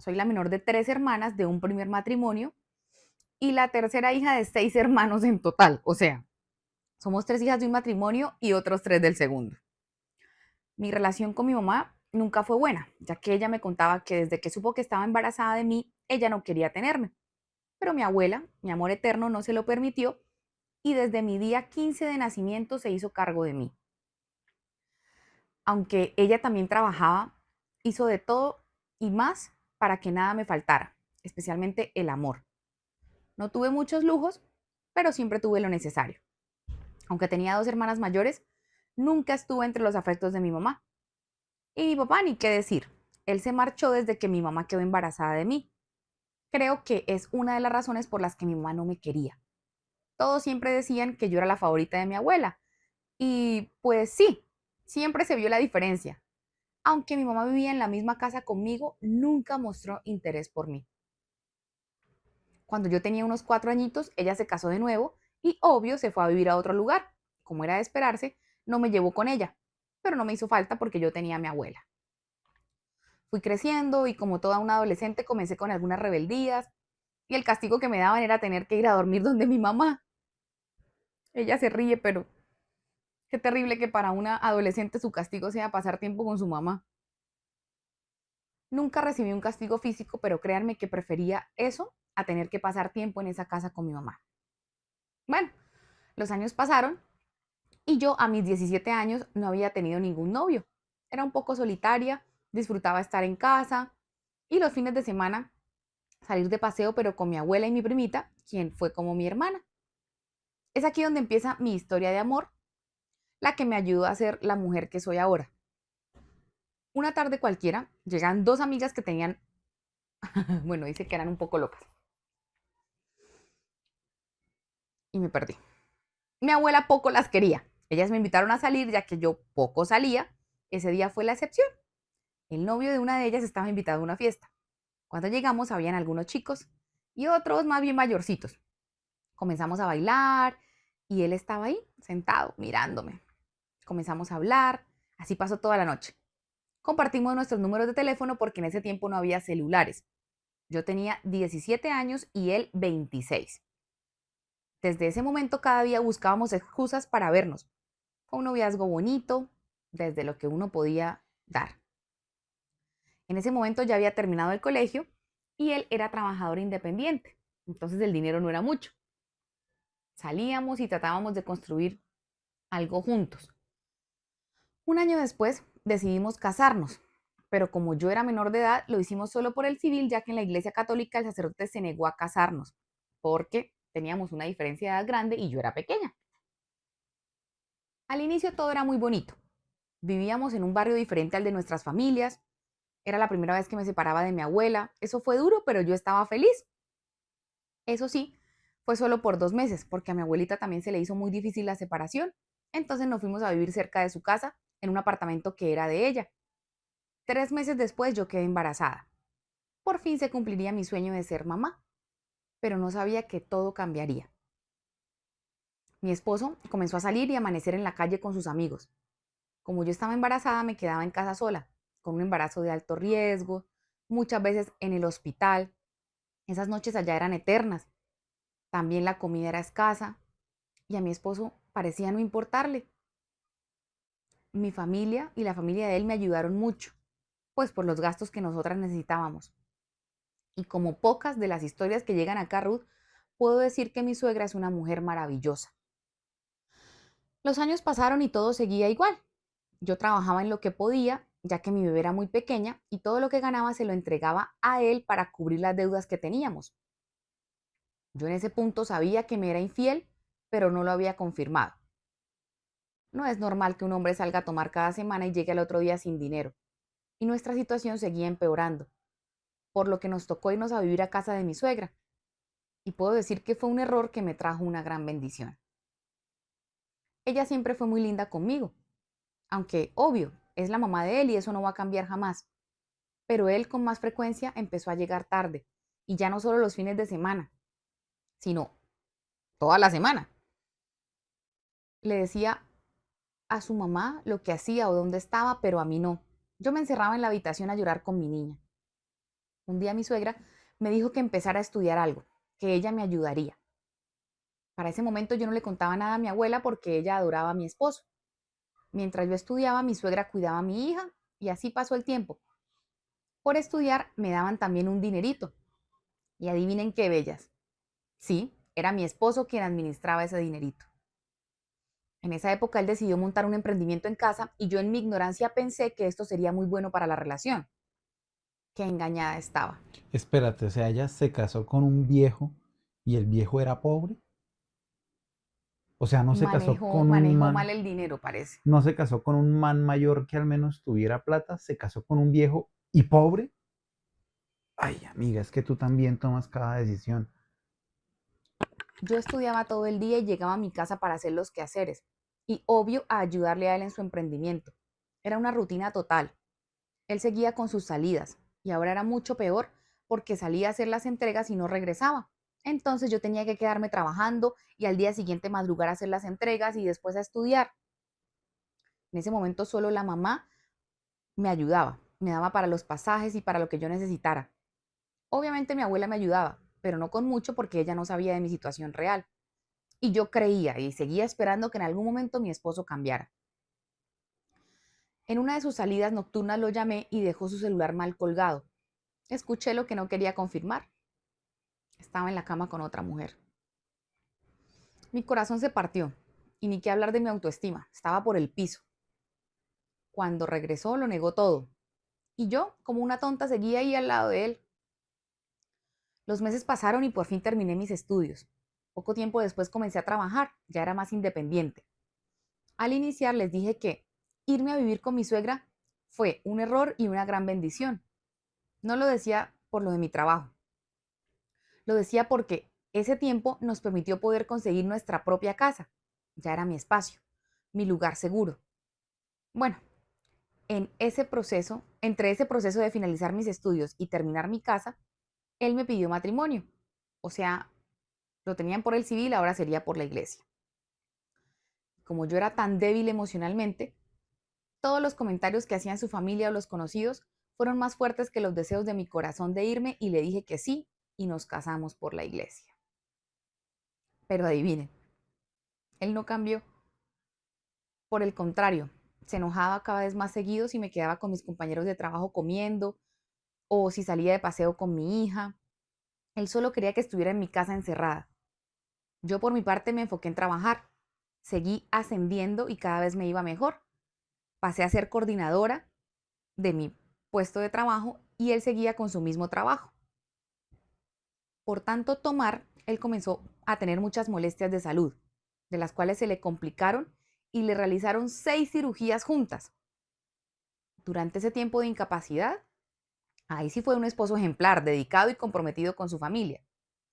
Soy la menor de 3 hermanas de un primer matrimonio y la tercera hija de 6 hermanos en total. O sea, somos 3 hijas de un matrimonio y otros 3 del segundo. Mi relación con mi mamá nunca fue buena, ya que ella me contaba que desde que supo que estaba embarazada de mí, ella no quería tenerme. Pero mi abuela, mi amor eterno, no se lo permitió y desde mi día 15 de nacimiento se hizo cargo de mí. Aunque ella también trabajaba, hizo de todo y más para que nada me faltara, especialmente el amor. No tuve muchos lujos, pero siempre tuve lo necesario. Aunque tenía 2 hermanas mayores, nunca estuve entre los afectos de mi mamá. Y mi papá, ni qué decir. Él se marchó desde que mi mamá quedó embarazada de mí. Creo que es una de las razones por las que mi mamá no me quería. Todos siempre decían que yo era la favorita de mi abuela. Y pues sí, siempre se vio la diferencia. Aunque mi mamá vivía en la misma casa conmigo, nunca mostró interés por mí. Cuando yo tenía unos 4 añitos, ella se casó de nuevo y obvio se fue a vivir a otro lugar. Como era de esperarse, no me llevó con ella, pero no me hizo falta porque yo tenía a mi abuela. Fui creciendo y como toda una adolescente comencé con algunas rebeldías y el castigo que me daban era tener que ir a dormir donde mi mamá. Ella se ríe, pero qué terrible que para una adolescente su castigo sea pasar tiempo con su mamá. Nunca recibí un castigo físico, pero créanme que prefería eso a tener que pasar tiempo en esa casa con mi mamá. Bueno, los años pasaron y yo a mis 17 años no había tenido ningún novio. Era un poco solitaria, disfrutaba estar en casa y los fines de semana salir de paseo, pero con mi abuela y mi primita, quien fue como mi hermana. Es aquí donde empieza mi historia de amor, la que me ayudó a ser la mujer que soy ahora. Una tarde cualquiera, llegan 2 amigas que tenían, bueno, dice que eran un poco locas, y me perdí. Mi abuela poco las quería. Ellas me invitaron a salir ya que yo poco salía. Ese día fue la excepción. El novio de una de ellas estaba invitado a una fiesta. Cuando llegamos habían algunos chicos y otros más bien mayorcitos. Comenzamos a bailar y él estaba ahí, sentado, mirándome. Comenzamos a hablar, así pasó toda la noche. Compartimos nuestros números de teléfono porque en ese tiempo no había celulares. Yo tenía 17 años y él 26. Desde ese momento cada día buscábamos excusas para vernos. Fue un noviazgo bonito, desde lo que uno podía dar. En ese momento ya había terminado el colegio y él era trabajador independiente, entonces el dinero no era mucho. Salíamos y tratábamos de construir algo juntos. Un año después decidimos casarnos, pero como yo era menor de edad, lo hicimos solo por el civil, ya que en la iglesia católica el sacerdote se negó a casarnos, porque teníamos una diferencia de edad grande y yo era pequeña. Al inicio todo era muy bonito. Vivíamos en un barrio diferente al de nuestras familias. Era la primera vez que me separaba de mi abuela. Eso fue duro, pero yo estaba feliz. Eso sí, fue solo por 2 meses, porque a mi abuelita también se le hizo muy difícil la separación. Entonces nos fuimos a vivir cerca de su casa, en un apartamento que era de ella. 3 meses después yo quedé embarazada. Por fin se cumpliría mi sueño de ser mamá, pero no sabía que todo cambiaría. Mi esposo comenzó a salir y a amanecer en la calle con sus amigos. Como yo estaba embarazada, me quedaba en casa sola, con un embarazo de alto riesgo, muchas veces en el hospital. Esas noches allá eran eternas. También la comida era escasa y a mi esposo parecía no importarle. Mi familia y la familia de él me ayudaron mucho, pues por los gastos que nosotras necesitábamos. Y como pocas de las historias que llegan acá, Ruth, puedo decir que mi suegra es una mujer maravillosa. Los años pasaron y todo seguía igual. Yo trabajaba en lo que podía, ya que mi bebé era muy pequeña y todo lo que ganaba se lo entregaba a él para cubrir las deudas que teníamos. Yo en ese punto sabía que me era infiel, pero no lo había confirmado. No es normal que un hombre salga a tomar cada semana y llegue al otro día sin dinero. Y nuestra situación seguía empeorando, por lo que nos tocó irnos a vivir a casa de mi suegra. Y puedo decir que fue un error que me trajo una gran bendición. Ella siempre fue muy linda conmigo, aunque obvio, es la mamá de él y eso no va a cambiar jamás. Pero él con más frecuencia empezó a llegar tarde, y ya no solo los fines de semana, sino toda la semana. Le decía a su mamá lo que hacía o dónde estaba, pero a mí no. Yo me encerraba en la habitación a llorar con mi niña. Un día mi suegra me dijo que empezara a estudiar algo, que ella me ayudaría. Para ese momento yo no le contaba nada a mi abuela porque ella adoraba a mi esposo. Mientras yo estudiaba, mi suegra cuidaba a mi hija y así pasó el tiempo. Por estudiar me daban también un dinerito. Y adivinen qué bellas. Sí, era mi esposo quien administraba ese dinerito. En esa época él decidió montar un emprendimiento en casa y yo en mi ignorancia pensé que esto sería muy bueno para la relación. Qué engañada estaba. Espérate, o sea, ella se casó con un viejo y el viejo era pobre. O sea, no se casó con un Manejó man, mal el dinero, parece. no se casó con un man mayor que al menos tuviera plata, se casó con un viejo y pobre. Ay, amiga, es que tú también tomas cada decisión. Yo estudiaba todo el día y llegaba a mi casa para hacer los quehaceres y obvio a ayudarle a él en su emprendimiento. Era una rutina total. Él seguía con sus salidas y ahora era mucho peor porque salía a hacer las entregas y no regresaba. Entonces yo tenía que quedarme trabajando y al día siguiente madrugar a hacer las entregas y después a estudiar. En ese momento solo la mamá me ayudaba, me daba para los pasajes y para lo que yo necesitara. Obviamente mi abuela me ayudaba, pero no con mucho porque ella no sabía de mi situación real. Y yo creía y seguía esperando que en algún momento mi esposo cambiara. En una de sus salidas nocturnas lo llamé y dejó su celular mal colgado. Escuché lo que no quería confirmar. Estaba en la cama con otra mujer. Mi corazón se partió y ni qué hablar de mi autoestima. Estaba por el piso. Cuando regresó lo negó todo. Y yo, como una tonta, seguía ahí al lado de él. Los meses pasaron y por fin terminé mis estudios. Poco tiempo después comencé a trabajar, ya era más independiente. Al iniciar les dije que irme a vivir con mi suegra fue un error y una gran bendición. No lo decía por lo de mi trabajo, lo decía porque ese tiempo nos permitió poder conseguir nuestra propia casa. Ya era mi espacio, mi lugar seguro. Bueno, entre ese proceso de finalizar mis estudios y terminar mi casa, él me pidió matrimonio. O sea, lo tenían por el civil, ahora sería por la iglesia. Como yo era tan débil emocionalmente, todos los comentarios que hacían su familia o los conocidos fueron más fuertes que los deseos de mi corazón de irme y le dije que sí y nos casamos por la iglesia. Pero adivinen, él no cambió. Por el contrario, se enojaba cada vez más seguido si me quedaba con mis compañeros de trabajo comiendo o si salía de paseo con mi hija. Él solo quería que estuviera en mi casa encerrada. Yo por mi parte me enfoqué en trabajar. Seguí ascendiendo y cada vez me iba mejor. Pasé a ser coordinadora de mi puesto de trabajo y él seguía con su mismo trabajo. Por tanto tomar, él comenzó a tener muchas molestias de salud, de las cuales se le complicaron y le realizaron 6 cirugías juntas. Durante ese tiempo de incapacidad, ahí sí fue un esposo ejemplar, dedicado y comprometido con su familia.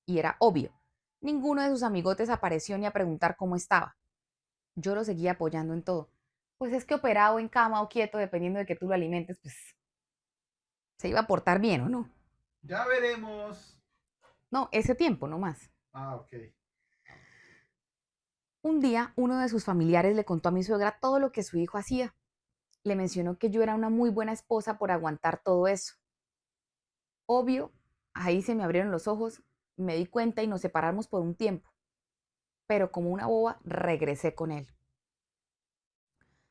Y era obvio, ninguno de sus amigotes apareció ni a preguntar cómo estaba. Yo lo seguía apoyando en todo. Pues es que operado en cama o quieto, dependiendo de que tú lo alimentes, pues se iba a portar bien o no. Ya veremos. No, ese tiempo no más. Ah, ok. Un día, uno de sus familiares le contó a mi suegra todo lo que su hijo hacía. Le mencionó que yo era una muy buena esposa por aguantar todo eso. Obvio, ahí se me abrieron los ojos, me di cuenta y nos separamos por un tiempo. Pero como una boba, regresé con él.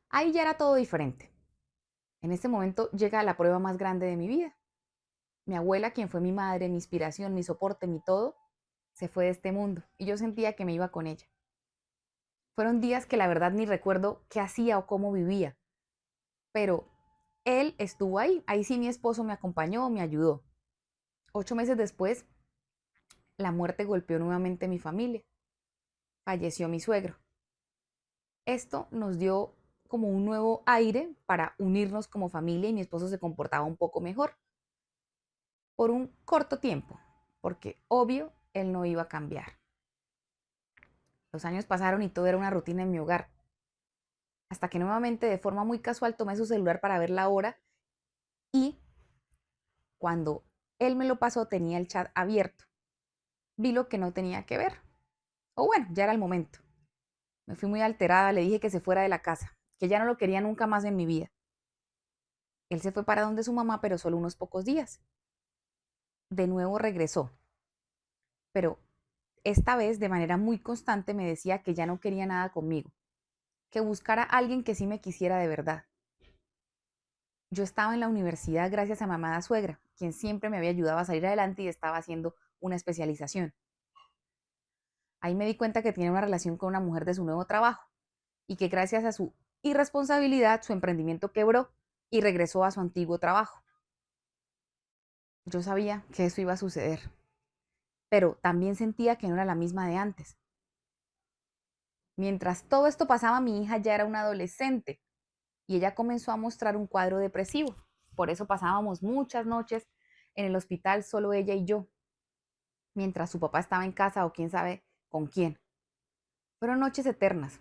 Ahí ya era todo diferente. En este momento llega la prueba más grande de mi vida. Mi abuela, quien fue mi madre, mi inspiración, mi soporte, mi todo, se fue de este mundo y yo sentía que me iba con ella. Fueron días que la verdad ni recuerdo qué hacía o cómo vivía, pero él estuvo ahí. Ahí sí mi esposo me acompañó, me ayudó. 8 meses después, la muerte golpeó nuevamente mi familia. Falleció mi suegro. Esto nos dio como un nuevo aire para unirnos como familia y mi esposo se comportaba un poco mejor por un corto tiempo, porque obvio él no iba a cambiar. Los años pasaron y todo era una rutina en mi hogar, hasta que nuevamente de forma muy casual tomé su celular para ver la hora y cuando él me lo pasó tenía el chat abierto. Vi lo que no tenía que ver. O bueno, ya era el momento. Me fui muy alterada, le dije que se fuera de la casa, que ya no lo quería nunca más en mi vida. Él se fue para donde su mamá, pero solo unos pocos días. de nuevo regresó, pero esta vez de manera muy constante me decía que ya no quería nada conmigo, que buscara a alguien que sí me quisiera de verdad. Yo estaba en la universidad gracias a mi amada suegra, quien siempre me había ayudado a salir adelante y estaba haciendo una especialización. Ahí me di cuenta que tenía una relación con una mujer de su nuevo trabajo y que gracias a su irresponsabilidad su emprendimiento quebró y regresó a su antiguo trabajo. Yo sabía que eso iba a suceder, pero también sentía que no era la misma de antes. Mientras todo esto pasaba, mi hija ya era una adolescente y ella comenzó a mostrar un cuadro depresivo. Por eso pasábamos muchas noches en el hospital solo ella y yo, mientras su papá estaba en casa o quién sabe con quién. Fueron noches eternas.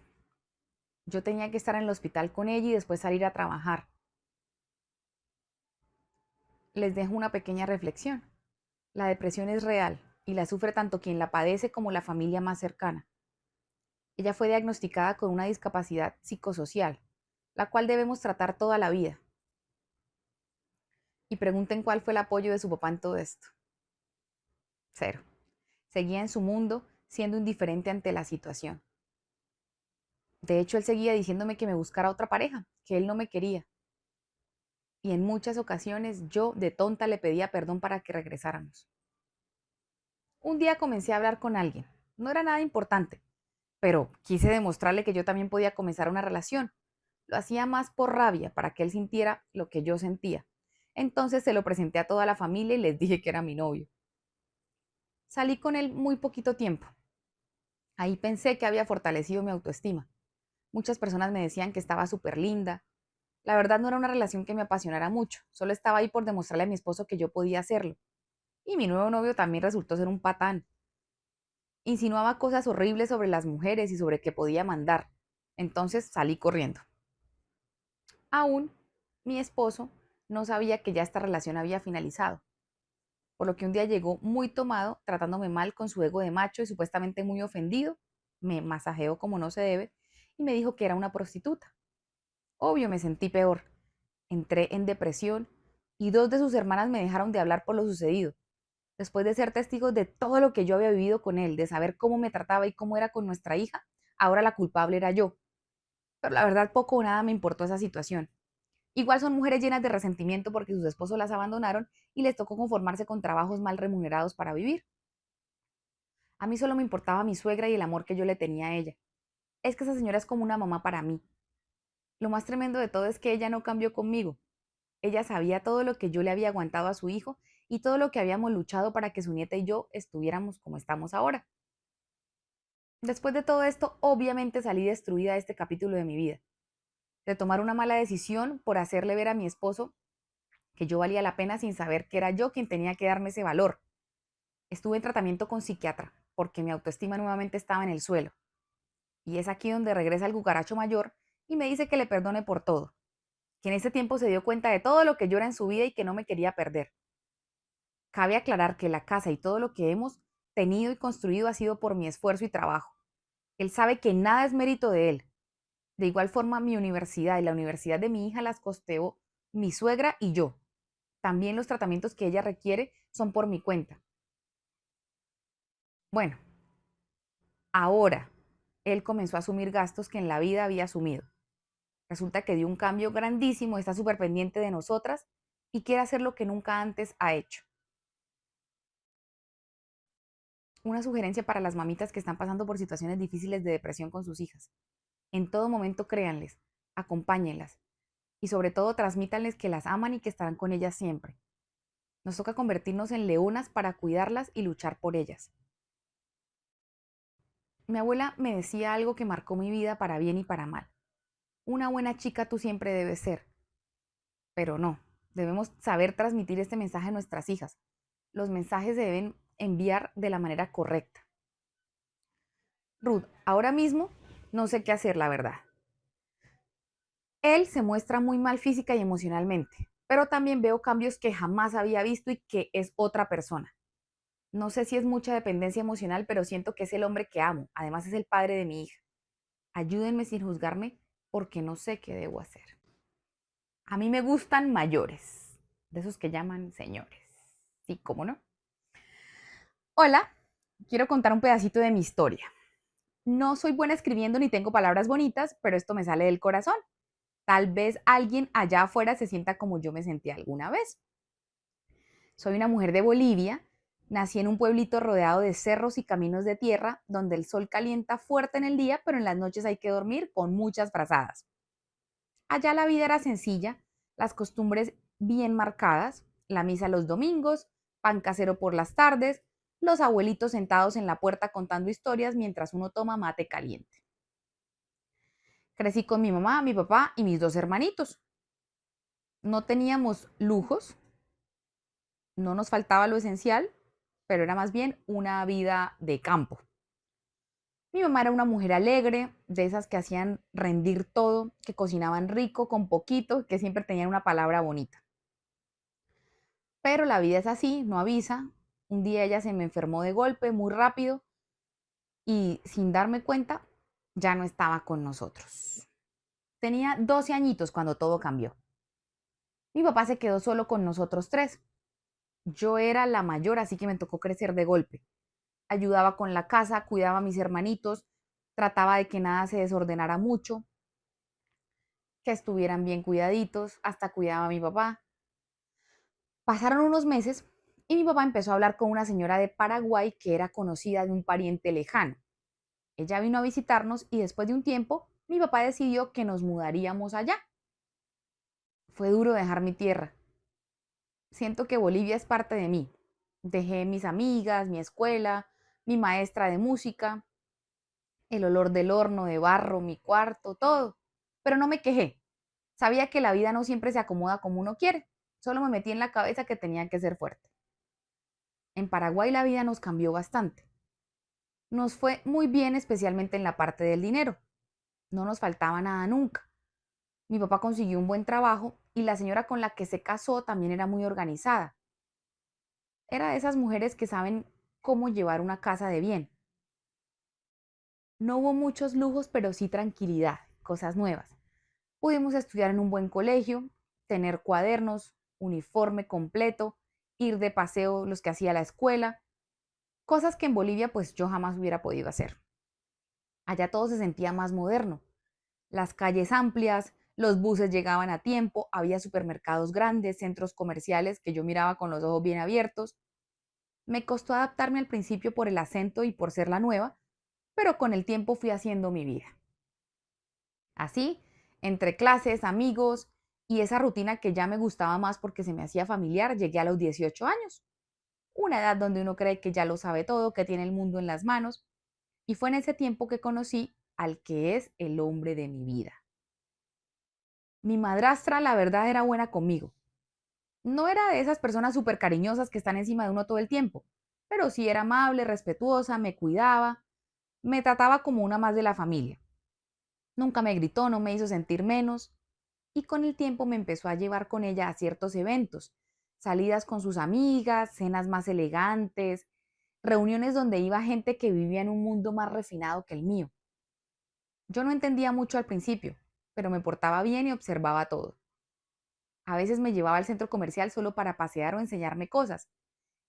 Yo tenía que estar en el hospital con ella y después salir a trabajar. Les dejo una pequeña reflexión. La depresión es real y la sufre tanto quien la padece como la familia más cercana. Ella fue diagnosticada con una discapacidad psicosocial, la cual debemos tratar toda la vida. Y pregunten cuál fue el apoyo de su papá en todo esto. Cero. Seguía en su mundo siendo indiferente ante la situación. De hecho, él seguía diciéndome que me buscara otra pareja, que él no me quería. Y en muchas ocasiones yo de tonta le pedía perdón para que regresáramos. Un día comencé a hablar con alguien. No era nada importante, pero quise demostrarle que yo también podía comenzar una relación. Lo hacía más por rabia, para que él sintiera lo que yo sentía. Entonces se lo presenté a toda la familia y les dije que era mi novio. Salí con él muy poquito tiempo. Ahí pensé que había fortalecido mi autoestima. Muchas personas me decían que estaba súper linda. La verdad no era una relación que me apasionara mucho, solo estaba ahí por demostrarle a mi esposo que yo podía hacerlo. Y mi nuevo novio también resultó ser un patán. Insinuaba cosas horribles sobre las mujeres y sobre que podía mandar. Entonces salí corriendo. Aún mi esposo no sabía que ya esta relación había finalizado, por lo que un día llegó muy tomado, tratándome mal con su ego de macho y supuestamente muy ofendido, me masajeó como no se debe y me dijo que era una prostituta. Obvio, me sentí peor. Entré en depresión y dos de sus hermanas me dejaron de hablar por lo sucedido. Después de ser testigos de todo lo que yo había vivido con él, de saber cómo me trataba y cómo era con nuestra hija, ahora la culpable era yo. Pero la verdad poco o nada me importó esa situación. Igual son mujeres llenas de resentimiento porque sus esposos las abandonaron y les tocó conformarse con trabajos mal remunerados para vivir. A mí solo me importaba mi suegra y el amor que yo le tenía a ella. Es que esa señora es como una mamá para mí. Lo más tremendo de todo es que ella no cambió conmigo. Ella sabía todo lo que yo le había aguantado a su hijo y todo lo que habíamos luchado para que su nieta y yo estuviéramos como estamos ahora. Después de todo esto, obviamente salí destruida de este capítulo de mi vida, de tomar una mala decisión por hacerle ver a mi esposo que yo valía la pena sin saber que era yo quien tenía que darme ese valor. Estuve en tratamiento con psiquiatra porque mi autoestima nuevamente estaba en el suelo. Y es aquí donde regresa el cucaracho mayor y me dice que le perdone por todo, que en ese tiempo se dio cuenta de todo lo que yo era en su vida y que no me quería perder. Cabe aclarar que la casa y todo lo que hemos tenido y construido ha sido por mi esfuerzo y trabajo. Él sabe que nada es mérito de él. De igual forma, mi universidad y la universidad de mi hija las costeó mi suegra y yo. También los tratamientos que ella requiere son por mi cuenta. Bueno, ahora él comenzó a asumir gastos que en la vida había asumido. Resulta que dio un cambio grandísimo, está súper pendiente de nosotras y quiere hacer lo que nunca antes ha hecho. Una sugerencia para las mamitas que están pasando por situaciones difíciles de depresión con sus hijas. En todo momento créanles, acompáñenlas y sobre todo transmítanles que las aman y que estarán con ellas siempre. Nos toca convertirnos en leonas para cuidarlas y luchar por ellas. Mi abuela me decía algo que marcó mi vida para bien y para mal. Una buena chica tú siempre debes ser, pero no, debemos saber transmitir este mensaje a nuestras hijas. Los mensajes se deben enviar de la manera correcta. Ruth, ahora mismo no sé qué hacer, la verdad. Él se muestra muy mal física y emocionalmente, pero también veo cambios que jamás había visto y que es otra persona. No sé si es mucha dependencia emocional, pero siento que es el hombre que amo. Además es el padre de mi hija. Ayúdenme sin juzgarme porque no sé qué debo hacer. A mí me gustan mayores, de esos que llaman señores. Sí, ¿cómo no? Hola, quiero contar un pedacito de mi historia. No soy buena escribiendo ni tengo palabras bonitas, pero esto me sale del corazón. Tal vez alguien allá afuera se sienta como yo me sentí alguna vez. Soy una mujer de Bolivia. Nací en un pueblito rodeado de cerros y caminos de tierra, donde el sol calienta fuerte en el día, pero en las noches hay que dormir con muchas frazadas. Allá la vida era sencilla, las costumbres bien marcadas, la misa los domingos, pan casero por las tardes, los abuelitos sentados en la puerta contando historias mientras uno toma mate caliente. Crecí con mi mamá, mi papá y mis dos hermanitos. No teníamos lujos, no nos faltaba lo esencial, pero era más bien una vida de campo. Mi mamá era una mujer alegre, de esas que hacían rendir todo, que cocinaban rico, con poquito, que siempre tenían una palabra bonita. Pero la vida es así, no avisa. Un día ella se me enfermó de golpe, muy rápido, y sin darme cuenta, ya no estaba con nosotros. Tenía 12 añitos cuando todo cambió. Mi papá se quedó solo con nosotros tres. Yo era la mayor, así que me tocó crecer de golpe. Ayudaba con la casa, cuidaba a mis hermanitos, trataba de que nada se desordenara mucho, que estuvieran bien cuidaditos, hasta cuidaba a mi papá. Pasaron unos meses y mi papá empezó a hablar con una señora de Paraguay que era conocida de un pariente lejano. Ella vino a visitarnos y después de un tiempo mi papá decidió que nos mudaríamos allá. Fue duro dejar mi tierra. Siento que Bolivia es parte de mí. Dejé mis amigas, mi escuela, mi maestra de música, el olor del horno de barro, mi cuarto, todo. Pero no me quejé. Sabía que la vida no siempre se acomoda como uno quiere. Solo me metí en la cabeza que tenía que ser fuerte. En Paraguay la vida nos cambió bastante. Nos fue muy bien, especialmente en la parte del dinero. No nos faltaba nada nunca. Mi papá consiguió un buen trabajo y la señora con la que se casó también era muy organizada. Era de esas mujeres que saben cómo llevar una casa de bien. No hubo muchos lujos, pero sí tranquilidad, cosas nuevas. Pudimos estudiar en un buen colegio, tener cuadernos, uniforme completo, ir de paseo los que hacía la escuela, cosas que en Bolivia pues yo jamás hubiera podido hacer. Allá todo se sentía más moderno. Las calles amplias, los buses llegaban a tiempo, había supermercados grandes, centros comerciales que yo miraba con los ojos bien abiertos. Me costó adaptarme al principio por el acento y por ser la nueva, pero con el tiempo fui haciendo mi vida. Así, entre clases, amigos y esa rutina que ya me gustaba más porque se me hacía familiar, llegué a los 18 años. Una edad donde uno cree que ya lo sabe todo, que tiene el mundo en las manos. Y fue en ese tiempo que conocí al que es el hombre de mi vida. Mi madrastra, la verdad, era buena conmigo. No era de esas personas súper cariñosas que están encima de uno todo el tiempo, pero sí era amable, respetuosa, me cuidaba, me trataba como una más de la familia. Nunca me gritó, no me hizo sentir menos y con el tiempo me empezó a llevar con ella a ciertos eventos, salidas con sus amigas, cenas más elegantes, reuniones donde iba gente que vivía en un mundo más refinado que el mío. Yo no entendía mucho al principio, pero me portaba bien y observaba todo. A veces me llevaba al centro comercial solo para pasear o enseñarme cosas,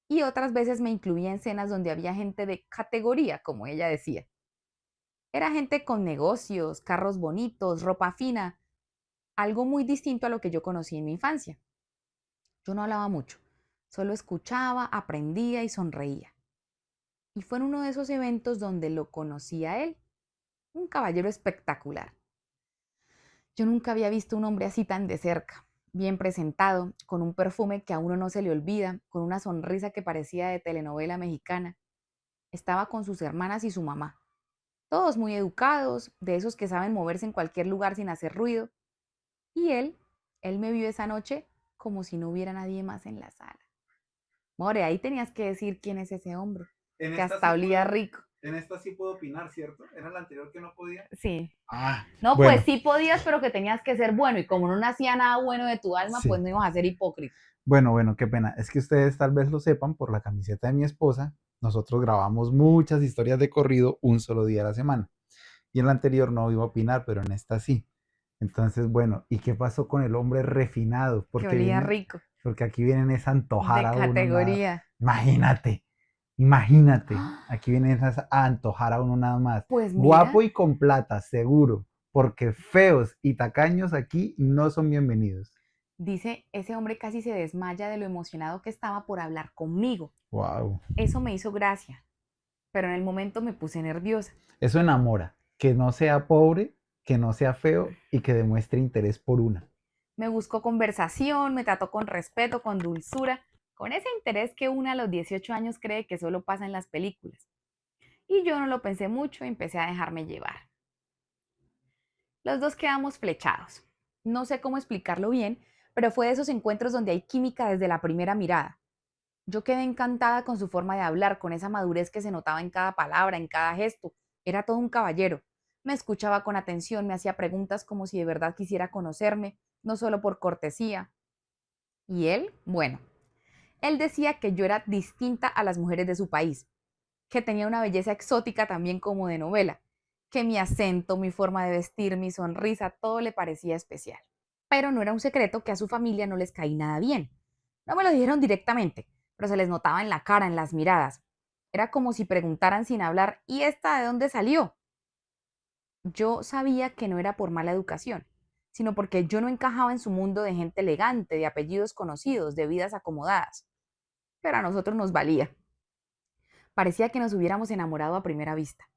y otras veces me incluía en cenas donde había gente de categoría, como ella decía. Era gente con negocios, carros bonitos, ropa fina, algo muy distinto a lo que yo conocí en mi infancia. Yo no hablaba mucho, solo escuchaba, aprendía y sonreía. Y fue en uno de esos eventos donde lo conocí a él, un caballero espectacular. Yo nunca había visto un hombre así tan de cerca, bien presentado, con un perfume que a uno no se le olvida, con una sonrisa que parecía de telenovela mexicana. Estaba con sus hermanas y su mamá, todos muy educados, de esos que saben moverse en cualquier lugar sin hacer ruido. Y él me vio esa noche como si no hubiera nadie más en la sala. More, ahí tenías que decir quién es ese hombre, En que esta hasta sí olía puedo, rico. en esta sí puedo opinar, ¿cierto? Era la anterior que no podía. Sí. Ah, No, pues bueno, sí podías, pero que tenías que ser bueno. Y como no nacía nada bueno de tu alma, pues sí. no ibas a ser hipócrita. Bueno, qué pena. Es que ustedes tal vez lo sepan por la camiseta de mi esposa. Nosotros grabamos muchas historias de corrido un solo día a la semana. Y en la anterior no iba a opinar, pero en esta sí. Entonces, bueno, ¿y qué pasó con el hombre refinado? Que olía rico. Porque aquí vienen es a antojar De a uno nada. categoría. Imagínate. Imagínate, ¡Ah! aquí vienes a antojar a uno nada más. Pues Guapo mira, y con plata, seguro, porque feos y tacaños aquí no son bienvenidos. dice, ese hombre casi se desmaya de lo emocionado que estaba por hablar conmigo. Wow. Eso me hizo gracia, pero en el momento me puse nerviosa. Eso enamora. Que no sea pobre, que no sea feo y que demuestre interés por una. Me buscó conversación, me trató con respeto, con dulzura, con ese interés que una a los 18 años cree que solo pasa en las películas. Y yo no lo pensé mucho y empecé a dejarme llevar. Los dos quedamos flechados. No sé cómo explicarlo bien, pero fue de esos encuentros donde hay química desde la primera mirada. Yo quedé encantada con su forma de hablar, con esa madurez que se notaba en cada palabra, en cada gesto. Era todo un caballero. Me escuchaba con atención, me hacía preguntas como si de verdad quisiera conocerme, no solo por cortesía. Y él, bueno, él decía que yo era distinta a las mujeres de su país, que tenía una belleza exótica también como de novela, que mi acento, mi forma de vestir, mi sonrisa, todo le parecía especial. Pero no era un secreto que a su familia no les caí nada bien. No me lo dijeron directamente, pero se les notaba en la cara, en las miradas. Era como si preguntaran sin hablar, ¿y esta de dónde salió? Yo sabía que no era por mala educación, sino porque yo no encajaba en su mundo de gente elegante, de apellidos conocidos, de vidas acomodadas. Pero a nosotros nos valía. Parecía que nos hubiéramos enamorado a primera vista.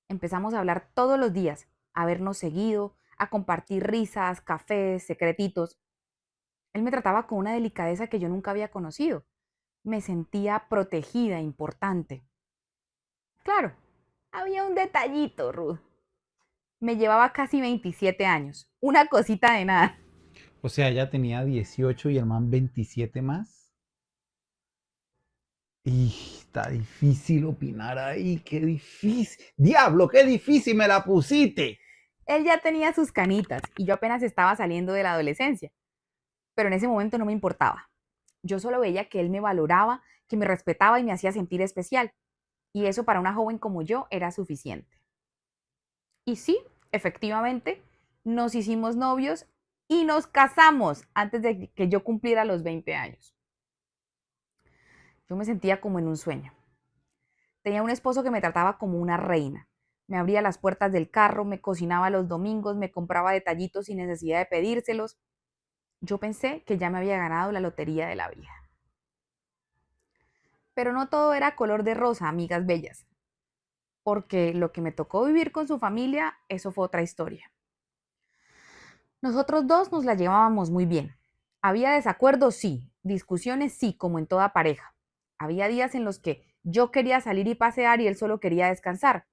Empezamos a hablar todos los días, a vernos seguido, a compartir risas, cafés, secretitos. Él me trataba con una delicadeza que yo nunca había conocido. Me sentía protegida, importante. Claro, había un detallito, Ruth. Me llevaba casi 27 años, una cosita de nada. O sea, ella tenía 18 y el man 27 más. Y está difícil opinar ahí, qué difícil. Diablo, qué difícil me la pusiste. Él ya tenía sus canitas y yo apenas estaba saliendo de la adolescencia, pero en ese momento no me importaba. Yo solo veía que él me valoraba, que me respetaba y me hacía sentir especial. Y eso para una joven como yo era suficiente. Y sí, efectivamente, nos hicimos novios y nos casamos antes de que yo cumpliera los 20 años. Yo me sentía como en un sueño. Tenía un esposo que me trataba como una reina. Me abría las puertas del carro, me cocinaba los domingos, me compraba detallitos sin necesidad de pedírselos. Yo pensé que ya me había ganado la lotería de la vida. Pero no todo era color de rosa, amigas bellas, porque lo que me tocó vivir con su familia, eso fue otra historia. Nosotros dos nos la llevábamos muy bien. Había desacuerdos, sí, discusiones, sí, como en toda pareja. Había días en los que yo quería salir y pasear y él solo quería descansar.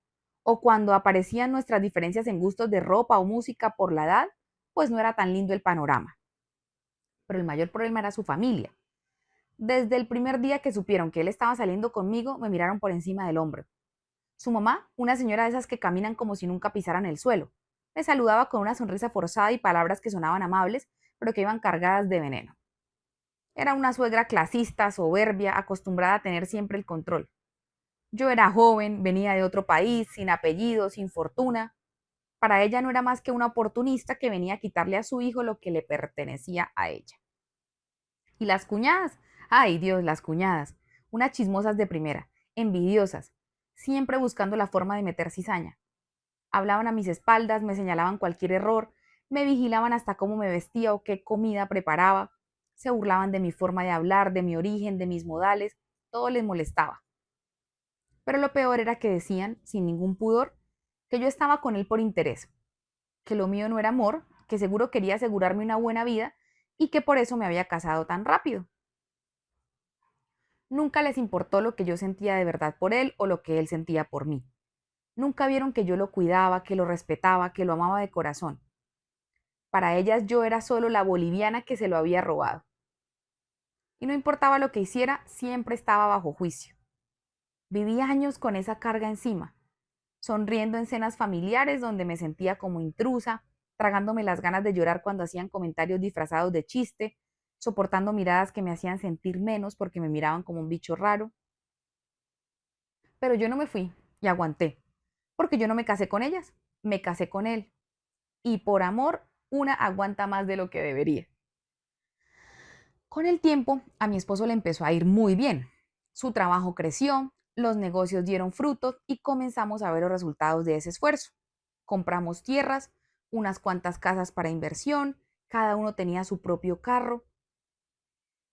O cuando aparecían nuestras diferencias en gustos de ropa o música por la edad, pues no era tan lindo el panorama. Pero el mayor problema era su familia. Desde el primer día que supieron que él estaba saliendo conmigo, me miraron por encima del hombro. Su mamá, una señora de esas que caminan como si nunca pisaran el suelo, me saludaba con una sonrisa forzada y palabras que sonaban amables, pero que iban cargadas de veneno. Era una suegra clasista, soberbia, acostumbrada a tener siempre el control. Yo era joven, venía de otro país, sin apellido, sin fortuna. Para ella no era más que una oportunista que venía a quitarle a su hijo lo que le pertenecía a ella. Y las cuñadas, ay Dios, las cuñadas, unas chismosas de primera, envidiosas, siempre buscando la forma de meter cizaña. Hablaban a mis espaldas, me señalaban cualquier error, me vigilaban hasta cómo me vestía o qué comida preparaba, se burlaban de mi forma de hablar, de mi origen, de mis modales, todo les molestaba. Pero lo peor era que decían, sin ningún pudor, que yo estaba con él por interés, que lo mío no era amor, que seguro quería asegurarme una buena vida y que por eso me había casado tan rápido. Nunca les importó lo que yo sentía de verdad por él o lo que él sentía por mí. Nunca vieron que yo lo cuidaba, que lo respetaba, que lo amaba de corazón. Para ellas yo era solo la boliviana que se lo había robado. Y no importaba lo que hiciera, siempre estaba bajo juicio. Viví años con esa carga encima, sonriendo en cenas familiares donde me sentía como intrusa, tragándome las ganas de llorar cuando hacían comentarios disfrazados de chiste, soportando miradas que me hacían sentir menos porque me miraban como un bicho raro. Pero yo no me fui y aguanté, porque yo no me casé con ellas, me casé con él. Y por amor, una aguanta más de lo que debería. Con el tiempo, a mi esposo le empezó a ir muy bien. Su trabajo creció, Los negocios dieron frutos y comenzamos a ver los resultados de ese esfuerzo. Compramos tierras, unas cuantas casas para inversión, cada uno tenía su propio carro.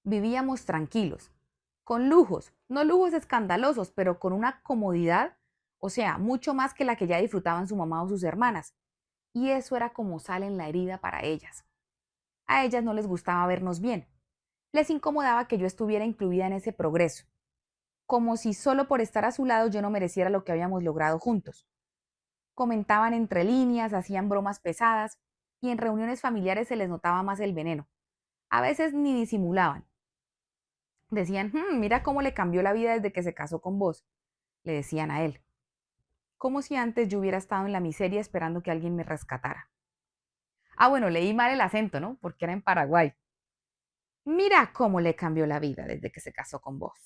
Vivíamos tranquilos, con lujos, no lujos escandalosos, pero con una comodidad, o sea, mucho más que la que ya disfrutaban su mamá o sus hermanas. Y eso era como sal en la herida para ellas. A ellas no les gustaba vernos bien. Les incomodaba que yo estuviera incluida en ese progreso, como si solo por estar a su lado yo no mereciera lo que habíamos logrado juntos. Comentaban entre líneas, hacían bromas pesadas y en reuniones familiares se les notaba más el veneno. A veces ni disimulaban. Decían, mira cómo le cambió la vida desde que se casó con vos, le decían a él. Como si antes yo hubiera estado en la miseria esperando que alguien me rescatara. Ah, bueno, leí mal el acento, ¿no? Porque era en Paraguay. Mira cómo le cambió la vida desde que se casó con vos.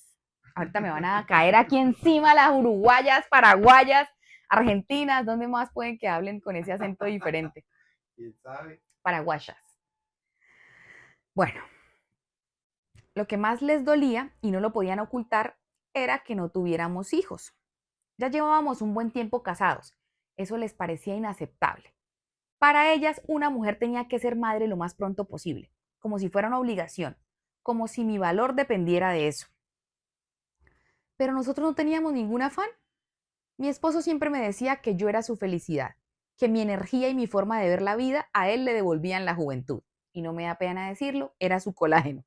Ahorita me van a caer aquí encima las uruguayas, paraguayas, argentinas. ¿Dónde más pueden que hablen con ese acento diferente? ¿Quién sabe? Paraguayas. Bueno, lo que más les dolía y no lo podían ocultar era que no tuviéramos hijos. Ya llevábamos un buen tiempo casados. Eso les parecía inaceptable. Para ellas, una mujer tenía que ser madre lo más pronto posible, como si fuera una obligación, como si mi valor dependiera de eso. Pero nosotros no teníamos ningún afán. Mi esposo siempre me decía que yo era su felicidad, que mi energía y mi forma de ver la vida a él le devolvían la juventud. Y no me da pena decirlo, era su colágeno.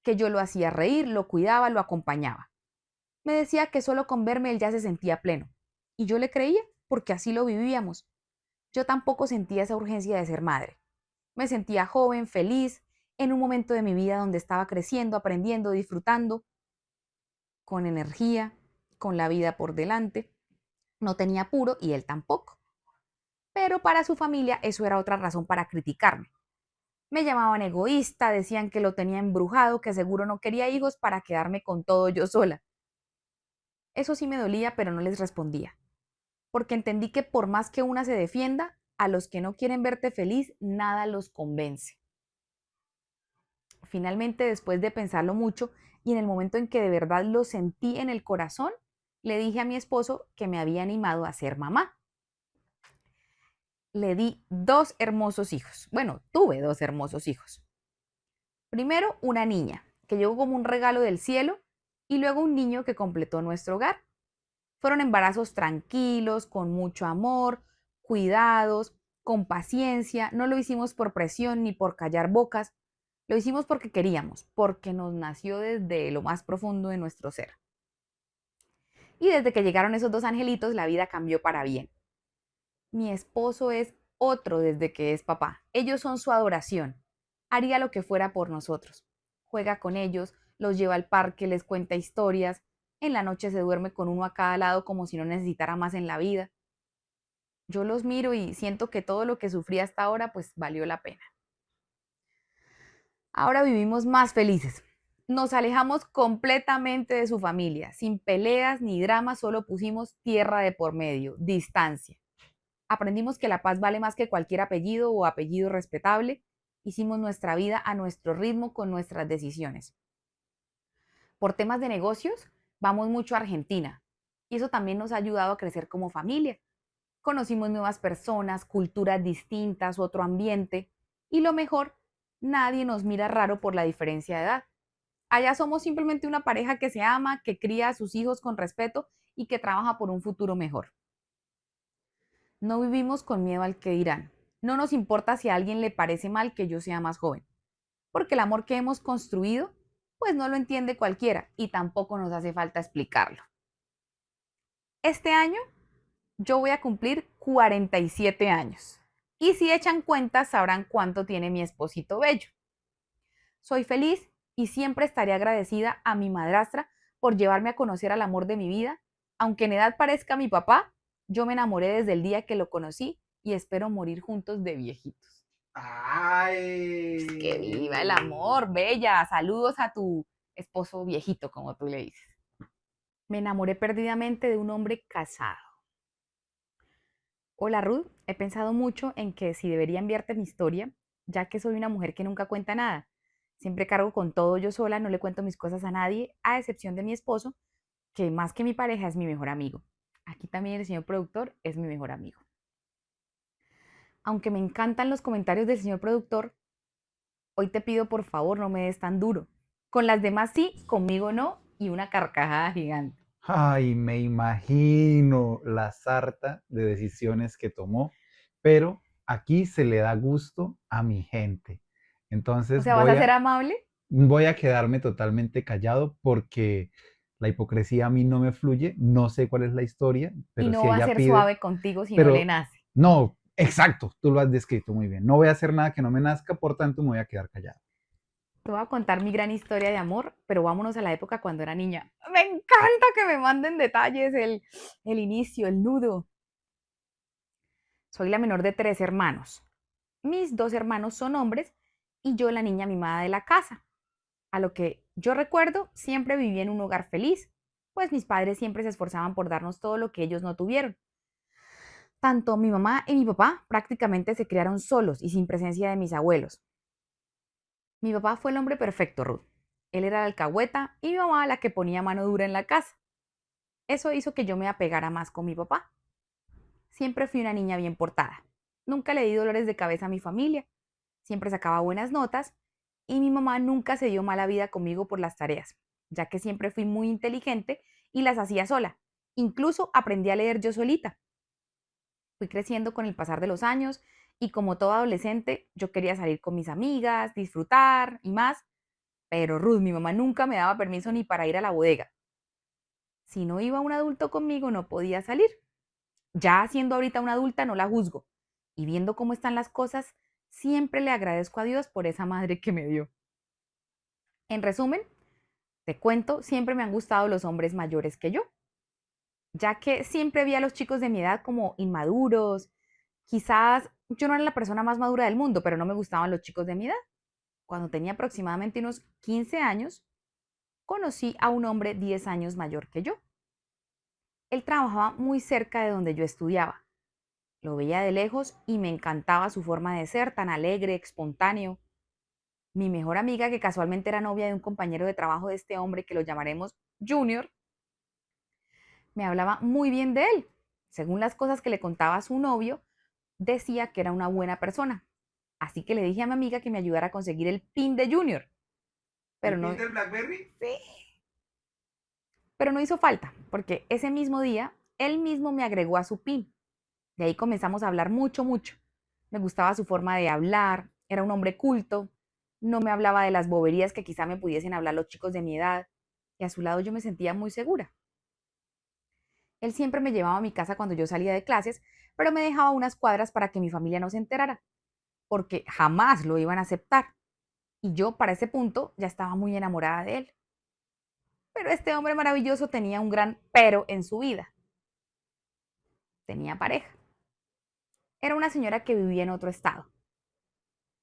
Que yo lo hacía reír, lo cuidaba, lo acompañaba. Me decía que solo con verme él ya se sentía pleno. Y yo le creía, porque así lo vivíamos. Yo tampoco sentía esa urgencia de ser madre. Me sentía joven, feliz, en un momento de mi vida donde estaba creciendo, aprendiendo, disfrutando, con energía, con la vida por delante. No tenía apuro y él tampoco. Pero para su familia eso era otra razón para criticarme. Me llamaban egoísta, decían que lo tenía embrujado, que seguro no quería hijos para quedarme con todo yo sola. Eso sí me dolía, pero no les respondía, porque entendí que por más que una se defienda, a los que no quieren verte feliz, nada los convence. Finalmente, después de pensarlo mucho y en el momento en que de verdad lo sentí en el corazón, le dije a mi esposo que me había animado a ser mamá. Le di 2 hermosos hijos. Bueno, tuve 2 hermosos hijos. Primero, una niña, que llegó como un regalo del cielo, y luego un niño que completó nuestro hogar. Fueron embarazos tranquilos, con mucho amor, cuidados, con paciencia. No lo hicimos por presión ni por callar bocas. Lo hicimos porque queríamos, porque nos nació desde lo más profundo de nuestro ser. Y desde que llegaron esos 2 angelitos, la vida cambió para bien. Mi esposo es otro desde que es papá. Ellos son su adoración. Haría lo que fuera por nosotros. Juega con ellos, los lleva al parque, les cuenta historias. En la noche se duerme con uno a cada lado como si no necesitara más en la vida. Yo los miro y siento que todo lo que sufrí hasta ahora pues valió la pena. Ahora vivimos más felices. Nos alejamos completamente de su familia, sin peleas ni dramas, solo pusimos tierra de por medio, distancia. Aprendimos que la paz vale más que cualquier apellido o apellido respetable. Hicimos nuestra vida a nuestro ritmo con nuestras decisiones. Por temas de negocios, vamos mucho a Argentina y eso también nos ha ayudado a crecer como familia. Conocimos nuevas personas, culturas distintas, otro ambiente y lo mejor, nadie nos mira raro por la diferencia de edad. Allá somos simplemente una pareja que se ama, que cría a sus hijos con respeto y que trabaja por un futuro mejor. No vivimos con miedo al que dirán. No nos importa si a alguien le parece mal que yo sea más joven, porque el amor que hemos construido, pues no lo entiende cualquiera y tampoco nos hace falta explicarlo. Este año yo voy a cumplir 47 años y si echan cuentas sabrán cuánto tiene mi esposito bello. Soy feliz y siempre estaré agradecida a mi madrastra por llevarme a conocer al amor de mi vida. Aunque en edad parezca mi papá, yo me enamoré desde el día que lo conocí y espero morir juntos de viejitos. ¡Ay! Que viva el amor, bella. Saludos a tu esposo viejito, como tú le dices. Me enamoré perdidamente de un hombre casado. Hola Ruth, he pensado mucho en que si debería enviarte mi historia, ya que soy una mujer que nunca cuenta nada. Siempre cargo con todo yo sola, no le cuento mis cosas a nadie, a excepción de mi esposo, que más que mi pareja es mi mejor amigo. Aquí también el señor productor es mi mejor amigo. Aunque me encantan los comentarios del señor productor, hoy te pido por favor no me des tan duro. Con las demás sí, conmigo no, y una carcajada gigante. Ay, me imagino la sarta de decisiones que tomó, pero aquí se le da gusto a mi gente. O Entonces sea, ¿vas a ser amable voy a quedarme totalmente callado porque la hipocresía a mí no me fluye, no sé cuál es la historia, y pero no si va a ella ser pide, suave contigo si no le pero nace? no, exacto, tú lo has descrito muy bien. No voy a hacer nada que no me nazca, por tanto me voy a quedar callado. Te voy a contar mi gran historia de amor, pero vámonos a la época cuando era niña. Me encanta que me manden detalles, el inicio, el nudo. Soy la menor de 3 hermanos. Mis 2 hermanos son hombres y yo la niña mimada de la casa. A lo que yo recuerdo, siempre viví en un hogar feliz, pues mis padres siempre se esforzaban por darnos todo lo que ellos no tuvieron. Tanto mi mamá y mi papá prácticamente se criaron solos y sin presencia de mis abuelos. Mi papá fue el hombre perfecto, Ruth. Él era la alcahueta y mi mamá la que ponía mano dura en la casa. Eso hizo que yo me apegara más con mi papá. Siempre fui una niña bien portada. Nunca le di dolores de cabeza a mi familia. Siempre sacaba buenas notas y mi mamá nunca se dio mala vida conmigo por las tareas, ya que siempre fui muy inteligente y las hacía sola. Incluso aprendí a leer yo solita. Fui creciendo con el pasar de los años y como todo adolescente yo quería salir con mis amigas, disfrutar y más, pero Ruth, mi mamá nunca me daba permiso ni para ir a la bodega. Si no iba un adulto conmigo no podía salir. Ya siendo ahorita una adulta no la juzgo y viendo cómo están las cosas, siempre le agradezco a Dios por esa madre que me dio. En resumen, te cuento, siempre me han gustado los hombres mayores que yo, ya que siempre vi a los chicos de mi edad como inmaduros. Quizás yo no era la persona más madura del mundo, pero no me gustaban los chicos de mi edad. Cuando tenía aproximadamente unos 15 años, conocí a un hombre 10 años mayor que yo. Él trabajaba muy cerca de donde yo estudiaba. Lo veía de lejos y me encantaba su forma de ser, tan alegre, espontáneo. Mi mejor amiga, que casualmente era novia de un compañero de trabajo de este hombre, que lo llamaremos Junior, me hablaba muy bien de él. Según las cosas que le contaba a su novio, decía que era una buena persona. Así que le dije a mi amiga que me ayudara a conseguir el pin de Junior. Pero ¿El pin no, del BlackBerry? sí, pero no hizo falta, porque ese mismo día él mismo me agregó a su pin. De ahí comenzamos a hablar mucho, mucho. Me gustaba su forma de hablar, era un hombre culto, no me hablaba de las boberías que quizá me pudiesen hablar los chicos de mi edad, y a su lado yo me sentía muy segura. Él siempre me llevaba a mi casa cuando yo salía de clases, pero me dejaba unas cuadras para que mi familia no se enterara, porque jamás lo iban a aceptar. Y yo para ese punto ya estaba muy enamorada de él. Pero este hombre maravilloso tenía un gran pero en su vida. Tenía pareja. Era una señora que vivía en otro estado.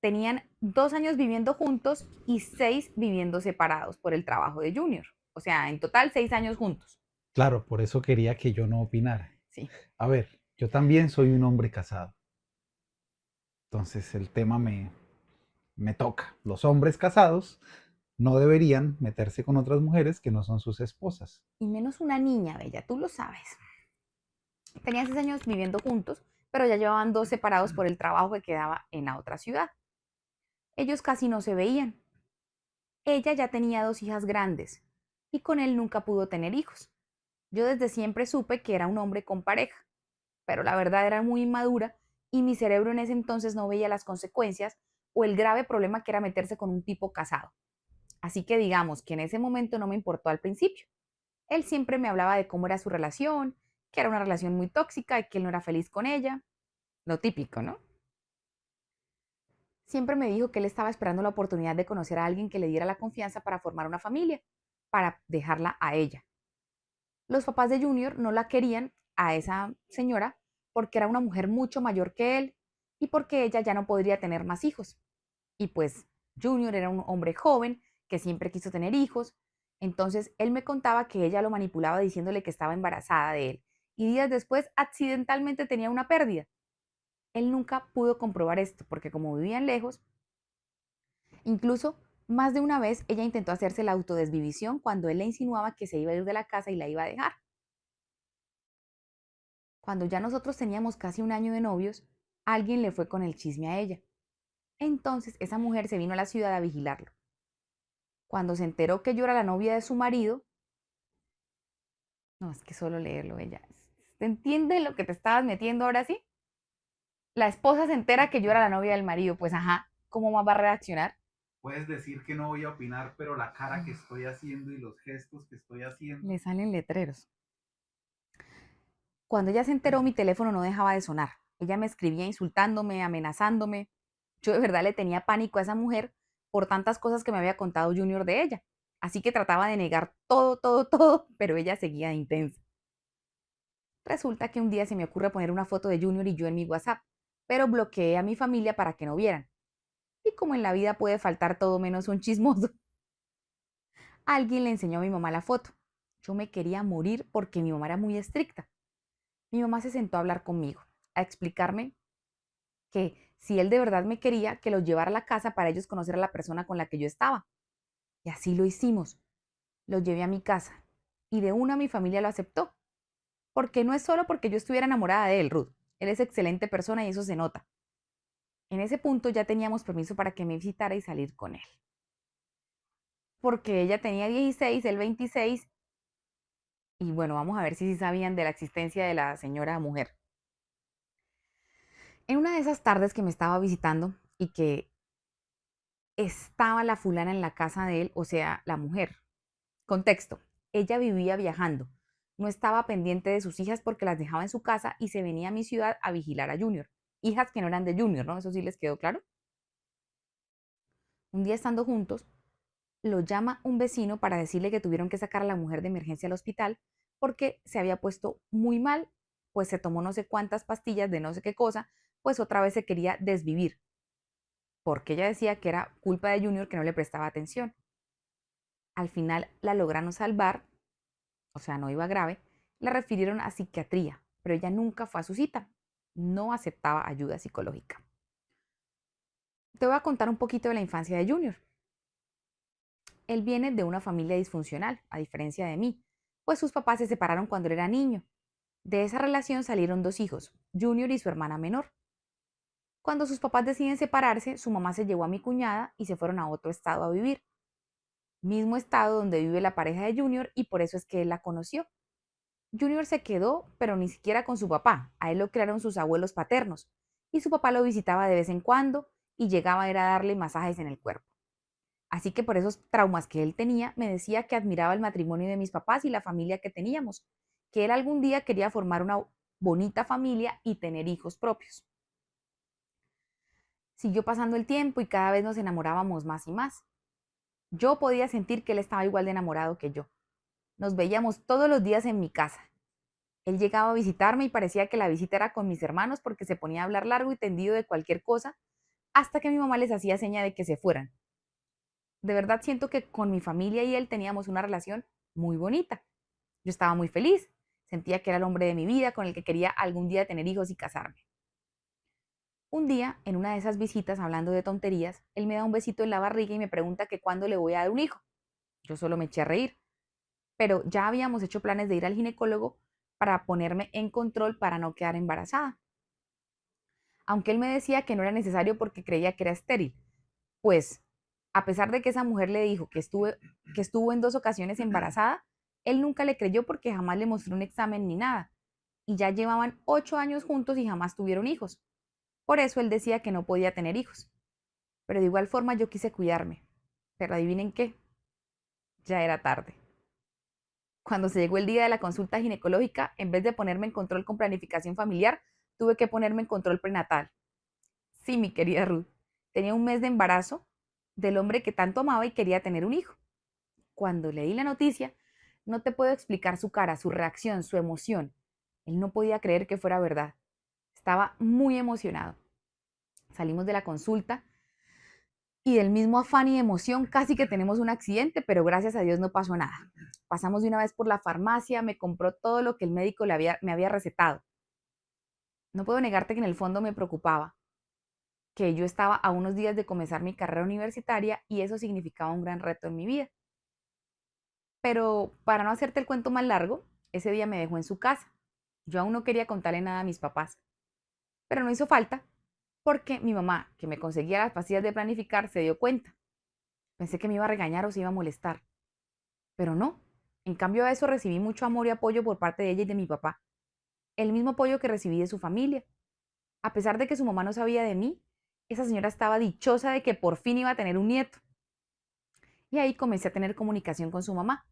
Tenían 2 años viviendo juntos y 6 viviendo separados por el trabajo de Junior. O sea, en total 6 años juntos. Claro, por eso quería que yo no opinara. Sí. A ver, yo también soy un hombre casado, entonces el tema me toca. Los hombres casados no deberían meterse con otras mujeres que no son sus esposas. Y menos una niña, bella, tú lo sabes. Tenían 6 años viviendo juntos, pero ya llevaban 2 separados por el trabajo que quedaba en la otra ciudad. Ellos casi no se veían. Ella ya tenía 2 hijas grandes y con él nunca pudo tener hijos. Yo desde siempre supe que era un hombre con pareja, pero la verdad era muy inmadura y mi cerebro en ese entonces no veía las consecuencias o el grave problema que era meterse con un tipo casado. Así que digamos que en ese momento no me importó al principio. Él siempre me hablaba de cómo era su relación, que era una relación muy tóxica y que él no era feliz con ella. Lo típico, ¿no? Siempre me dijo que él estaba esperando la oportunidad de conocer a alguien que le diera la confianza para formar una familia, para dejarla a ella. Los papás de Junior no la querían a esa señora porque era una mujer mucho mayor que él y porque ella ya no podría tener más hijos. Y pues Junior era un hombre joven que siempre quiso tener hijos. Entonces él me contaba que ella lo manipulaba diciéndole que estaba embarazada de él y días después accidentalmente tenía una pérdida. Él nunca pudo comprobar esto porque como vivían lejos, incluso Más de una vez ella intentó hacerse la autodesvivisión cuando él le insinuaba que se iba a ir de la casa y la iba a dejar. Cuando ya nosotros teníamos casi un año de novios, alguien le fue con el chisme a ella. Entonces esa mujer se vino a la ciudad a vigilarlo. Cuando se enteró que yo era la novia de su marido, no, es que solo leerlo ella. ¿Te entiendes lo que te estabas metiendo ahora sí? La esposa se entera que yo era la novia del marido, pues ajá, ¿cómo más va a reaccionar? Puedes decir que no voy a opinar, pero la cara que estoy haciendo y los gestos que estoy haciendo. Le salen letreros. Cuando ella se enteró, mi teléfono no dejaba de sonar. Ella me escribía insultándome, amenazándome. Yo de verdad le tenía pánico a esa mujer por tantas cosas que me había contado Junior de ella. Así que trataba de negar todo, todo, todo, pero ella seguía de intensa. Resulta que un día se me ocurre poner una foto de Junior y yo en mi WhatsApp, pero bloqueé a mi familia para que no vieran. Y como en la vida puede faltar todo menos un chismoso, alguien le enseñó a mi mamá la foto. Yo me quería morir porque mi mamá era muy estricta. Mi mamá se sentó a hablar conmigo, a explicarme que si él de verdad me quería, que lo llevara a la casa para ellos conocer a la persona con la que yo estaba. Y así lo hicimos. Lo llevé a mi casa y de una mi familia lo aceptó. Porque no es solo porque yo estuviera enamorada de él, Ruth. Él es excelente persona y eso se nota. En ese punto ya teníamos permiso para que me visitara y salir con él. Porque ella tenía 16, él 26. Y bueno, vamos a ver si sí sabían de la existencia de la señora mujer. En una de esas tardes que me estaba visitando y que estaba la fulana en la casa de él, o sea, la mujer. Contexto, ella vivía viajando, no estaba pendiente de sus hijas porque las dejaba en su casa y se venía a mi ciudad a vigilar a Junior. Hijas que no eran de Junior, ¿no? Eso sí les quedó claro. Un día estando juntos, lo llama un vecino para decirle que tuvieron que sacar a la mujer de emergencia al hospital porque se había puesto muy mal, pues se tomó no sé cuántas pastillas de no sé qué cosa, pues otra vez se quería desvivir, porque ella decía que era culpa de Junior que no le prestaba atención. Al final la lograron salvar, o sea, no iba grave, la refirieron a psiquiatría, pero ella nunca fue a su cita, no aceptaba ayuda psicológica. Te voy a contar un poquito de la infancia de Junior. Él viene de una familia disfuncional, a diferencia de mí, pues sus papás se separaron cuando él era niño. De esa relación salieron dos hijos, Junior y su hermana menor. Cuando sus papás deciden separarse, su mamá se llevó a mi cuñada y se fueron a otro estado a vivir. Mismo estado donde vive la pareja de Junior y por eso es que él la conoció. Junior se quedó, pero ni siquiera con su papá. A él lo crearon sus abuelos paternos. Y su papá lo visitaba de vez en cuando y llegaba a ir a darle masajes en el cuerpo. Así que por esos traumas que él tenía, me decía que admiraba el matrimonio de mis papás y la familia que teníamos, que él algún día quería formar una bonita familia y tener hijos propios. Siguió pasando el tiempo y cada vez nos enamorábamos más y más. Yo podía sentir que él estaba igual de enamorado que yo. Nos veíamos todos los días en mi casa. Él llegaba a visitarme y parecía que la visita era con mis hermanos porque se ponía a hablar largo y tendido de cualquier cosa hasta que mi mamá les hacía seña de que se fueran. De verdad siento que con mi familia y él teníamos una relación muy bonita. Yo estaba muy feliz, sentía que era el hombre de mi vida con el que quería algún día tener hijos y casarme. Un día, en una de esas visitas, hablando de tonterías, él me da un besito en la barriga y me pregunta que cuándo le voy a dar un hijo. Yo solo me eché a reír, pero ya habíamos hecho planes de ir al ginecólogo para ponerme en control para no quedar embarazada. Aunque él me decía que no era necesario porque creía que era estéril, pues a pesar de que esa mujer le dijo que estuvo en dos ocasiones embarazada, él nunca le creyó porque jamás le mostró un examen ni nada. Y ya llevaban 8 años juntos y jamás tuvieron hijos. Por eso él decía que no podía tener hijos. Pero de igual forma yo quise cuidarme. Pero adivinen qué, ya era tarde. Cuando se llegó el día de la consulta ginecológica, en vez de ponerme en control con planificación familiar, tuve que ponerme en control prenatal. Sí, mi querida Ruth, tenía un mes de embarazo del hombre que tanto amaba y quería tener un hijo. Cuando leí la noticia, no te puedo explicar su cara, su reacción, su emoción. Él no podía creer que fuera verdad. Estaba muy emocionado. Salimos de la consulta y del mismo afán y emoción casi que tenemos un accidente, pero gracias a Dios no pasó nada. Pasamos de una vez por la farmacia, me compró todo lo que el médico me había recetado. No puedo negarte que en el fondo me preocupaba. que yo estaba a unos días de comenzar mi carrera universitaria y eso significaba un gran reto en mi vida. Pero para no hacerte el cuento más largo, ese día me dejó en su casa. Yo aún no quería contarle nada a mis papás, pero no hizo falta porque mi mamá, que me conseguía las pastillas de planificar, se dio cuenta. Pensé que me iba a regañar o se iba a molestar, pero no. En cambio a eso recibí mucho amor y apoyo por parte de ella y de mi papá. El mismo apoyo que recibí de su familia. A pesar de que su mamá no sabía de mí, esa señora estaba dichosa de que por fin iba a tener un nieto. Y ahí comencé a tener comunicación con su mamá,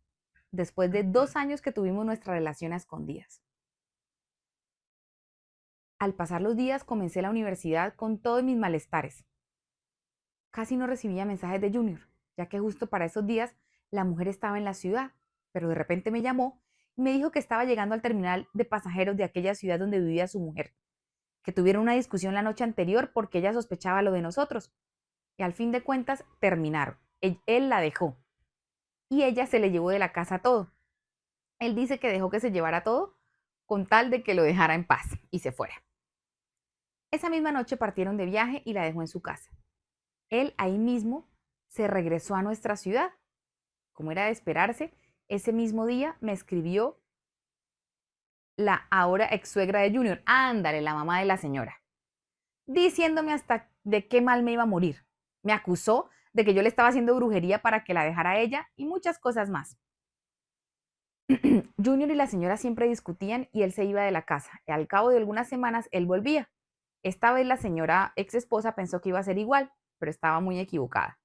después de 2 años que tuvimos nuestra relación a escondidas. Al pasar los días comencé la universidad con todos mis malestares. Casi no recibía mensajes de Junior, ya que justo para esos días la mujer estaba en la ciudad, pero de repente me llamó y me dijo que estaba llegando al terminal de pasajeros de aquella ciudad donde vivía su mujer, que tuvieron una discusión la noche anterior porque ella sospechaba lo de nosotros, y al fin de cuentas terminaron. Él la dejó y ella se le llevó de la casa todo. Él dice que dejó que se llevara todo con tal de que lo dejara en paz y se fuera. Esa misma noche partieron de viaje y la dejó en su casa. Él ahí mismo se regresó a nuestra ciudad. Como era de esperarse, ese mismo día me escribió la ahora ex suegra de Junior, ándale, la mamá de la señora, diciéndome hasta de qué mal me iba a morir. Me acusó de que yo le estaba haciendo brujería para que la dejara a ella y muchas cosas más. Junior y la señora siempre discutían y él se iba de la casa. Y al cabo de algunas semanas él volvía. Esta vez la señora ex esposa pensó que iba a ser igual, pero estaba muy equivocada.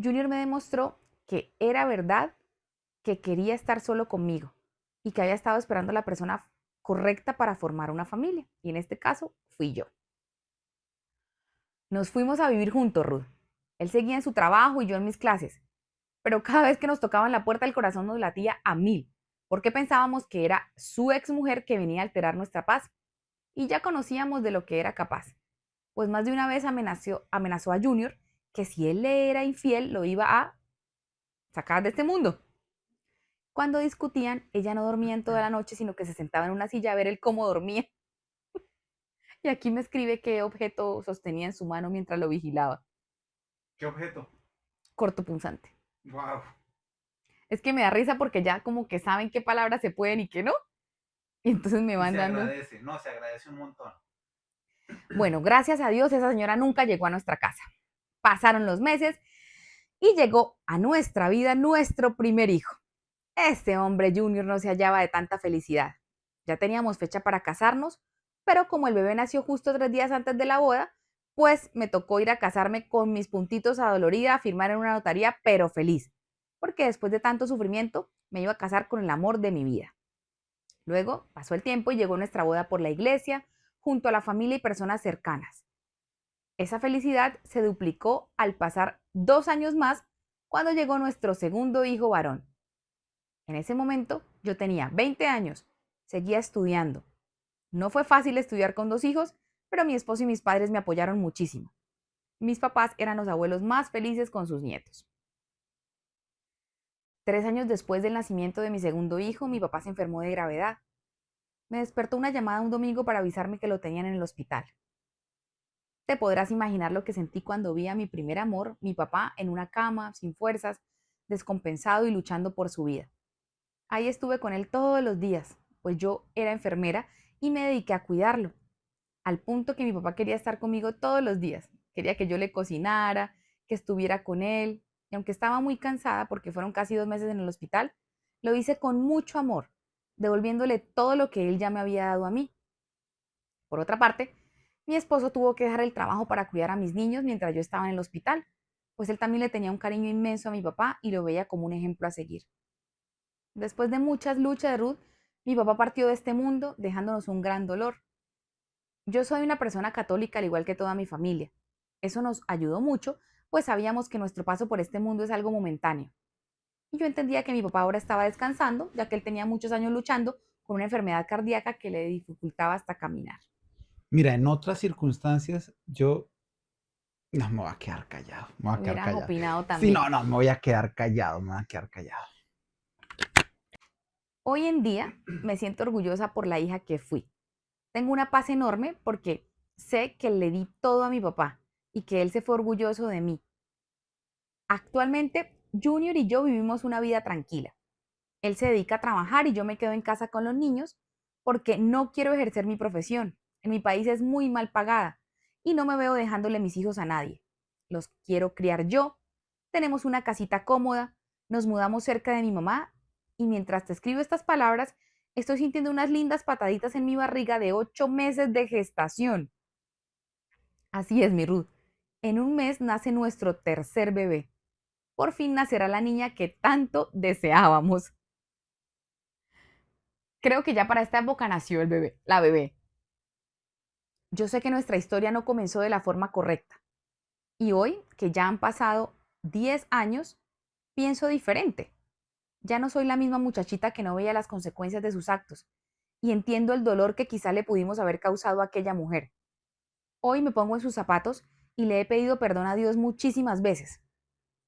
Junior me demostró que era verdad que quería estar solo conmigo y que había estado esperando a la persona correcta para formar una familia. Y en este caso fui yo. Nos fuimos a vivir juntos, Ruth. Él seguía en su trabajo y yo en mis clases. Pero cada vez que nos tocaban la puerta el corazón nos latía a 1000, porque pensábamos que era su ex mujer que venía a alterar nuestra paz. Y ya conocíamos de lo que era capaz, pues más de una vez amenazó a Junior que si él le era infiel lo iba a sacar de este mundo. Cuando discutían, ella no dormía en toda la noche, sino que se sentaba en una silla a ver él cómo dormía. Y aquí me escribe qué objeto sostenía en su mano mientras lo vigilaba. ¿Qué objeto? Cortopunzante. Wow. Es que me da risa porque ya como que saben qué palabras se pueden y qué no. Y entonces me van dando. Se agradece un montón. Bueno, gracias a Dios esa señora nunca llegó a nuestra casa. Pasaron los meses y llegó a nuestra vida nuestro primer hijo. Este hombre Junior no se hallaba de tanta felicidad. Ya teníamos fecha para casarnos, pero como el bebé nació justo 3 días antes de la boda, pues me tocó ir a casarme con mis puntitos adolorida, a firmar en una notaría, pero feliz, porque después de tanto sufrimiento me iba a casar con el amor de mi vida. Luego pasó el tiempo y llegó nuestra boda por la iglesia, junto a la familia y personas cercanas. Esa felicidad se duplicó al pasar 2 años más cuando llegó nuestro segundo hijo varón. En ese momento yo tenía 20 años, seguía estudiando. No fue fácil estudiar con 2 hijos, pero mi esposo y mis padres me apoyaron muchísimo. Mis papás eran los abuelos más felices con sus nietos. 3 años después del nacimiento de mi segundo hijo, mi papá se enfermó de gravedad. Me despertó una llamada un domingo para avisarme que lo tenían en el hospital. Te podrás imaginar lo que sentí cuando vi a mi primer amor, mi papá, en una cama, sin fuerzas, descompensado y luchando por su vida. Ahí estuve con él todos los días, pues yo era enfermera y me dediqué a cuidarlo, al punto que mi papá quería estar conmigo todos los días. Quería que yo le cocinara, que estuviera con él, y aunque estaba muy cansada porque fueron casi 2 meses en el hospital, lo hice con mucho amor, devolviéndole todo lo que él ya me había dado a mí. Por otra parte, mi esposo tuvo que dejar el trabajo para cuidar a mis niños mientras yo estaba en el hospital, pues él también le tenía un cariño inmenso a mi papá y lo veía como un ejemplo a seguir. Después de muchas luchas de Ruth, mi papá partió de este mundo dejándonos un gran dolor. Yo soy una persona católica al igual que toda mi familia. Eso nos ayudó mucho, pues sabíamos que nuestro paso por este mundo es algo momentáneo. Y yo entendía que mi papá ahora estaba descansando, ya que él tenía muchos años luchando con una enfermedad cardíaca que le dificultaba hasta caminar. Mira, en otras circunstancias yo no me voy a quedar callado, me voy a quedar Hubieras callado. opinado Sí, también. no, no, me voy a quedar callado, me voy a quedar callado. Hoy en día me siento orgullosa por la hija que fui. Tengo una paz enorme porque sé que le di todo a mi papá y que él se fue orgulloso de mí. Actualmente, Junior y yo vivimos una vida tranquila. Él se dedica a trabajar y yo me quedo en casa con los niños porque no quiero ejercer mi profesión. En mi país es muy mal pagada y no me veo dejándole mis hijos a nadie. Los quiero criar yo. Tenemos una casita cómoda, nos mudamos cerca de mi mamá y mientras te escribo estas palabras, estoy sintiendo unas lindas pataditas en mi barriga de 8 meses de gestación. Así es, mi Ruth. En un mes nace nuestro tercer bebé. Por fin nacerá la niña que tanto deseábamos. Creo que ya para esta época nació el bebé, la bebé. Yo sé que nuestra historia no comenzó de la forma correcta. Y hoy, que ya han pasado 10 años, pienso diferente. Ya no soy la misma muchachita que no veía las consecuencias de sus actos. Y entiendo el dolor que quizá le pudimos haber causado a aquella mujer. Hoy me pongo en sus zapatos y le he pedido perdón a Dios muchísimas veces.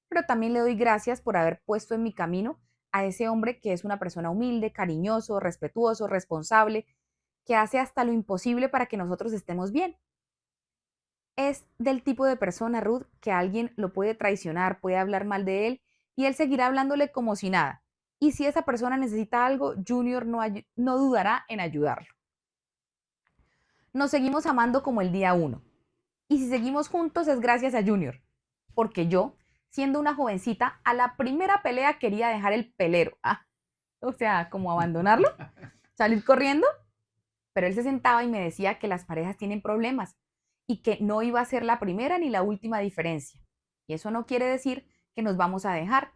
Pero también le doy gracias por haber puesto en mi camino a ese hombre que es una persona humilde, cariñoso, respetuoso, responsable, que hace hasta lo imposible para que nosotros estemos bien. Es del tipo de persona, Ruth, que alguien lo puede traicionar, puede hablar mal de él y él seguirá hablándole como si nada. Y si esa persona necesita algo, Junior no dudará en ayudarlo. Nos seguimos amando como el día uno. Y si seguimos juntos es gracias a Junior. Porque yo, siendo una jovencita, a la primera pelea quería dejar el pelero. O sea, como abandonarlo, salir corriendo. Pero él se sentaba y me decía que las parejas tienen problemas y que no iba a ser la primera ni la última diferencia. Y eso no quiere decir que nos vamos a dejar,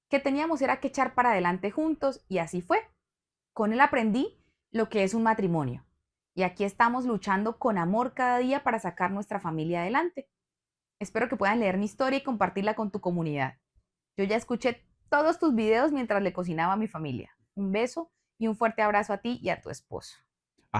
que teníamos era que echar para adelante juntos y así fue. Con él aprendí lo que es un matrimonio. Y aquí estamos luchando con amor cada día para sacar nuestra familia adelante. Espero que puedan leer mi historia y compartirla con tu comunidad. Yo ya escuché todos tus videos mientras le cocinaba a mi familia. Un beso y un fuerte abrazo a ti y a tu esposo.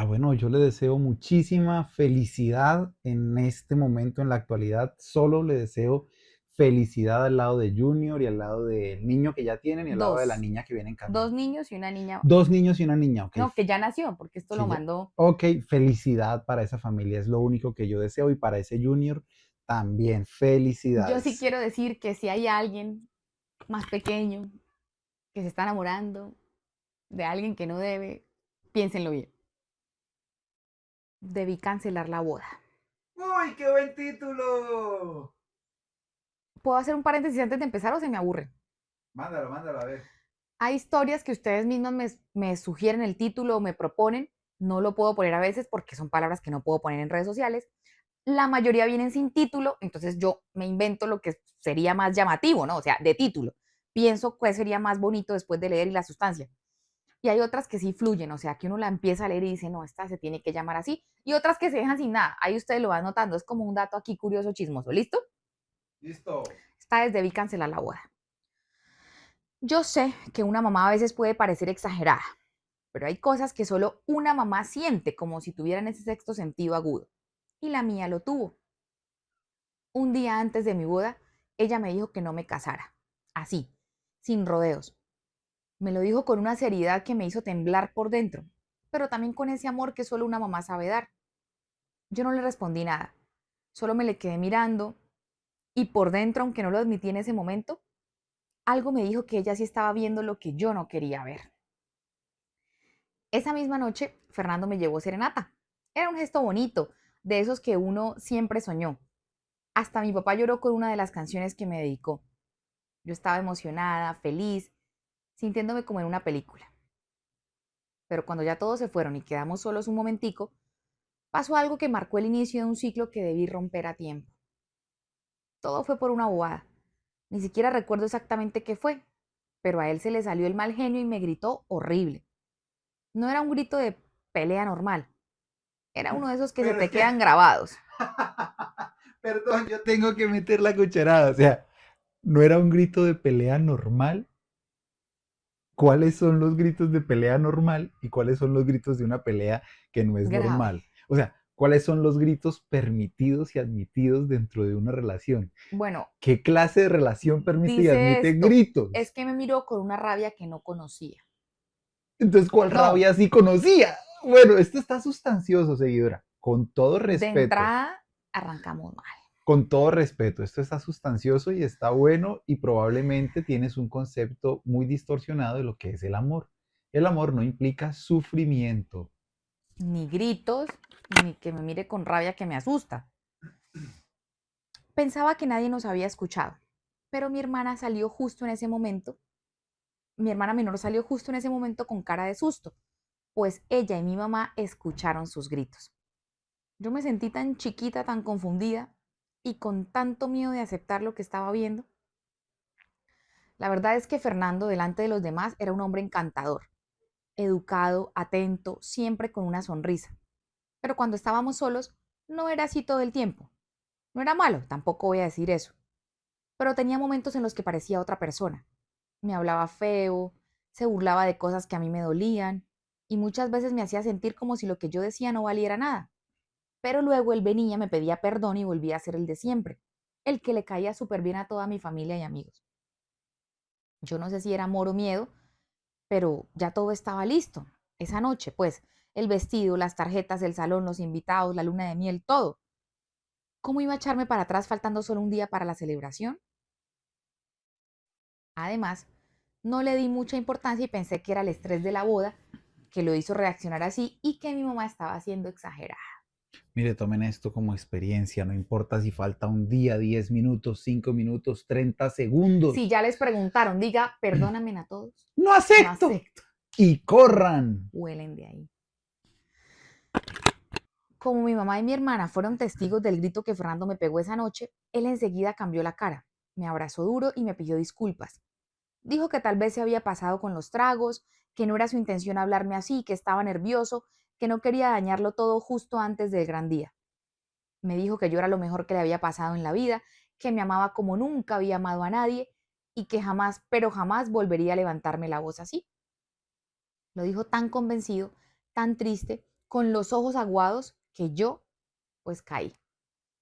Bueno, yo le deseo muchísima felicidad en este momento, en la actualidad. Solo le deseo felicidad al lado de Junior y al lado del niño que ya tienen y al lado de la Dos. niña que viene en Dos camino. niños y una niña. Dos niños y una niña, ok. No, que ya nació, porque esto lo Sí, mandó. ok, felicidad para esa familia, es lo único que yo deseo y para ese Junior también, Yo sí felicidades. quiero decir que si hay alguien más pequeño que se está enamorando de alguien que no debe, piénsenlo bien. Debí cancelar la boda. ¡Uy, qué buen título! ¿Puedo hacer un paréntesis antes de empezar o se me aburren? Mándalo, mándalo, a ver. Hay historias que ustedes mismos me sugieren el título o me proponen. No lo puedo poner a veces porque son palabras que no puedo poner en redes sociales. La mayoría vienen sin título, entonces yo me invento lo que sería más llamativo, ¿no? O sea, de título. Pienso cuál sería más bonito después de leer y la sustancia. Y hay otras que sí fluyen, o sea, que uno la empieza a leer y dice, no, esta se tiene que llamar así. Y otras que se dejan sin nada. Ahí ustedes lo van notando, es como un dato aquí curioso, chismoso. ¿Listo? Listo. Esta vez debí cancelar la boda. Yo sé que una mamá a veces puede parecer exagerada, pero hay cosas que solo una mamá siente, como si tuvieran ese sexto sentido agudo. Y la mía lo tuvo. Un día antes de mi boda, ella me dijo que no me casara. Así, sin rodeos. Me lo dijo con una seriedad que me hizo temblar por dentro, pero también con ese amor que solo una mamá sabe dar. Yo no le respondí nada, solo me le quedé mirando y por dentro, aunque no lo admití en ese momento, algo me dijo que ella sí estaba viendo lo que yo no quería ver. Esa misma noche, Fernando me llevó serenata. Era un gesto bonito, de esos que uno siempre soñó. Hasta mi papá lloró con una de las canciones que me dedicó. Yo estaba emocionada, feliz, sintiéndome como en una película. Pero cuando ya todos se fueron y quedamos solos un momentico, pasó algo que marcó el inicio de un ciclo que debí romper a tiempo. Todo fue por una bobada. Ni siquiera recuerdo exactamente qué fue, pero a él se le salió el mal genio y me gritó horrible. No era un grito de pelea normal, era uno de esos que se Pero te es que, quedan grabados. perdón, yo tengo que meter la cucharada. O sea, no era un grito de pelea normal. ¿Cuáles son los gritos de pelea normal y cuáles son los gritos de una pelea que no es Grave. normal? O sea, ¿cuáles son los gritos permitidos y admitidos dentro de una relación? Bueno, ¿Qué clase de relación permite y dice admite esto, gritos? es que me miró con una rabia que no conocía. Entonces, ¿cuál No, rabia sí conocía? Bueno, esto está sustancioso, seguidora. con todo De respeto, entrada, arrancamos mal. con todo respeto, esto está sustancioso y está bueno y probablemente tienes un concepto muy distorsionado de lo que es el amor. El amor no implica sufrimiento. Ni gritos, ni que me mire con rabia que me asusta. Pensaba que nadie nos había escuchado, pero mi hermana salió justo en ese momento. Mi hermana menor salió justo en ese momento con cara de susto, pues ella y mi mamá escucharon sus gritos. Yo me sentí tan chiquita, tan confundida y con tanto miedo de aceptar lo que estaba viendo. La verdad es que Fernando, delante de los demás, era un hombre encantador, educado, atento, siempre con una sonrisa. Pero cuando estábamos solos, no era así todo el tiempo. No era malo, tampoco voy a decir eso. Pero tenía momentos en los que parecía otra persona. Me hablaba feo, se burlaba de cosas que a mí me dolían y muchas veces me hacía sentir como si lo que yo decía no valiera nada. Pero luego él venía, me pedía perdón y volvía a ser el de siempre, el que le caía súper bien a toda mi familia y amigos. Yo no sé si era amor o miedo, pero ya todo estaba listo. Esa noche, pues, el vestido, las tarjetas, el salón, los invitados, la luna de miel, todo. ¿Cómo iba a echarme para atrás faltando solo un día para la celebración? Además, no le di mucha importancia y pensé que era el estrés de la boda que lo hizo reaccionar así y que mi mamá estaba siendo exagerada. Mire, tomen esto como experiencia, no importa si falta un día, 10 minutos, 5 minutos, 30 Si segundos. ya les preguntaron, diga, perdóname a todos. No No acepto. acepto. Y corran. Huelen de ahí. Como mi mamá y mi hermana fueron testigos del grito que Fernando me pegó esa noche, él enseguida cambió la cara, me abrazó duro y me pidió disculpas. Dijo que tal vez se había pasado con los tragos, que no era su intención hablarme así, que estaba nervioso, que no quería dañarlo todo justo antes del gran día. Me dijo que yo era lo mejor que le había pasado en la vida, que me amaba como nunca había amado a nadie y que jamás, pero jamás volvería a levantarme la voz así. Lo dijo tan convencido, tan triste, con los ojos aguados, que yo, pues caí.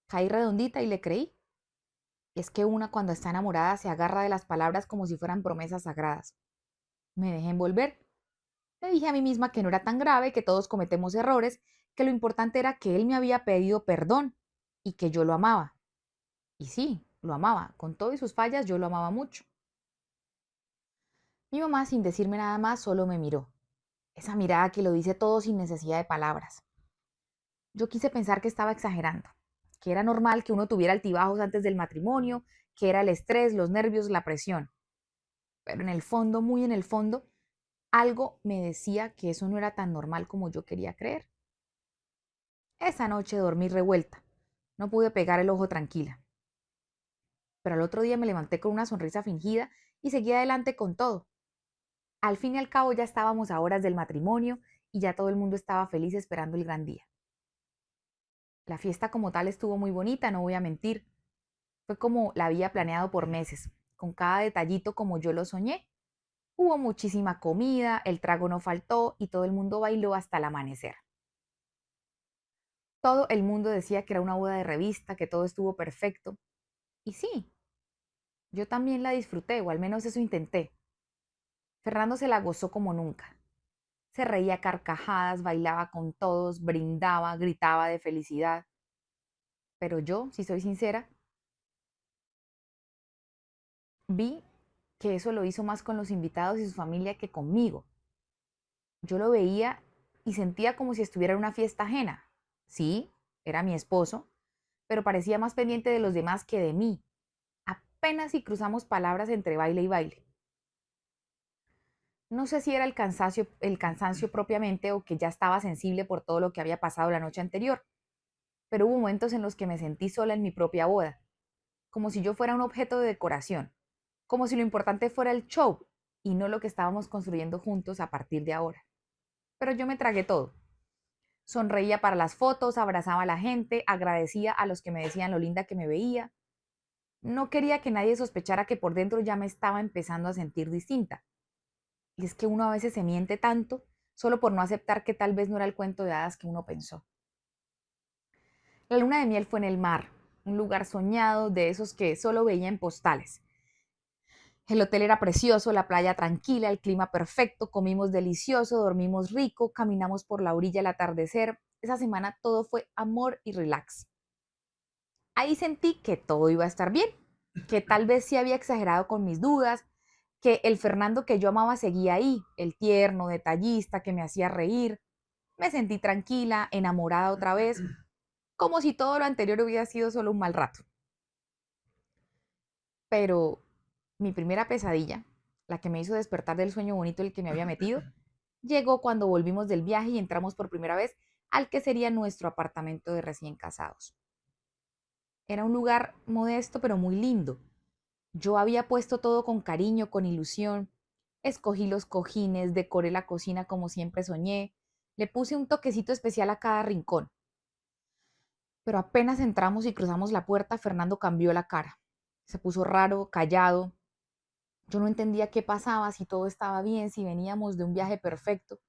Caí redondita y le creí. Es que una cuando está enamorada se agarra de las palabras como si fueran promesas sagradas. Me dejé envolver. Me dije a mí misma que no era tan grave, que todos cometemos errores, que lo importante era que él me había pedido perdón y que yo lo amaba. Y sí, lo amaba. Con todas sus fallas, yo lo amaba mucho. Mi mamá, sin decirme nada más, solo me miró. Esa mirada que lo dice todo sin necesidad de palabras. Yo quise pensar que estaba exagerando, que era normal que uno tuviera altibajos antes del matrimonio, que era el estrés, los nervios, la presión. Pero en el fondo, muy en el fondo, algo me decía que eso no era tan normal como yo quería creer. Esa noche dormí revuelta. No pude pegar el ojo tranquila. Pero al otro día me levanté con una sonrisa fingida y seguí adelante con todo. Al fin y al cabo ya estábamos a horas del matrimonio y ya todo el mundo estaba feliz esperando el gran día. La fiesta como tal estuvo muy bonita, no voy a mentir. Fue como la había planeado por meses, con cada detallito como yo lo soñé. Hubo muchísima comida, el trago no faltó y todo el mundo bailó hasta el amanecer. Todo el mundo decía que era una boda de revista, que todo estuvo perfecto. Y sí, yo también la disfruté, o al menos eso intenté. Fernando se la gozó como nunca. Se reía a carcajadas, bailaba con todos, brindaba, gritaba de felicidad. Pero yo, si soy sincera, vi que eso lo hizo más con los invitados y su familia que conmigo. Yo lo veía y sentía como si estuviera en una fiesta ajena. Sí, era mi esposo, pero parecía más pendiente de los demás que de mí. Apenas si cruzamos palabras entre baile y baile. No sé si era el cansancio propiamente o que ya estaba sensible por todo lo que había pasado la noche anterior, pero hubo momentos en los que me sentí sola en mi propia boda, como si yo fuera un objeto de decoración, como si lo importante fuera el show y no lo que estábamos construyendo juntos a partir de ahora. Pero yo me tragué todo. Sonreía para las fotos, abrazaba a la gente, agradecía a los que me decían lo linda que me veía. No quería que nadie sospechara que por dentro ya me estaba empezando a sentir distinta. Y es que uno a veces se miente tanto solo por no aceptar que tal vez no era el cuento de hadas que uno pensó. La luna de miel fue en el mar, un lugar soñado de esos que solo veía en postales. El hotel era precioso, la playa tranquila, el clima perfecto, comimos delicioso, dormimos rico, caminamos por la orilla al atardecer. Esa semana todo fue amor y relax. Ahí sentí que todo iba a estar bien, que tal vez sí había exagerado con mis dudas, que el Fernando que yo amaba seguía ahí, el tierno, detallista, que me hacía reír. Me sentí tranquila, enamorada otra vez, como si todo lo anterior hubiera sido solo un mal rato. Pero mi primera pesadilla, la que me hizo despertar del sueño bonito en el que me había metido, llegó cuando volvimos del viaje y entramos por primera vez al que sería nuestro apartamento de recién casados. Era un lugar modesto pero muy lindo. Yo había puesto todo con cariño, con ilusión. Escogí los cojines, decoré la cocina como siempre soñé, le puse un toquecito especial a cada rincón. Pero apenas entramos y cruzamos la puerta, Fernando cambió la cara. Se puso raro, callado. Yo no entendía qué pasaba, si todo estaba bien, si veníamos de un viaje perfecto.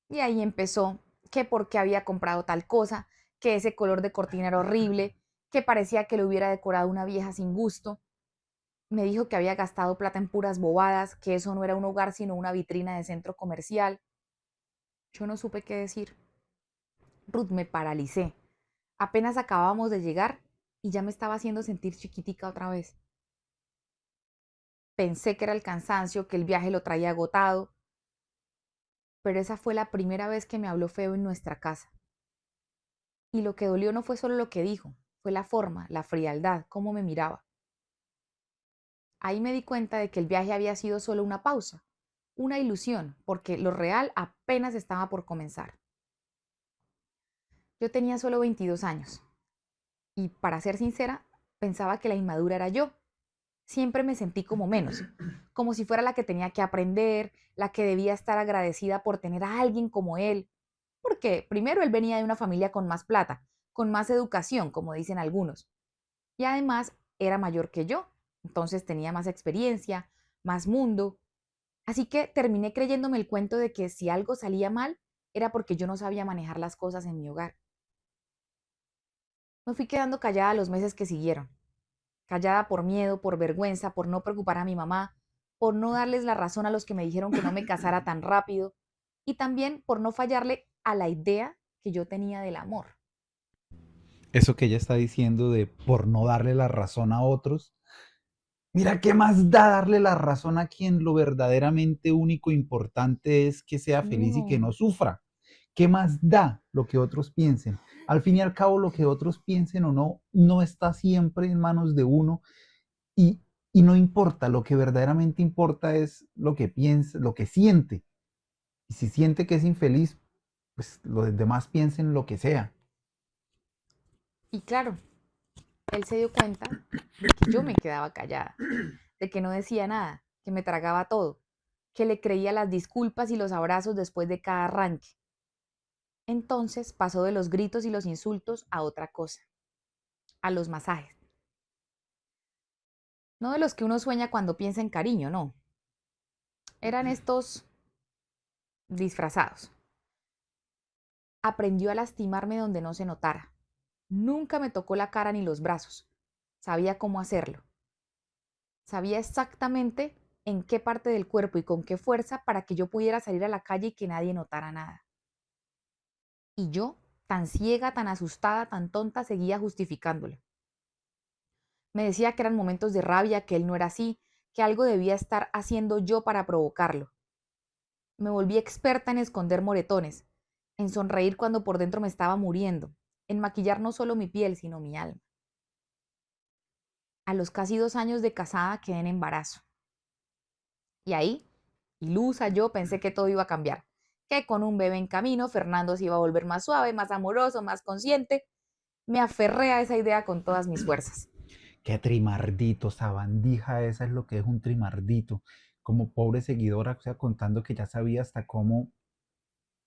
Y ahí empezó, que por qué había comprado tal cosa, que ese color de cortina era horrible, que parecía que lo hubiera decorado una vieja sin gusto. Me dijo que había gastado plata en puras bobadas, que eso no era un hogar sino una vitrina de centro comercial. Yo no supe qué decir. Ruth, me paralicé. Apenas acabábamos de llegar y ya me estaba haciendo sentir chiquitica otra vez. Pensé que era el cansancio, que el viaje lo traía agotado, pero esa fue la primera vez que me habló feo en nuestra casa. Y lo que dolió no fue solo lo que dijo, fue la forma, la frialdad, cómo me miraba. Ahí me di cuenta de que el viaje había sido solo una pausa, una ilusión, porque lo real apenas estaba por comenzar. Yo tenía solo 22 años y, para ser sincera, pensaba que la inmadura era yo. Siempre me sentí como menos, como si fuera la que tenía que aprender, la que debía estar agradecida por tener a alguien como él, porque primero él venía de una familia con más plata, con más educación, como dicen algunos, y además era mayor que yo, entonces tenía más experiencia, más mundo, así que terminé creyéndome el cuento de que si algo salía mal era porque yo no sabía manejar las cosas en mi hogar. Me fui quedando callada los meses que siguieron, callada por miedo, por vergüenza, por no preocupar a mi mamá, por no darles la razón a los que me dijeron que no me casara tan rápido y también por no fallarle a la idea que yo tenía del amor. Eso que ella está diciendo de por no darle la razón a otros. Mira, ¿qué más da darle la razón a quien lo verdaderamente único e importante es que sea Sí, feliz y que no. no sufra? ¿Qué más da lo que otros piensen? Al fin y al cabo, lo que otros piensen o no, no está siempre en manos de uno y, y no importa, lo que verdaderamente importa es lo que piensa, lo que siente. Y si siente que es infeliz, pues los demás piensen lo que sea. Y claro, él se dio cuenta de que yo me quedaba callada, de que no decía nada, que me tragaba todo, que le creía las disculpas y los abrazos después de cada arranque. Entonces pasó de los gritos y los insultos a otra cosa, a los masajes. No de los que uno sueña cuando piensa en cariño, no. Eran estos disfrazados. Aprendió a lastimarme donde no se notara. Nunca me tocó la cara ni los brazos. Sabía cómo hacerlo. Sabía exactamente en qué parte del cuerpo y con qué fuerza para que yo pudiera salir a la calle y que nadie notara nada. Y yo, tan ciega, tan asustada, tan tonta, seguía justificándolo. Me decía que eran momentos de rabia, que él no era así, que algo debía estar haciendo yo para provocarlo. Me volví experta en esconder moretones, en sonreír cuando por dentro me estaba muriendo, en maquillar no solo mi piel, sino mi alma. A los casi 2 años de casada quedé en embarazo. Y ahí, ilusa yo, pensé que todo iba a cambiar, que con un bebé en camino Fernando se iba a volver más suave, más amoroso, más consciente. Me aferré a esa idea con todas mis fuerzas. Qué trimardito, sabandija, esa es lo que es un trimardito. Como pobre seguidora, o sea, contando que ya sabía hasta cómo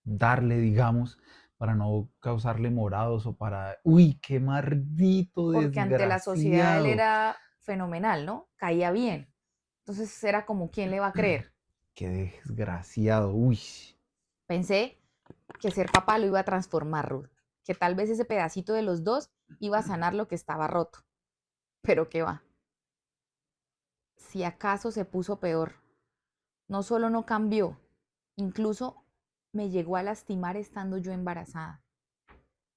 darle, digamos, para no causarle morados o para... Uy, qué mardito Porque ante la sociedad él desgraciado. era fenomenal, ¿no? Caía bien. Entonces era como, ¿quién le va a creer? Qué desgraciado, uy. Pensé que ser papá lo iba a transformar, Ruth, que tal vez ese pedacito de los dos iba a sanar lo que estaba roto. Pero qué va. Si acaso se puso peor. No solo no cambió, incluso me llegó a lastimar estando yo embarazada.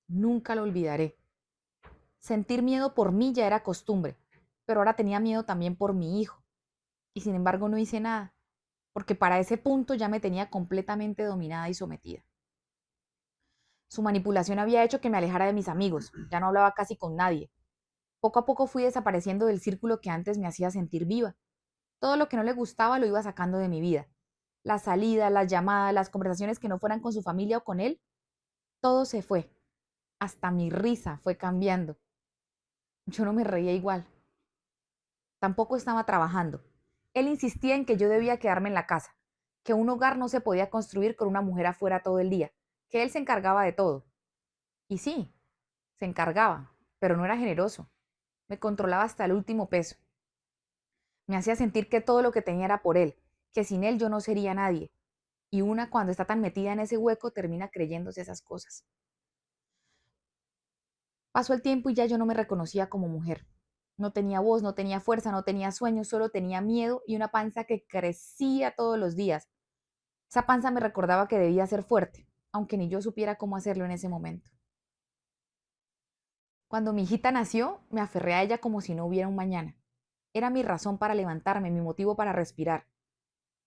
Nunca lo olvidaré. Sentir miedo por mí ya era costumbre, pero ahora tenía miedo también por mi hijo. Y sin embargo no hice nada, porque para ese punto ya me tenía completamente dominada y sometida. Su manipulación había hecho que me alejara de mis amigos, ya no hablaba casi con nadie. Poco a poco fui desapareciendo del círculo que antes me hacía sentir viva. Todo lo que no le gustaba lo iba sacando de mi vida. Las salidas, las llamadas, las conversaciones que no fueran con su familia o con él, todo se fue. Hasta mi risa fue cambiando. Yo no me reía igual. Tampoco estaba trabajando. Él insistía en que yo debía quedarme en la casa, que un hogar no se podía construir con una mujer afuera todo el día, que él se encargaba de todo. Y sí, se encargaba, pero no era generoso. Me controlaba hasta el último peso. Me hacía sentir que todo lo que tenía era por él, que sin él yo no sería nadie. Y una cuando está tan metida en ese hueco termina creyéndose esas cosas. Pasó el tiempo y ya yo no me reconocía como mujer. No tenía voz, no tenía fuerza, no tenía sueños, solo tenía miedo y una panza que crecía todos los días. Esa panza me recordaba que debía ser fuerte, aunque ni yo supiera cómo hacerlo en ese momento. Cuando mi hijita nació, me aferré a ella como si no hubiera un mañana. Era mi razón para levantarme, mi motivo para respirar.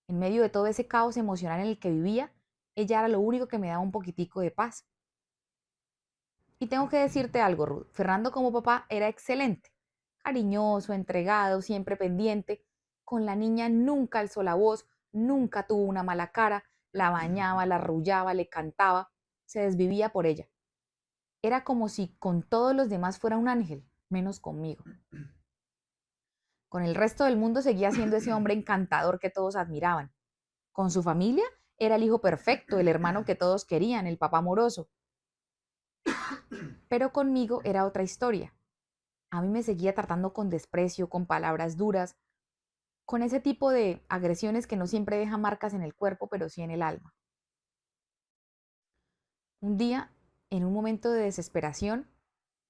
En medio de todo ese caos emocional en el que vivía, ella era lo único que me daba un poquitico de paz. Y tengo que decirte algo, Ruth. Fernando como papá era excelente. Cariñoso, entregado, siempre pendiente. Con la niña nunca alzó la voz, nunca tuvo una mala cara, la bañaba, la arrullaba, le cantaba, se desvivía por ella. Era como si con todos los demás fuera un ángel, menos conmigo. Con el resto del mundo seguía siendo ese hombre encantador que todos admiraban. Con su familia era el hijo perfecto, el hermano que todos querían, el papá amoroso. Pero conmigo era otra historia. A mí me seguía tratando con desprecio, con palabras duras, con ese tipo de agresiones que no siempre dejan marcas en el cuerpo, pero sí en el alma. Un día, en un momento de desesperación,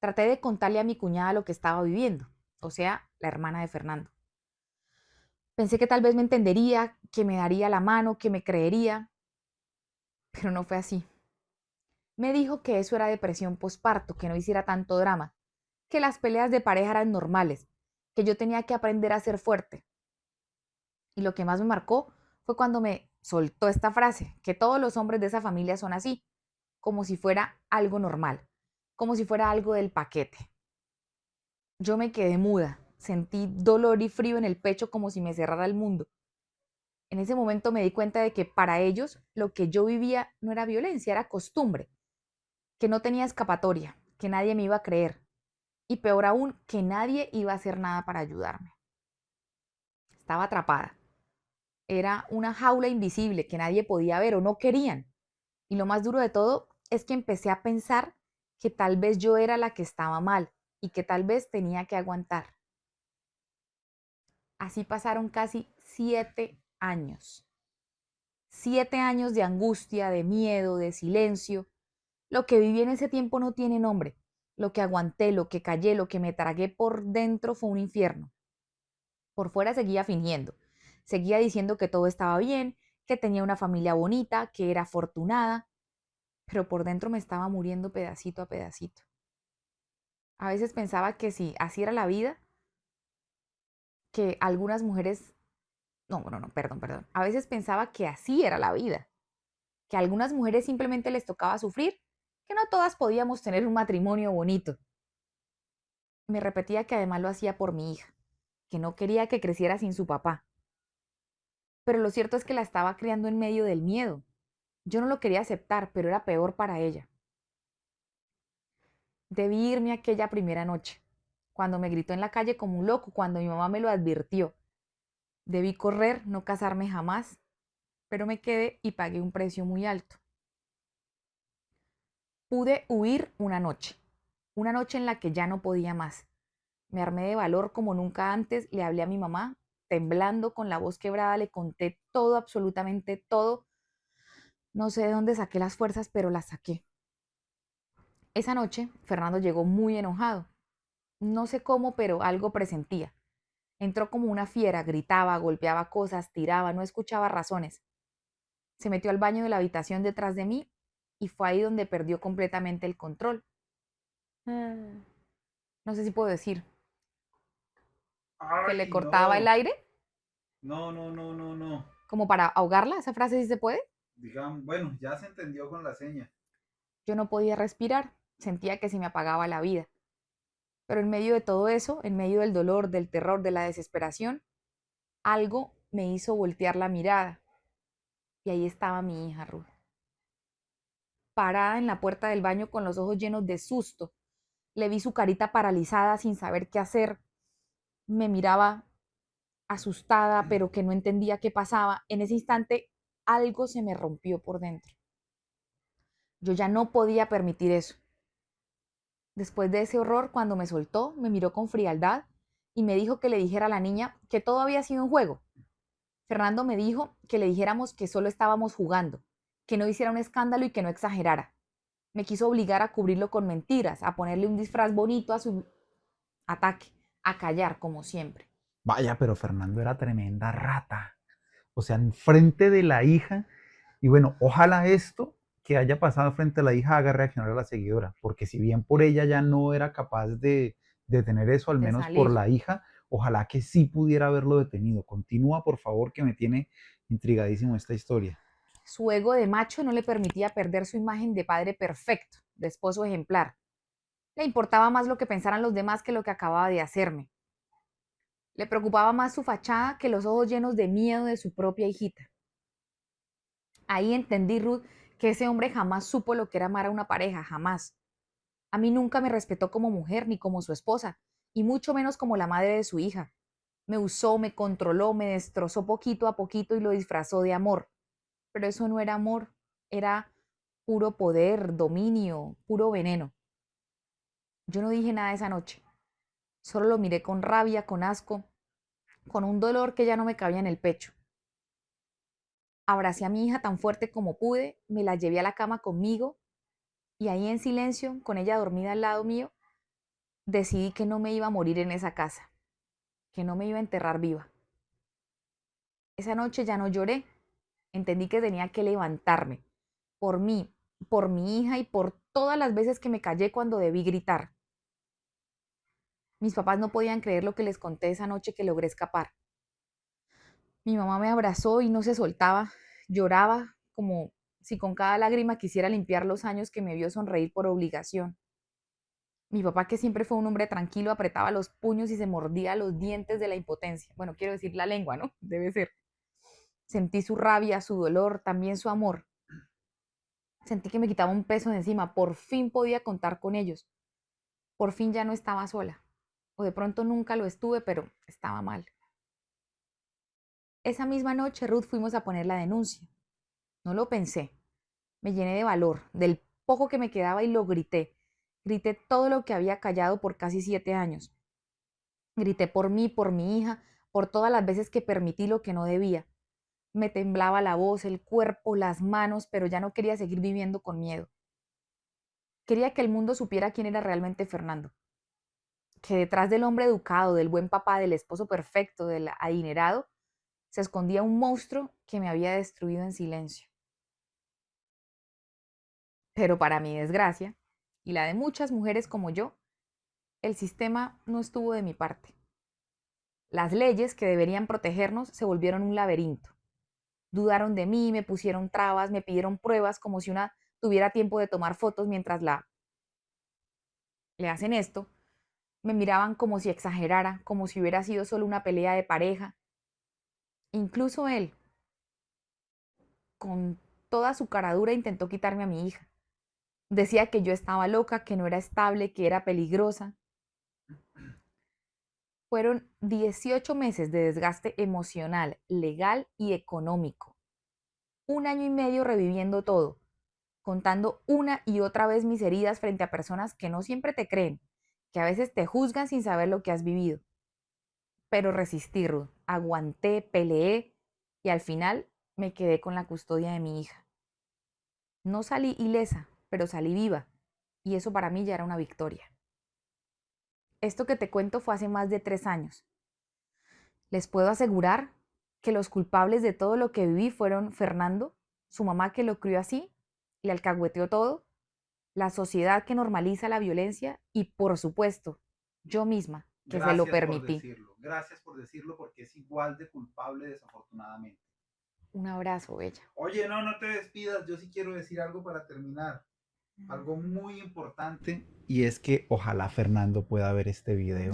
traté de contarle a mi cuñada lo que estaba viviendo, o sea, la hermana de Fernando. Pensé que tal vez me entendería, que me daría la mano, que me creería, pero no fue así. Me dijo que eso era depresión posparto, que no hiciera tanto drama, que las peleas de pareja eran normales, que yo tenía que aprender a ser fuerte. Y lo que más me marcó fue cuando me soltó esta frase, que todos los hombres de esa familia son así, como si fuera algo normal, como si fuera algo del paquete. Yo me quedé muda, sentí dolor y frío en el pecho como si me cerrara el mundo. En ese momento me di cuenta de que para ellos lo que yo vivía no era violencia, era costumbre, que no tenía escapatoria, que nadie me iba a creer y peor aún, que nadie iba a hacer nada para ayudarme. Estaba atrapada. Era una jaula invisible que nadie podía ver o no querían. Y lo más duro de todo es que empecé a pensar que tal vez yo era la que estaba mal y que tal vez tenía que aguantar. Así pasaron casi 7 años. 7 años de angustia, de miedo, de silencio. Lo que viví en ese tiempo no tiene nombre. Lo que aguanté, lo que callé, lo que me tragué por dentro fue un infierno. Por fuera seguía fingiendo. Seguía diciendo que todo estaba bien, que tenía una familia bonita, que era afortunada, pero por dentro me estaba muriendo pedacito a pedacito. A veces pensaba que si así era la vida, que algunas mujeres, no, perdón. A veces pensaba que así era la vida, que a algunas mujeres simplemente les tocaba sufrir, que no todas podíamos tener un matrimonio bonito. Me repetía que además lo hacía por mi hija, que no quería que creciera sin su papá. Pero lo cierto es que la estaba criando en medio del miedo. Yo no lo quería aceptar, pero era peor para ella. Debí irme aquella primera noche, cuando me gritó en la calle como un loco, cuando mi mamá me lo advirtió. Debí correr, no casarme jamás, pero me quedé y pagué un precio muy alto. Pude huir una noche en la que ya no podía más. Me armé de valor como nunca antes, le hablé a mi mamá, temblando, con la voz quebrada, le conté todo, absolutamente todo. No sé de dónde saqué las fuerzas, pero las saqué. Esa noche, Fernando llegó muy enojado. No sé cómo, pero algo presentía. Entró como una fiera, gritaba, golpeaba cosas, tiraba, no escuchaba razones. Se metió al baño de la habitación detrás de mí y fue ahí donde perdió completamente el control. No sé si puedo decir que le Ay, cortaba el no. aire No, no, no, no, no. como para ahogarla. Esa frase sí se puede. Digamos, bueno, ya se entendió con la seña. Yo no podía respirar, sentía que se me apagaba la vida. Pero en medio de todo eso, en medio del dolor, del terror, de la desesperación, algo me hizo voltear la mirada. Y ahí estaba mi hija Ruth, parada en la puerta del baño con los ojos llenos de susto. Le vi su carita paralizada sin saber qué hacer. Me miraba asustada, pero que no entendía qué pasaba. En ese instante algo se me rompió por dentro. Yo ya no podía permitir eso. Después de ese horror, cuando me soltó, me miró con frialdad y me dijo que le dijera a la niña que todo había sido un juego. Fernando me dijo que le dijéramos que solo estábamos jugando, que no hiciera un escándalo y que no exagerara. Me quiso obligar a cubrirlo con mentiras, a ponerle un disfraz bonito a su ataque, a callar como siempre. Vaya, pero Fernando era tremenda rata. O sea, en frente de la hija. Y bueno, ojalá esto que haya pasado frente a la hija haga reaccionar a la seguidora, porque si bien por ella ya no era capaz de tener eso, al De menos por salir. la hija, ojalá que sí pudiera haberlo detenido. Continúa, por favor, que me tiene intrigadísimo esta historia. Su ego de macho no le permitía perder su imagen de padre perfecto, de esposo ejemplar. Le importaba más lo que pensaran los demás que lo que acababa de hacerme. Le preocupaba más su fachada que los ojos llenos de miedo de su propia hijita. Ahí entendí, Ruth, que ese hombre jamás supo lo que era amar a una pareja, jamás. A mí nunca me respetó como mujer ni como su esposa, y mucho menos como la madre de su hija. Me usó, me controló, me destrozó poquito a poquito y lo disfrazó de amor. Pero eso no era amor, era puro poder, dominio, puro veneno. Yo no dije nada esa noche, solo lo miré con rabia, con asco, con un dolor que ya no me cabía en el pecho. Abracé a mi hija tan fuerte como pude, me la llevé a la cama conmigo y ahí en silencio, con ella dormida al lado mío, decidí que no me iba a morir en esa casa, que no me iba a enterrar viva. Esa noche ya no lloré, entendí que tenía que levantarme, por mí, por mi hija y por todas las veces que me callé cuando debí gritar. Mis papás no podían creer lo que les conté esa noche que logré escapar. Mi mamá me abrazó y no se soltaba, lloraba como si con cada lágrima quisiera limpiar los años que me vio sonreír por obligación. Mi papá, que siempre fue un hombre tranquilo, apretaba los puños y se mordía los dientes de la impotencia. Bueno, quiero decir la lengua, ¿no? Debe ser. Sentí su rabia, su dolor, también su amor. Sentí que me quitaba un peso de encima. Por fin podía contar con ellos. Por fin ya no estaba sola. O de pronto nunca lo estuve, pero estaba mal. Esa misma noche, Ruth, fuimos a poner la denuncia. No lo pensé. Me llené de valor, del poco que me quedaba y lo grité. Grité todo lo que había callado por casi 7 años. Grité por mí, por mi hija, por todas las veces que permití lo que no debía. Me temblaba la voz, el cuerpo, las manos, pero ya no quería seguir viviendo con miedo. Quería que el mundo supiera quién era realmente Fernando, que detrás del hombre educado, del buen papá, del esposo perfecto, del adinerado, se escondía un monstruo que me había destruido en silencio. Pero para mi desgracia, y la de muchas mujeres como yo, el sistema no estuvo de mi parte. Las leyes que deberían protegernos se volvieron un laberinto. Dudaron de mí, me pusieron trabas, me pidieron pruebas como si una tuviera tiempo de tomar fotos mientras le hacen esto. Me miraban como si exagerara, como si hubiera sido solo una pelea de pareja. Incluso él, con toda su caradura, intentó quitarme a mi hija. Decía que yo estaba loca, que no era estable, que era peligrosa. Fueron 18 meses de desgaste emocional, legal y económico. Un año y medio reviviendo todo, contando una y otra vez mis heridas frente a personas que no siempre te creen, que a veces te juzgan sin saber lo que has vivido. Pero resistí, Ruth, aguanté, peleé y al final me quedé con la custodia de mi hija. No salí ilesa, pero salí viva y eso para mí ya era una victoria. Esto que te cuento fue hace más de 3 años. Les puedo asegurar que los culpables de todo lo que viví fueron Fernando, su mamá que lo crió así, le alcahueteó todo, la sociedad que normaliza la violencia y, por supuesto, yo misma que se lo permití. Gracias por decirlo porque es igual de culpable desafortunadamente. Un abrazo, Bella. Oye, no, no te despidas, yo sí quiero decir algo para terminar. Algo muy importante y es que ojalá Fernando pueda ver este video.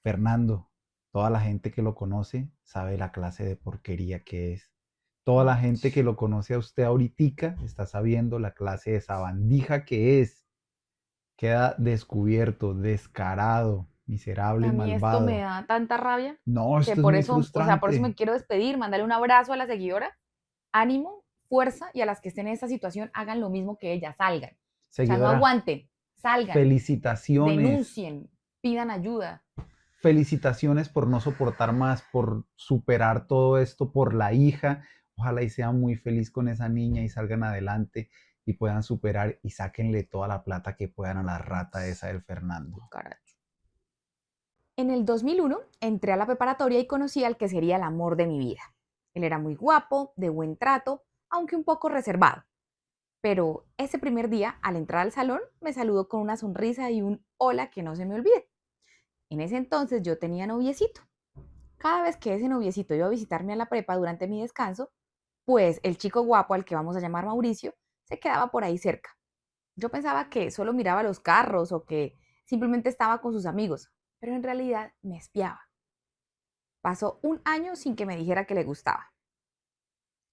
Fernando, toda la gente que lo conoce sabe la clase de porquería que es. Toda la gente que lo conoce a usted ahorita está sabiendo la clase de sabandija que es. Queda descubierto, descarado, miserable A y mí esto me malvado. da tanta rabia No, que esto es por muy eso, o sea, por eso me frustrante. quiero despedir, mandarle un abrazo a la seguidora, ánimo, fuerza, y a las que estén en esta situación hagan lo mismo que ella, salgan. O sea, no Seguidora, aguanten, salgan, felicitaciones. denuncien, pidan ayuda. Felicitaciones por no soportar más, por superar todo esto, por la hija. Ojalá y sea muy feliz con esa niña y salgan adelante y puedan superar y sáquenle toda la plata que puedan a la rata esa del Fernando. Caracho. En el 2001 entré a la preparatoria y conocí al que sería el amor de mi vida. Él era muy guapo, de buen trato, aunque un poco reservado. Pero ese primer día, al entrar al salón, me saludó con una sonrisa y un hola que no se me olvide. En ese entonces yo tenía noviecito. Cada vez que ese noviecito iba a visitarme a la prepa durante mi descanso, pues el chico guapo al que vamos a llamar Mauricio se quedaba por ahí cerca. Yo pensaba que solo miraba los carros o que simplemente estaba con sus amigos, pero en realidad me espiaba. Pasó un año sin que me dijera que le gustaba.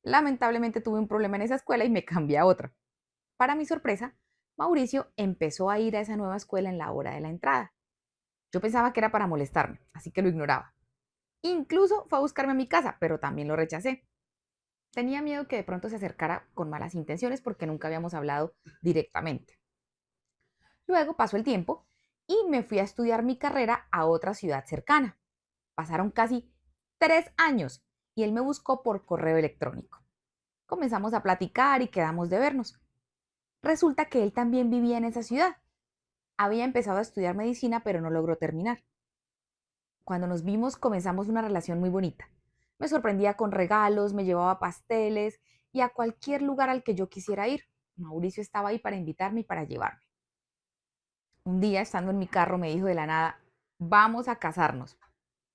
Lamentablemente tuve un problema en esa escuela y me cambié a otra. Para mi sorpresa, Mauricio empezó a ir a esa nueva escuela en la hora de la entrada. Yo pensaba que era para molestarme, así que lo ignoraba. Incluso fue a buscarme a mi casa, pero también lo rechacé. Tenía miedo que de pronto se acercara con malas intenciones porque nunca habíamos hablado directamente. Luego pasó el tiempo y me fui a estudiar mi carrera a otra ciudad cercana. Pasaron casi 3 años y él me buscó por correo electrónico. Comenzamos a platicar y quedamos de vernos. Resulta que él también vivía en esa ciudad. Había empezado a estudiar medicina, pero no logró terminar. Cuando nos vimos comenzamos una relación muy bonita. Me sorprendía con regalos, me llevaba pasteles y a cualquier lugar al que yo quisiera ir. Mauricio estaba ahí para invitarme y para llevarme. Un día, estando en mi carro, me dijo de la nada, vamos a casarnos.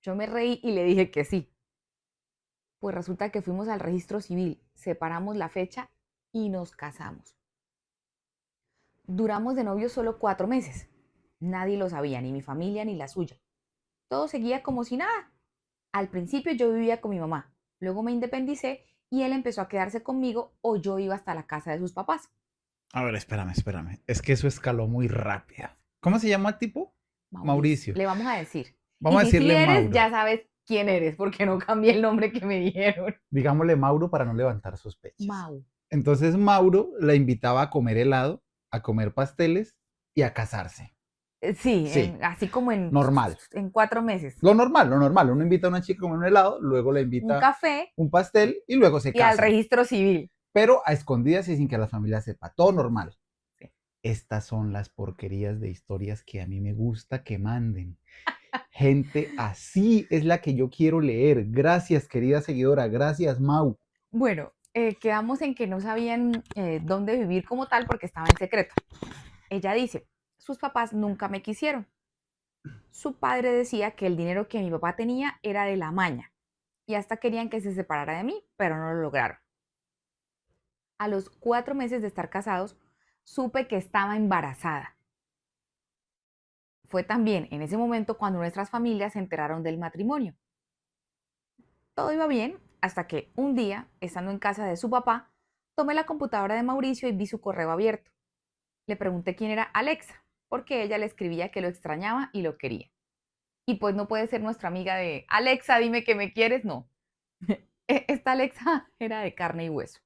Yo me reí y le dije que sí. Pues resulta que fuimos al registro civil, separamos la fecha y nos casamos. Duramos de novios solo 4 meses. Nadie lo sabía, ni mi familia ni la suya. Todo seguía como si nada. Al principio yo vivía con mi mamá, luego me independicé y él empezó a quedarse conmigo o yo iba hasta la casa de sus papás. A ver, espérame. Es que eso escaló muy rápido. ¿Cómo se llama el tipo? Mauricio, Mauricio. le vamos a decir. Vamos Y a si sí decirle eres, Mauro. ya sabes quién eres, porque no cambié el nombre que me dijeron. Digámosle Mauro para no levantar sospechas. Mau. Entonces Mauro la invitaba a comer helado, a comer pasteles y a casarse. Sí, Sí, así como normal. en 4 meses. Lo normal. Uno invita a una chica a comer un helado, luego le Un invita café un pastel y luego se y al casan. registro civil. Pero a escondidas y sin que la familia sepa. Todo normal. Sí. Estas son las porquerías de historias que a mí me gusta que manden. Gente así es la que yo quiero leer. Gracias, querida seguidora. Gracias, Mau. Bueno, quedamos en que no sabían dónde vivir como tal porque estaba en secreto. Ella dice, sus papás nunca me quisieron. Su padre decía que el dinero que mi papá tenía era de la maña y hasta querían que se separara de mí, pero no lo lograron. A los 4 meses de estar casados, supe que estaba embarazada. Fue también en ese momento cuando nuestras familias se enteraron del matrimonio. Todo iba bien hasta que un día, estando en casa de su papá, tomé la computadora de Mauricio y vi su correo abierto. Le pregunté quién era Alexa, porque ella le escribía que lo extrañaba y lo quería. Y pues no puede ser nuestra amiga de Alexa, dime que me quieres, no. Esta Alexa era de carne y hueso.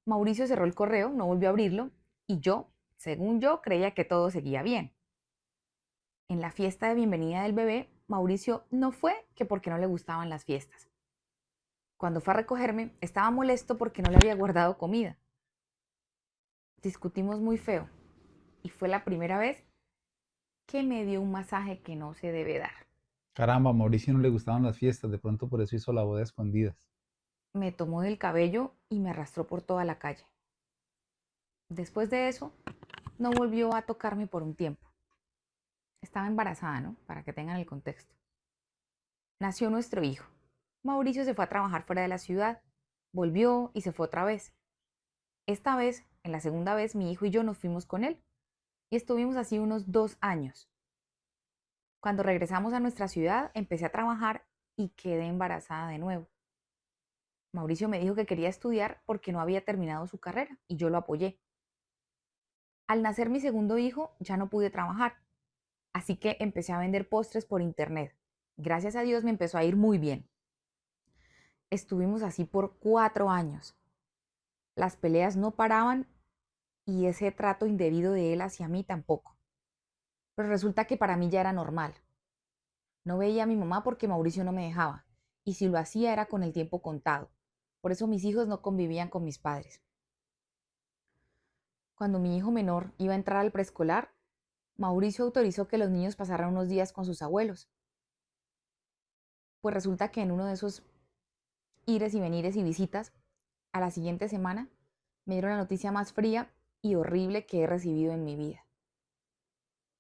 Mauricio cerró el correo, no volvió a abrirlo y yo, según yo, creía que todo seguía bien. En la fiesta de bienvenida del bebé, Mauricio no fue que porque no le gustaban las fiestas. Cuando fue a recogerme, estaba molesto porque no le había guardado comida. Discutimos muy feo y fue la primera vez que me dio un masaje que no se debe dar. Caramba, a Mauricio no le gustaban las fiestas, de pronto por eso hizo la boda a escondidas. Me tomó del cabello y me arrastró por toda la calle. Después de eso, no volvió a tocarme por un tiempo. Estaba embarazada, ¿no? Para que tengan el contexto. Nació nuestro hijo. Mauricio se fue a trabajar fuera de la ciudad, volvió y se fue otra vez. Esta vez, en la segunda vez, mi hijo y yo nos fuimos con él y estuvimos así unos 2 años. Cuando regresamos a nuestra ciudad, empecé a trabajar y quedé embarazada de nuevo. Mauricio me dijo que quería estudiar porque no había terminado su carrera y yo lo apoyé. Al nacer mi segundo hijo, ya no pude trabajar, así que empecé a vender postres por internet. Gracias a Dios me empezó a ir muy bien. Estuvimos así por 4 años. Las peleas no paraban y ese trato indebido de él hacia mí tampoco. Pero resulta que para mí ya era normal. No veía a mi mamá porque Mauricio no me dejaba, y si lo hacía era con el tiempo contado. Por eso mis hijos no convivían con mis padres. Cuando mi hijo menor iba a entrar al preescolar, Mauricio autorizó que los niños pasaran unos días con sus abuelos. Pues resulta que en uno de esos ires y venires y visitas, a la siguiente semana, me dieron la noticia más fría y horrible que he recibido en mi vida.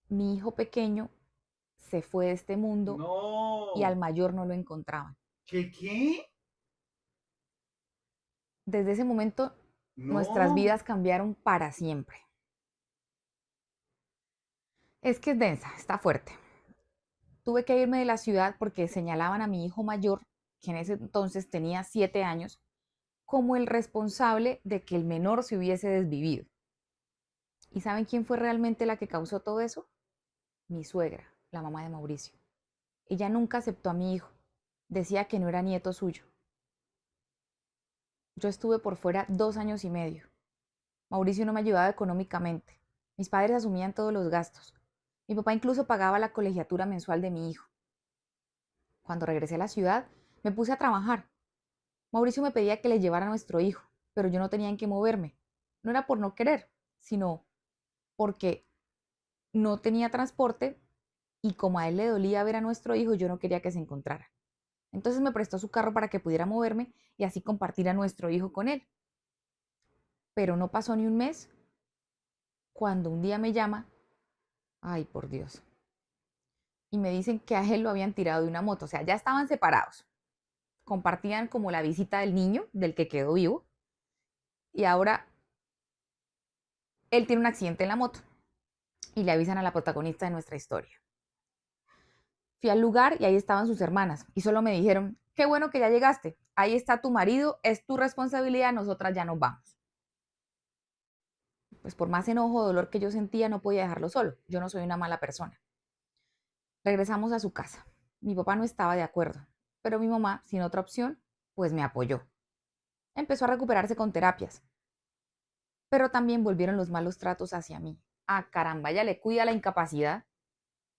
Mi hijo pequeño se fue de este mundo y al No. mayor no lo encontraban. ¿Qué? Desde ese momento, nuestras No. vidas cambiaron para siempre. Es que es densa, está fuerte. Tuve que irme de la ciudad porque señalaban a mi hijo mayor, que en ese entonces tenía 7 años, como el responsable de que el menor se hubiese desvivido. ¿Y saben quién fue realmente la que causó todo eso? Mi suegra, la mamá de Mauricio. Ella nunca aceptó a mi hijo. Decía que no era nieto suyo. Yo estuve por fuera 2 años y medio. Mauricio no me ayudaba económicamente. Mis padres asumían todos los gastos. Mi papá incluso pagaba la colegiatura mensual de mi hijo. Cuando regresé a la ciudad, me puse a trabajar. Mauricio me pedía que le llevara a nuestro hijo, pero yo no tenía en qué moverme. No era por no querer, sino porque no tenía transporte y como a él le dolía ver a nuestro hijo, yo no quería que se encontrara. Entonces me prestó su carro para que pudiera moverme y así compartir a nuestro hijo con él. Pero no pasó ni un mes cuando un día me llama, ay por Dios, y me dicen que a él lo habían tirado de una moto. O sea, ya estaban separados. Compartían como la visita del niño, del que quedó vivo, y ahora él tiene un accidente en la moto y le avisan a la protagonista de nuestra historia. Fui al lugar y ahí estaban sus hermanas y solo me dijeron, qué bueno que ya llegaste, ahí está tu marido, es tu responsabilidad, nosotras ya nos vamos. Pues por más enojo o dolor que yo sentía, no podía dejarlo solo, yo no soy una mala persona. Regresamos a su casa. Mi papá no estaba de acuerdo, pero mi mamá, sin otra opción, pues me apoyó. Empezó a recuperarse con terapias, pero también volvieron los malos tratos hacia mí. Ah, caramba, ella le cuida la incapacidad,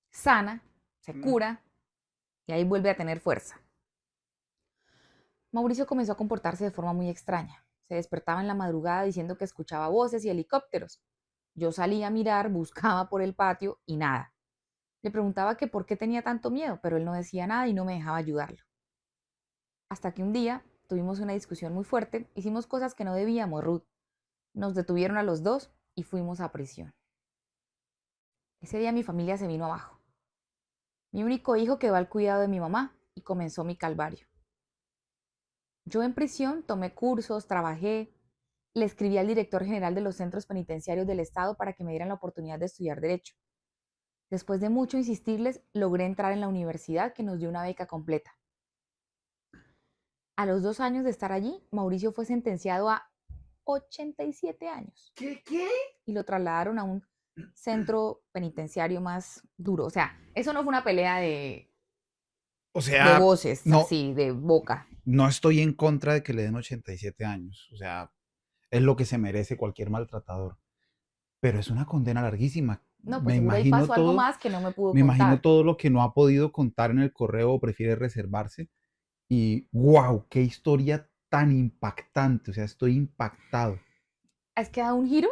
sana, se cura y ahí vuelve a tener fuerza. Mauricio comenzó a comportarse de forma muy extraña. Se despertaba en la madrugada diciendo que escuchaba voces y helicópteros. Yo salía a mirar, buscaba por el patio y nada. Le preguntaba que por qué tenía tanto miedo, pero él no decía nada y no me dejaba ayudarlo. Hasta que un día tuvimos una discusión muy fuerte, hicimos cosas que no debíamos, Ruth. Nos detuvieron a los dos y fuimos a prisión. Ese día mi familia se vino abajo. Mi único hijo quedó al cuidado de mi mamá y comenzó mi calvario. Yo en prisión tomé cursos, trabajé, le escribí al director general de los centros penitenciarios del estado para que me dieran la oportunidad de estudiar derecho. Después de mucho insistirles, logré entrar en la universidad que nos dio una beca completa. A los 2 años de estar allí, Mauricio fue sentenciado a 87 años ¿Qué? y lo trasladaron a un centro penitenciario más duro. O sea, eso no fue una pelea O de sea, voces, no, así, de boca. no estoy en contra de que le den 87 años. O sea, es lo que se merece cualquier maltratador. Pero es una condena larguísima. No, pues seguro ahí pasó algo más que no me pudo Me imagino contar. todo lo que no ha podido contar en el correo o prefiere reservarse. Y wow, qué historia tan impactante. O sea, estoy impactado. Es que da un giro,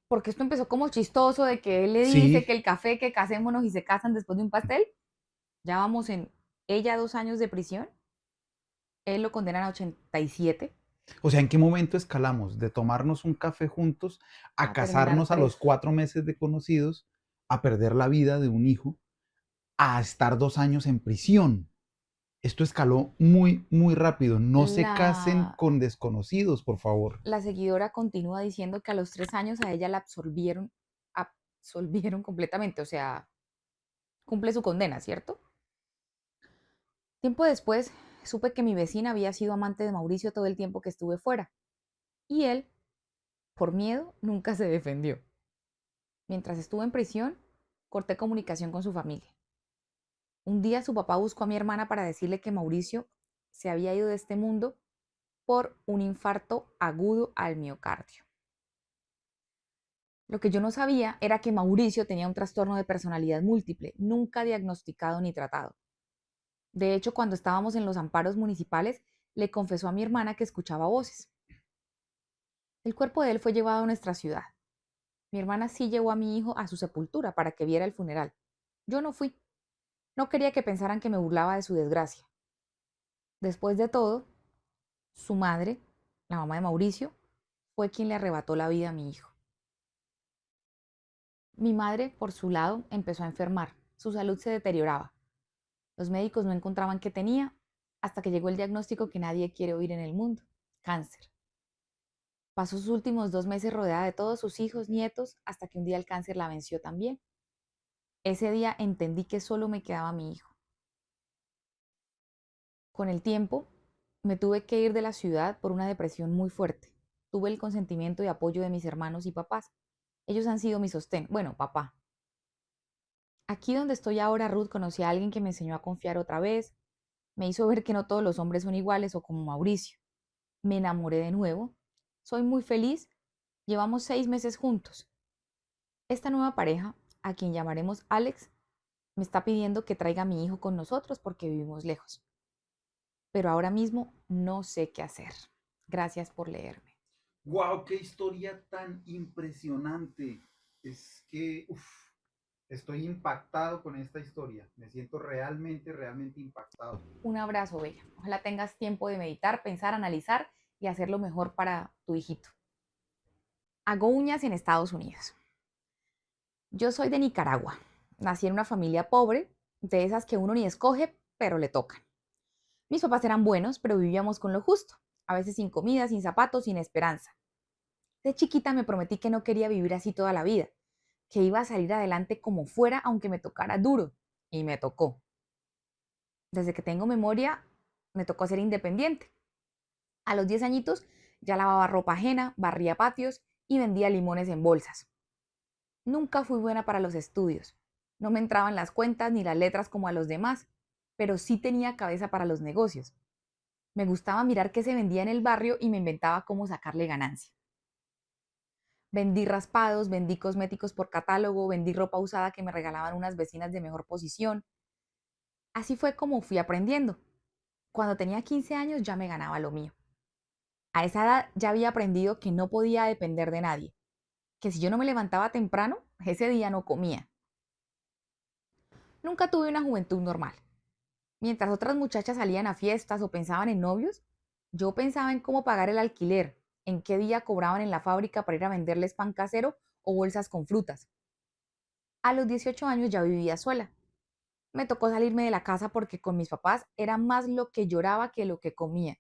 porque esto empezó como chistoso de que él le dice Sí, que el café, que casémonos y se casan después de un pastel. Ya vamos en ella 2 años de prisión, él lo condenan a 87, O sea, ¿en qué momento escalamos de tomarnos un café juntos a a terminar casarnos a los presos. 4 meses de conocidos, a perder la vida de un hijo, a estar 2 años en prisión? Esto escaló muy, muy rápido. No se casen La, con desconocidos, por favor. la seguidora continúa diciendo que a los 3 años a ella la absolvieron completamente, o sea, cumple su condena, ¿cierto? Tiempo después, supe que mi vecina había sido amante de Mauricio todo el tiempo que estuve fuera, y él, por miedo, nunca se defendió. Mientras estuve en prisión, corté comunicación con su familia. Un día su papá buscó a mi hermana para decirle que Mauricio se había ido de este mundo por un infarto agudo al miocardio. Lo que yo no sabía era que Mauricio tenía un trastorno de personalidad múltiple, nunca diagnosticado ni tratado. De hecho, cuando estábamos en los amparos municipales, le confesó a mi hermana que escuchaba voces. El cuerpo de él fue llevado a nuestra ciudad. Mi hermana sí llevó a mi hijo a su sepultura para que viera el funeral. Yo no fui. No quería que pensaran que me burlaba de su desgracia. Después de todo, su madre, la mamá de Mauricio, fue quien le arrebató la vida a mi hijo. Mi madre, por su lado, empezó a enfermar. Su salud se deterioraba. Los médicos no encontraban qué tenía hasta que llegó el diagnóstico que nadie quiere oír en el mundo: cáncer. Pasó sus últimos 2 meses rodeada de todos sus hijos, nietos, hasta que un día el cáncer la venció también. Ese día entendí que solo me quedaba mi hijo. Con el tiempo, me tuve que ir de la ciudad por una depresión muy fuerte. Tuve el consentimiento y apoyo de mis hermanos y papás. Ellos han sido mi sostén. Bueno, papá. Aquí donde estoy ahora, Ruth, conocí a alguien que me enseñó a confiar otra vez. Me hizo ver que no todos los hombres son iguales o como Mauricio. Me enamoré de nuevo. Soy muy feliz. Llevamos 6 meses juntos. Esta nueva pareja, a quien llamaremos Alex, me está pidiendo que traiga a mi hijo con nosotros porque vivimos lejos. Pero ahora mismo no sé qué hacer. Gracias por leerme. ¡Wow! ¡Qué historia tan impresionante! Es que estoy impactado con esta historia. Me siento realmente, realmente impactado. Un abrazo, Bella. Ojalá tengas tiempo de meditar, pensar, analizar y hacer lo mejor para tu hijito. Hago uñas en Estados Unidos. Yo soy de Nicaragua. Nací en una familia pobre, de esas que uno ni escoge, pero le tocan. Mis papás eran buenos, pero vivíamos con lo justo, a veces sin comida, sin zapatos, sin esperanza. De chiquita me prometí que no quería vivir así toda la vida, que iba a salir adelante como fuera, aunque me tocara duro. Y me tocó. Desde que tengo memoria, me tocó ser independiente. A los 10 añitos ya lavaba ropa ajena, barría patios y vendía limones en bolsas. Nunca fui buena para los estudios. No me entraban las cuentas ni las letras como a los demás, pero sí tenía cabeza para los negocios. Me gustaba mirar qué se vendía en el barrio y me inventaba cómo sacarle ganancia. Vendí raspados, vendí cosméticos por catálogo, vendí ropa usada que me regalaban unas vecinas de mejor posición. Así fue como fui aprendiendo. Cuando tenía 15 años ya me ganaba lo mío. A esa edad ya había aprendido que no podía depender de nadie, que si yo no me levantaba temprano, ese día no comía. Nunca tuve una juventud normal. Mientras otras muchachas salían a fiestas o pensaban en novios, yo pensaba en cómo pagar el alquiler, en qué día cobraban en la fábrica para ir a venderles pan casero o bolsas con frutas. A los 18 años ya vivía sola. Me tocó salirme de la casa porque con mis papás era más lo que lloraba que lo que comía.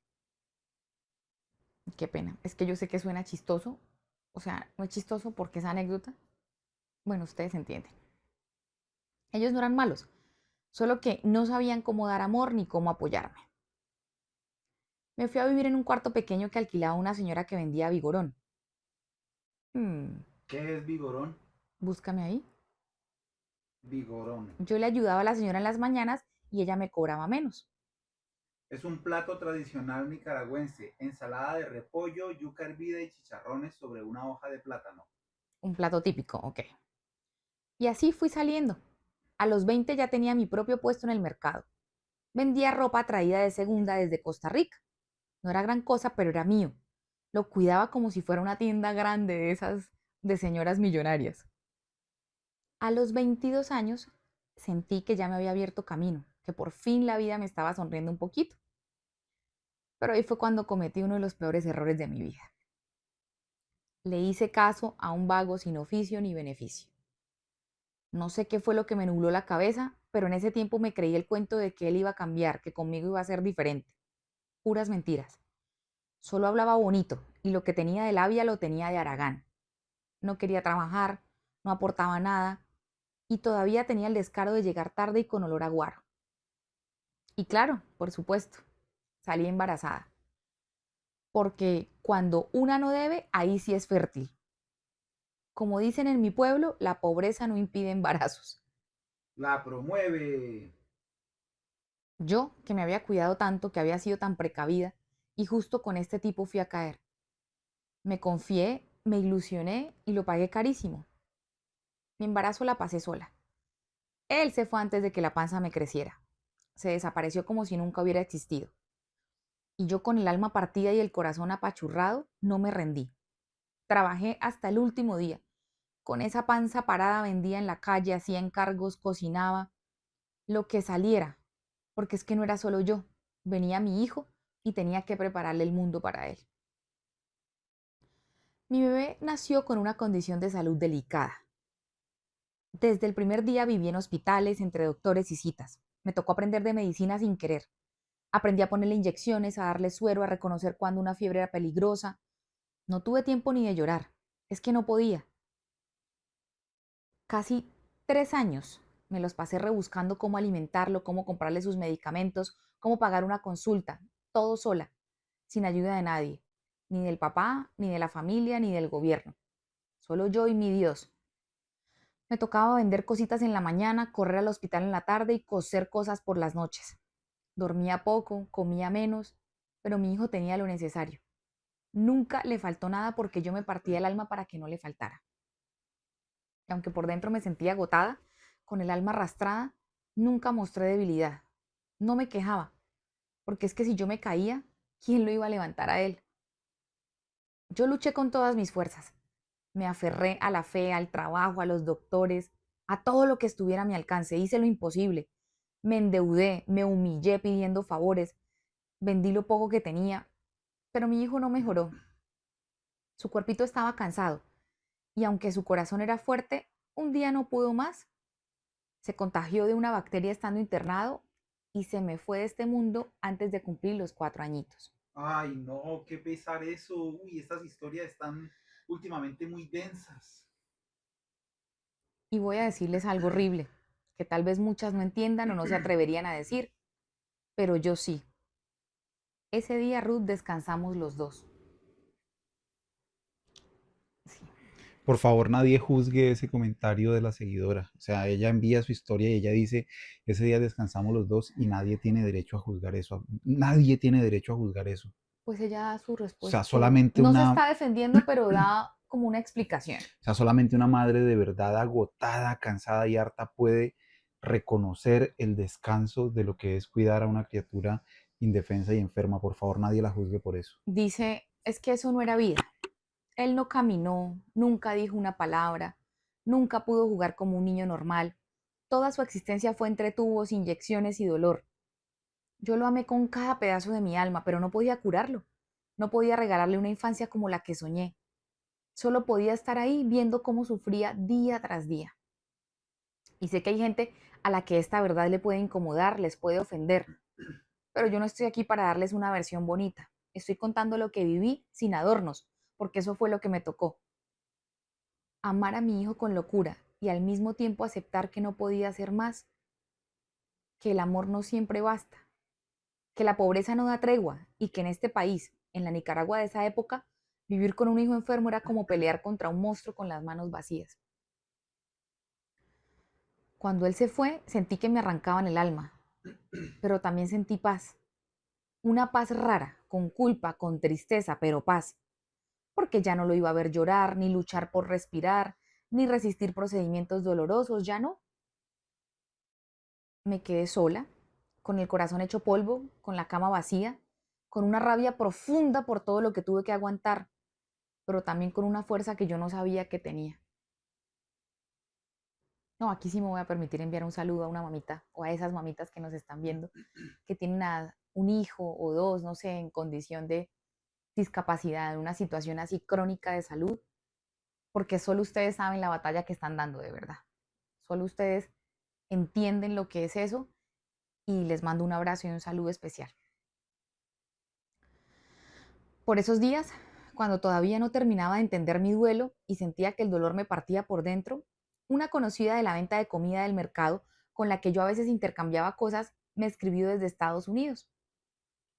Qué pena, es que yo sé que suena chistoso, o sea, no es chistoso porque es anécdota. Bueno, ustedes entienden. Ellos no eran malos, solo que no sabían cómo dar amor ni cómo apoyarme. Me fui a vivir en un cuarto pequeño que alquilaba una señora que vendía vigorón. ¿Qué es vigorón? Búscame ahí. Vigorón. Yo le ayudaba a la señora en las mañanas y ella me cobraba menos. Es un plato tradicional nicaragüense, ensalada de repollo, yuca hervida y chicharrones sobre una hoja de plátano. Un plato típico, ok. Y así fui saliendo. A los 20 ya tenía mi propio puesto en el mercado. Vendía ropa traída de segunda desde Costa Rica. No era gran cosa, pero era mío. Lo cuidaba como si fuera una tienda grande de esas de señoras millonarias. A los 22 años sentí que ya me había abierto camino. que por fin la vida me estaba sonriendo un poquito. Pero ahí fue cuando cometí uno de los peores errores de mi vida. Le hice caso a un vago sin oficio ni beneficio. No sé qué fue lo que me nubló la cabeza, pero en ese tiempo me creí el cuento de que él iba a cambiar, que conmigo iba a ser diferente. Puras mentiras. Solo hablaba bonito y lo que tenía de labia lo tenía de haragán. No quería trabajar, no aportaba nada y todavía tenía el descaro de llegar tarde y con olor a guaro. Y claro, por supuesto, salí embarazada. Porque cuando una no debe, ahí sí es fértil. Como dicen en mi pueblo, la pobreza no impide embarazos. La promueve. Yo, que me había cuidado tanto, que había sido tan precavida, y justo con este tipo fui a caer. Me confié, me ilusioné y lo pagué carísimo. Mi embarazo la pasé sola. Él se fue antes de que la panza me creciera. Se desapareció como si nunca hubiera existido. Y yo con el alma partida y el corazón apachurrado, no me rendí. Trabajé hasta el último día. Con esa panza parada vendía en la calle, hacía encargos, cocinaba, lo que saliera, porque es que no era solo yo, venía mi hijo y tenía que prepararle el mundo para él. Mi bebé nació con una condición de salud delicada. Desde el primer día viví en hospitales, entre doctores y citas. Me tocó aprender de medicina sin querer. Aprendí a ponerle inyecciones, a darle suero, a reconocer cuando una fiebre era peligrosa. No tuve tiempo ni de llorar. Es que no podía. Casi 3 años me los pasé rebuscando cómo alimentarlo, cómo comprarle sus medicamentos, cómo pagar una consulta, todo sola, sin ayuda de nadie, ni del papá, ni de la familia, ni del gobierno. Solo yo y mi Dios. Me tocaba vender cositas en la mañana, correr al hospital en la tarde y coser cosas por las noches. Dormía poco, comía menos, pero mi hijo tenía lo necesario. Nunca le faltó nada porque yo me partía el alma para que no le faltara. Y aunque por dentro me sentía agotada, con el alma arrastrada, nunca mostré debilidad. No me quejaba, porque es que si yo me caía, ¿quién lo iba a levantar a él? Yo luché con todas mis fuerzas. Me aferré a la fe, al trabajo, a los doctores, a todo lo que estuviera a mi alcance. Hice lo imposible. Me endeudé, me humillé pidiendo favores, vendí lo poco que tenía, pero mi hijo no mejoró. Su cuerpito estaba cansado y aunque su corazón era fuerte, un día no pudo más. Se contagió de una bacteria estando internado y se me fue de este mundo antes de cumplir los 4 añitos. Ay, no, qué pesar eso. Uy, estas historias están últimamente muy densas. Y voy a decirles algo horrible, que tal vez muchas no entiendan o no se atreverían a decir, pero yo sí. Ese día, Ruth, descansamos los dos. Sí. Por favor, nadie juzgue ese comentario de la seguidora. O sea, ella envía su historia y ella dice, ese día descansamos los dos y nadie tiene derecho a juzgar eso. Nadie tiene derecho a juzgar eso. Pues ella da su O sea, respuesta, solamente no se una, está defendiendo, pero da como una explicación. o sea, solamente una madre de verdad agotada, cansada y harta puede reconocer el descanso de lo que es cuidar a una criatura indefensa y enferma. Por favor, nadie la juzgue por eso. Dice, es que eso no era vida. Él no caminó, nunca dijo una palabra, nunca pudo jugar como un niño normal. Toda su existencia fue entre tubos, inyecciones y dolor. Yo lo amé con cada pedazo de mi alma, pero no podía curarlo. No podía regalarle una infancia como la que soñé. Solo podía estar ahí viendo cómo sufría día tras día. Y sé que hay gente a la que esta verdad le puede incomodar, les puede ofender, pero yo no estoy aquí para darles una versión bonita. Estoy contando lo que viví sin adornos, porque eso fue lo que me tocó. Amar a mi hijo con locura y al mismo tiempo aceptar que no podía hacer más, que el amor no siempre basta, que la pobreza no da tregua y que en este país, en la Nicaragua de esa época, vivir con un hijo enfermo era como pelear contra un monstruo con las manos vacías. Cuando él se fue, sentí que me arrancaban el alma, pero también sentí paz. Una paz rara, con culpa, con tristeza, pero paz, porque ya no lo iba a ver llorar, ni luchar por respirar, ni resistir procedimientos dolorosos, ya no. Me quedé sola, con el corazón hecho polvo, con la cama vacía, con una rabia profunda por todo lo que tuve que aguantar, pero también con una fuerza que yo no sabía que tenía. No, aquí sí me voy a permitir enviar un saludo a una mamita o a esas mamitas que nos están viendo, que tienen un hijo o dos, no sé, en condición de discapacidad, en una situación así crónica de salud, porque solo ustedes saben la batalla que están dando de verdad. Solo ustedes entienden lo que es eso y les mando un abrazo y un saludo especial. Por esos días, cuando todavía no terminaba de entender mi duelo y sentía que el dolor me partía por dentro, una conocida de la venta de comida del mercado, con la que yo a veces intercambiaba cosas, me escribió desde Estados Unidos.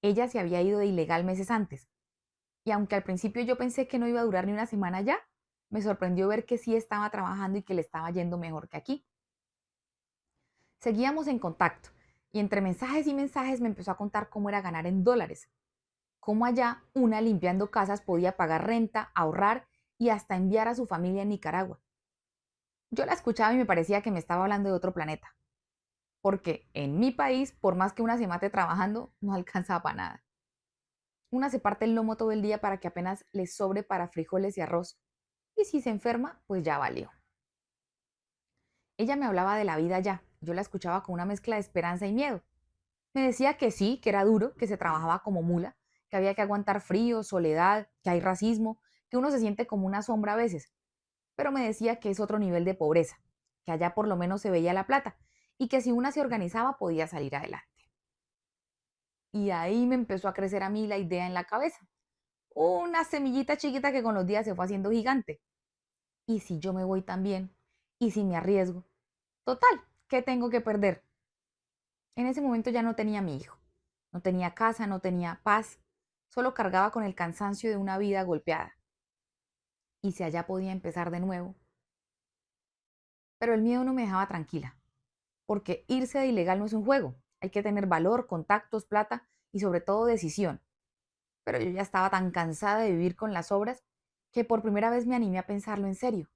Ella se había ido de ilegal meses antes, y aunque al principio yo pensé que no iba a durar ni una semana ya, me sorprendió ver que sí estaba trabajando y que le estaba yendo mejor que aquí. Seguíamos en contacto, y entre mensajes y mensajes me empezó a contar cómo era ganar en dólares, cómo allá una limpiando casas podía pagar renta, ahorrar y hasta enviar a su familia en Nicaragua. Yo la escuchaba y me parecía que me estaba hablando de otro planeta, porque en mi país, por más que una se mate trabajando, no alcanza para nada. Una se parte el lomo todo el día para que apenas le sobre para frijoles y arroz, y si se enferma, pues ya valió. Ella me hablaba de la vida allá, yo la escuchaba con una mezcla de esperanza y miedo. Me decía que sí, que era duro, que se trabajaba como mula, que había que aguantar frío, soledad, que hay racismo, que uno se siente como una sombra a veces, pero me decía que es otro nivel de pobreza, que allá por lo menos se veía la plata y que si una se organizaba podía salir adelante. Y ahí me empezó a crecer a mí la idea en la cabeza, una semillita chiquita que con los días se fue haciendo gigante. ¿Y si yo me voy también? ¿Y si me arriesgo? Total, ¿qué tengo que perder? En ese momento ya no tenía a mi hijo, no tenía casa, no tenía paz, solo cargaba con el cansancio de una vida golpeada. ¿Y si allá podía empezar de nuevo? Pero el miedo no me dejaba tranquila, porque irse de ilegal no es un juego, hay que tener valor, contactos, plata y sobre todo decisión. Pero yo ya estaba tan cansada de vivir con las obras que por primera vez me animé a pensarlo en serio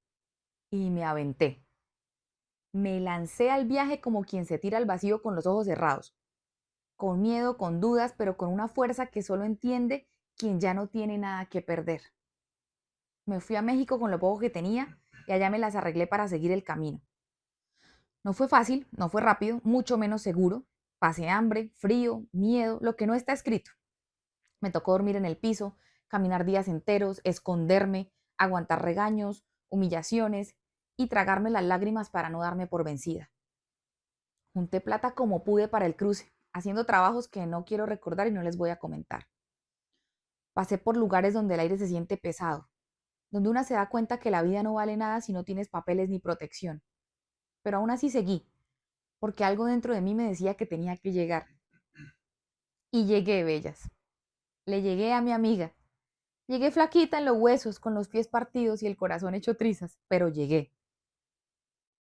y me aventé. Me lancé al viaje como quien se tira al vacío con los ojos cerrados, con miedo, con dudas, pero con una fuerza que solo entiende quien ya no tiene nada que perder. Me fui a México con lo poco que tenía y allá me las arreglé para seguir el camino. No fue fácil, no fue rápido, mucho menos seguro. Pasé hambre, frío, miedo, lo que no está escrito. Me tocó dormir en el piso, caminar días enteros, esconderme, aguantar regaños, humillaciones y tragarme las lágrimas para no darme por vencida. Junté plata como pude para el cruce, haciendo trabajos que no quiero recordar y no les voy a comentar. Pasé por lugares donde el aire se siente pesado, donde una se da cuenta que la vida no vale nada si no tienes papeles ni protección. Pero aún así seguí, porque algo dentro de mí me decía que tenía que llegar. Y llegué, bellas. Le llegué a mi amiga. Llegué flaquita en los huesos, con los pies partidos y el corazón hecho trizas, pero llegué.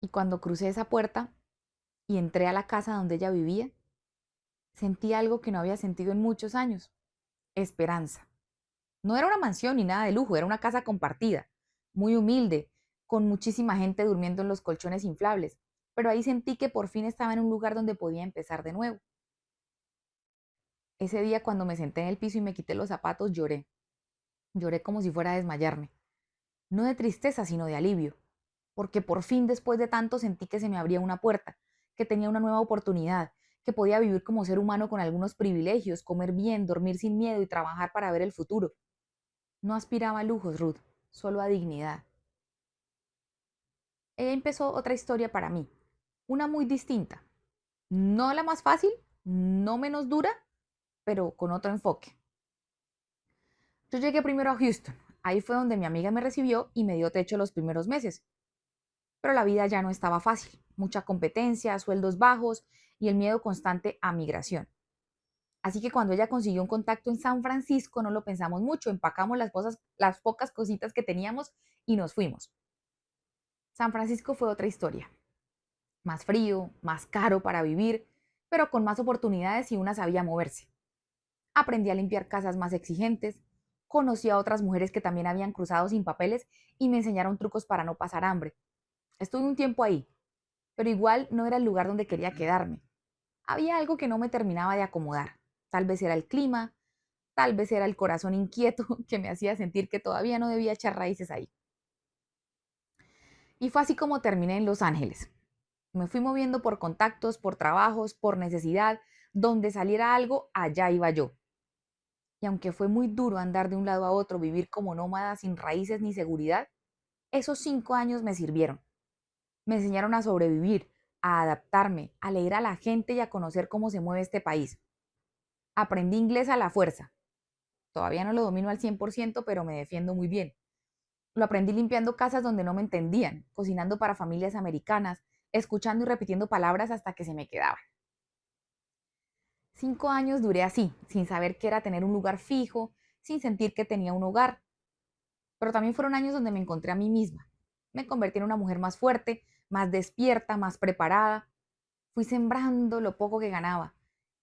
Y cuando crucé esa puerta y entré a la casa donde ella vivía, sentí algo que no había sentido en muchos años: esperanza. No era una mansión ni nada de lujo, era una casa compartida, muy humilde, con muchísima gente durmiendo en los colchones inflables, pero ahí sentí que por fin estaba en un lugar donde podía empezar de nuevo. Ese día cuando me senté en el piso y me quité los zapatos, lloré. Lloré como si fuera a desmayarme. No de tristeza, sino de alivio, porque por fin después de tanto sentí que se me abría una puerta, que tenía una nueva oportunidad, que podía vivir como ser humano con algunos privilegios, comer bien, dormir sin miedo y trabajar para ver el futuro. No aspiraba a lujos, Ruth, solo a dignidad. Ella empezó otra historia para mí, una muy distinta. No la más fácil, no menos dura, pero con otro enfoque. Yo llegué primero a Houston. Ahí fue donde mi amiga me recibió y me dio techo los primeros meses. Pero la vida ya no estaba fácil. Mucha competencia, sueldos bajos y el miedo constante a migración. Así que cuando ella consiguió un contacto en San Francisco, no lo pensamos mucho, empacamos las pocas cositas que teníamos y nos fuimos. San Francisco fue otra historia. Más frío, más caro para vivir, pero con más oportunidades y una sabía moverse. Aprendí a limpiar casas más exigentes, conocí a otras mujeres que también habían cruzado sin papeles y me enseñaron trucos para no pasar hambre. Estuve un tiempo ahí, pero igual no era el lugar donde quería quedarme. Había algo que no me terminaba de acomodar. Tal vez era el clima, tal vez era el corazón inquieto que me hacía sentir que todavía no debía echar raíces ahí. Y fue así como terminé en Los Ángeles. Me fui moviendo por contactos, por trabajos, por necesidad, donde saliera algo, allá iba yo. Y aunque fue muy duro andar de un lado a otro, vivir como nómada sin raíces ni seguridad, esos 5 años me sirvieron. Me enseñaron a sobrevivir, a adaptarme, a leer a la gente y a conocer cómo se mueve este país. Aprendí inglés a la fuerza. Todavía no lo domino al 100%, pero me defiendo muy bien. Lo aprendí limpiando casas donde no me entendían, cocinando para familias americanas, escuchando y repitiendo palabras hasta que se me quedaban. 5 años duré así, sin saber qué era tener un lugar fijo, sin sentir que tenía un hogar. Pero también fueron años donde me encontré a mí misma. Me convertí en una mujer más fuerte, más despierta, más preparada. Fui sembrando lo poco que ganaba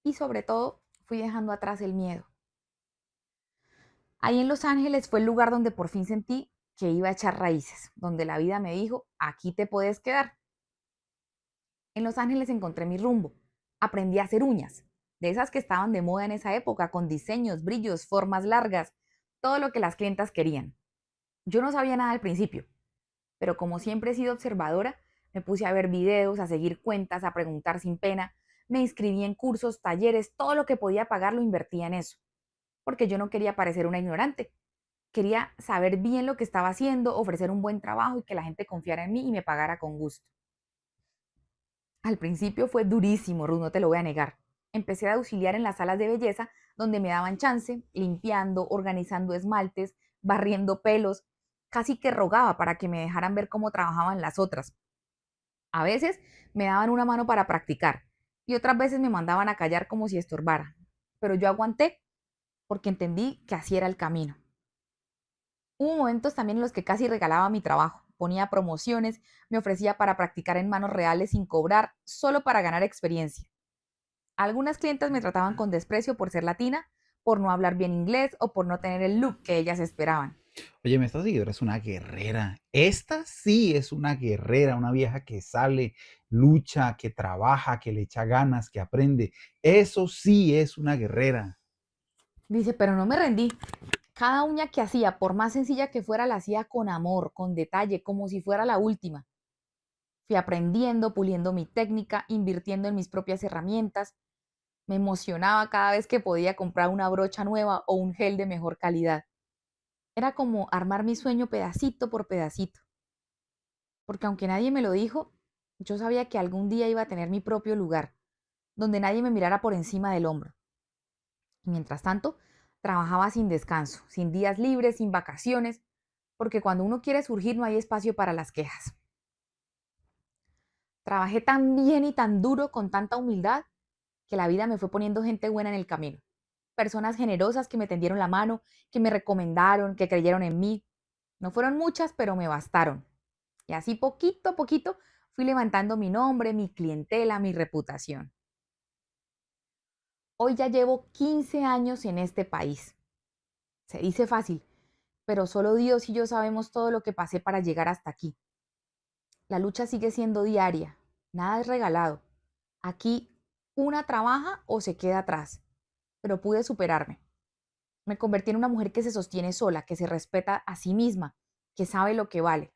y sobre todo fui dejando atrás el miedo. Ahí en Los Ángeles fue el lugar donde por fin sentí que iba a echar raíces, donde la vida me dijo, aquí te puedes quedar. En Los Ángeles encontré mi rumbo. Aprendí a hacer uñas, de esas que estaban de moda en esa época, con diseños, brillos, formas largas, todo lo que las clientas querían. Yo no sabía nada al principio, pero como siempre he sido observadora, me puse a ver videos, a seguir cuentas, a preguntar sin pena, me inscribí en cursos, talleres, todo lo que podía pagar lo invertía en eso, porque yo no quería parecer una ignorante. Quería saber bien lo que estaba haciendo, ofrecer un buen trabajo y que la gente confiara en mí y me pagara con gusto. Al principio fue durísimo, Ruth, no te lo voy a negar. Empecé a auxiliar en las salas de belleza donde me daban chance, limpiando, organizando esmaltes, barriendo pelos. Casi que rogaba para que me dejaran ver cómo trabajaban las otras. A veces me daban una mano para practicar y otras veces me mandaban a callar como si estorbara. Pero yo aguanté porque entendí que así era el camino. Hubo momentos también en los que casi regalaba mi trabajo, ponía promociones, me ofrecía para practicar en manos reales sin cobrar, solo para ganar experiencia. Algunas clientas me trataban con desprecio por ser latina, por no hablar bien inglés o por no tener el look que ellas esperaban. Oye, esta seguidora es una guerrera. Esta sí es una guerrera, una vieja que sale, lucha, que trabaja, que le echa ganas, que aprende. Eso sí es una guerrera. Dice, pero no me rendí. Cada uña que hacía, por más sencilla que fuera, la hacía con amor, con detalle, como si fuera la última. Fui aprendiendo, puliendo mi técnica, invirtiendo en mis propias herramientas. Me emocionaba cada vez que podía comprar una brocha nueva o un gel de mejor calidad. Era como armar mi sueño pedacito por pedacito, porque aunque nadie me lo dijo, yo sabía que algún día iba a tener mi propio lugar, donde nadie me mirara por encima del hombro. Y mientras tanto, trabajaba sin descanso, sin días libres, sin vacaciones, porque cuando uno quiere surgir no hay espacio para las quejas. Trabajé tan bien y tan duro, con tanta humildad, que la vida me fue poniendo gente buena en el camino. Personas generosas que me tendieron la mano, que me recomendaron, que creyeron en mí. No fueron muchas, pero me bastaron. Y así poquito a poquito fui levantando mi nombre, mi clientela, mi reputación. Hoy ya llevo 15 años en este país. Se dice fácil, pero solo Dios y yo sabemos todo lo que pasé para llegar hasta aquí. La lucha sigue siendo diaria, nada es regalado. Aquí una trabaja o se queda atrás, pero pude superarme. Me convertí en una mujer que se sostiene sola, que se respeta a sí misma, que sabe lo que vale.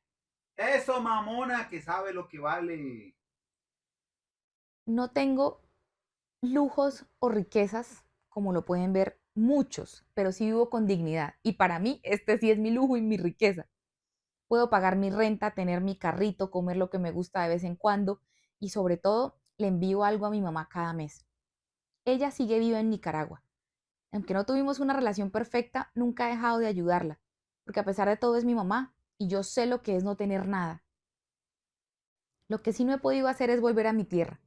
Eso, mamona, que sabe lo que vale. No tengo lujos o riquezas, como lo pueden ver muchos, pero sí vivo con dignidad. Y para mí, este sí es mi lujo y mi riqueza. Puedo pagar mi renta, tener mi carrito, comer lo que me gusta de vez en cuando y sobre todo le envío algo a mi mamá cada mes. Ella sigue viva en Nicaragua. Aunque no tuvimos una relación perfecta, nunca he dejado de ayudarla, porque a pesar de todo es mi mamá y yo sé lo que es no tener nada. Lo que sí no he podido hacer es volver a mi tierra.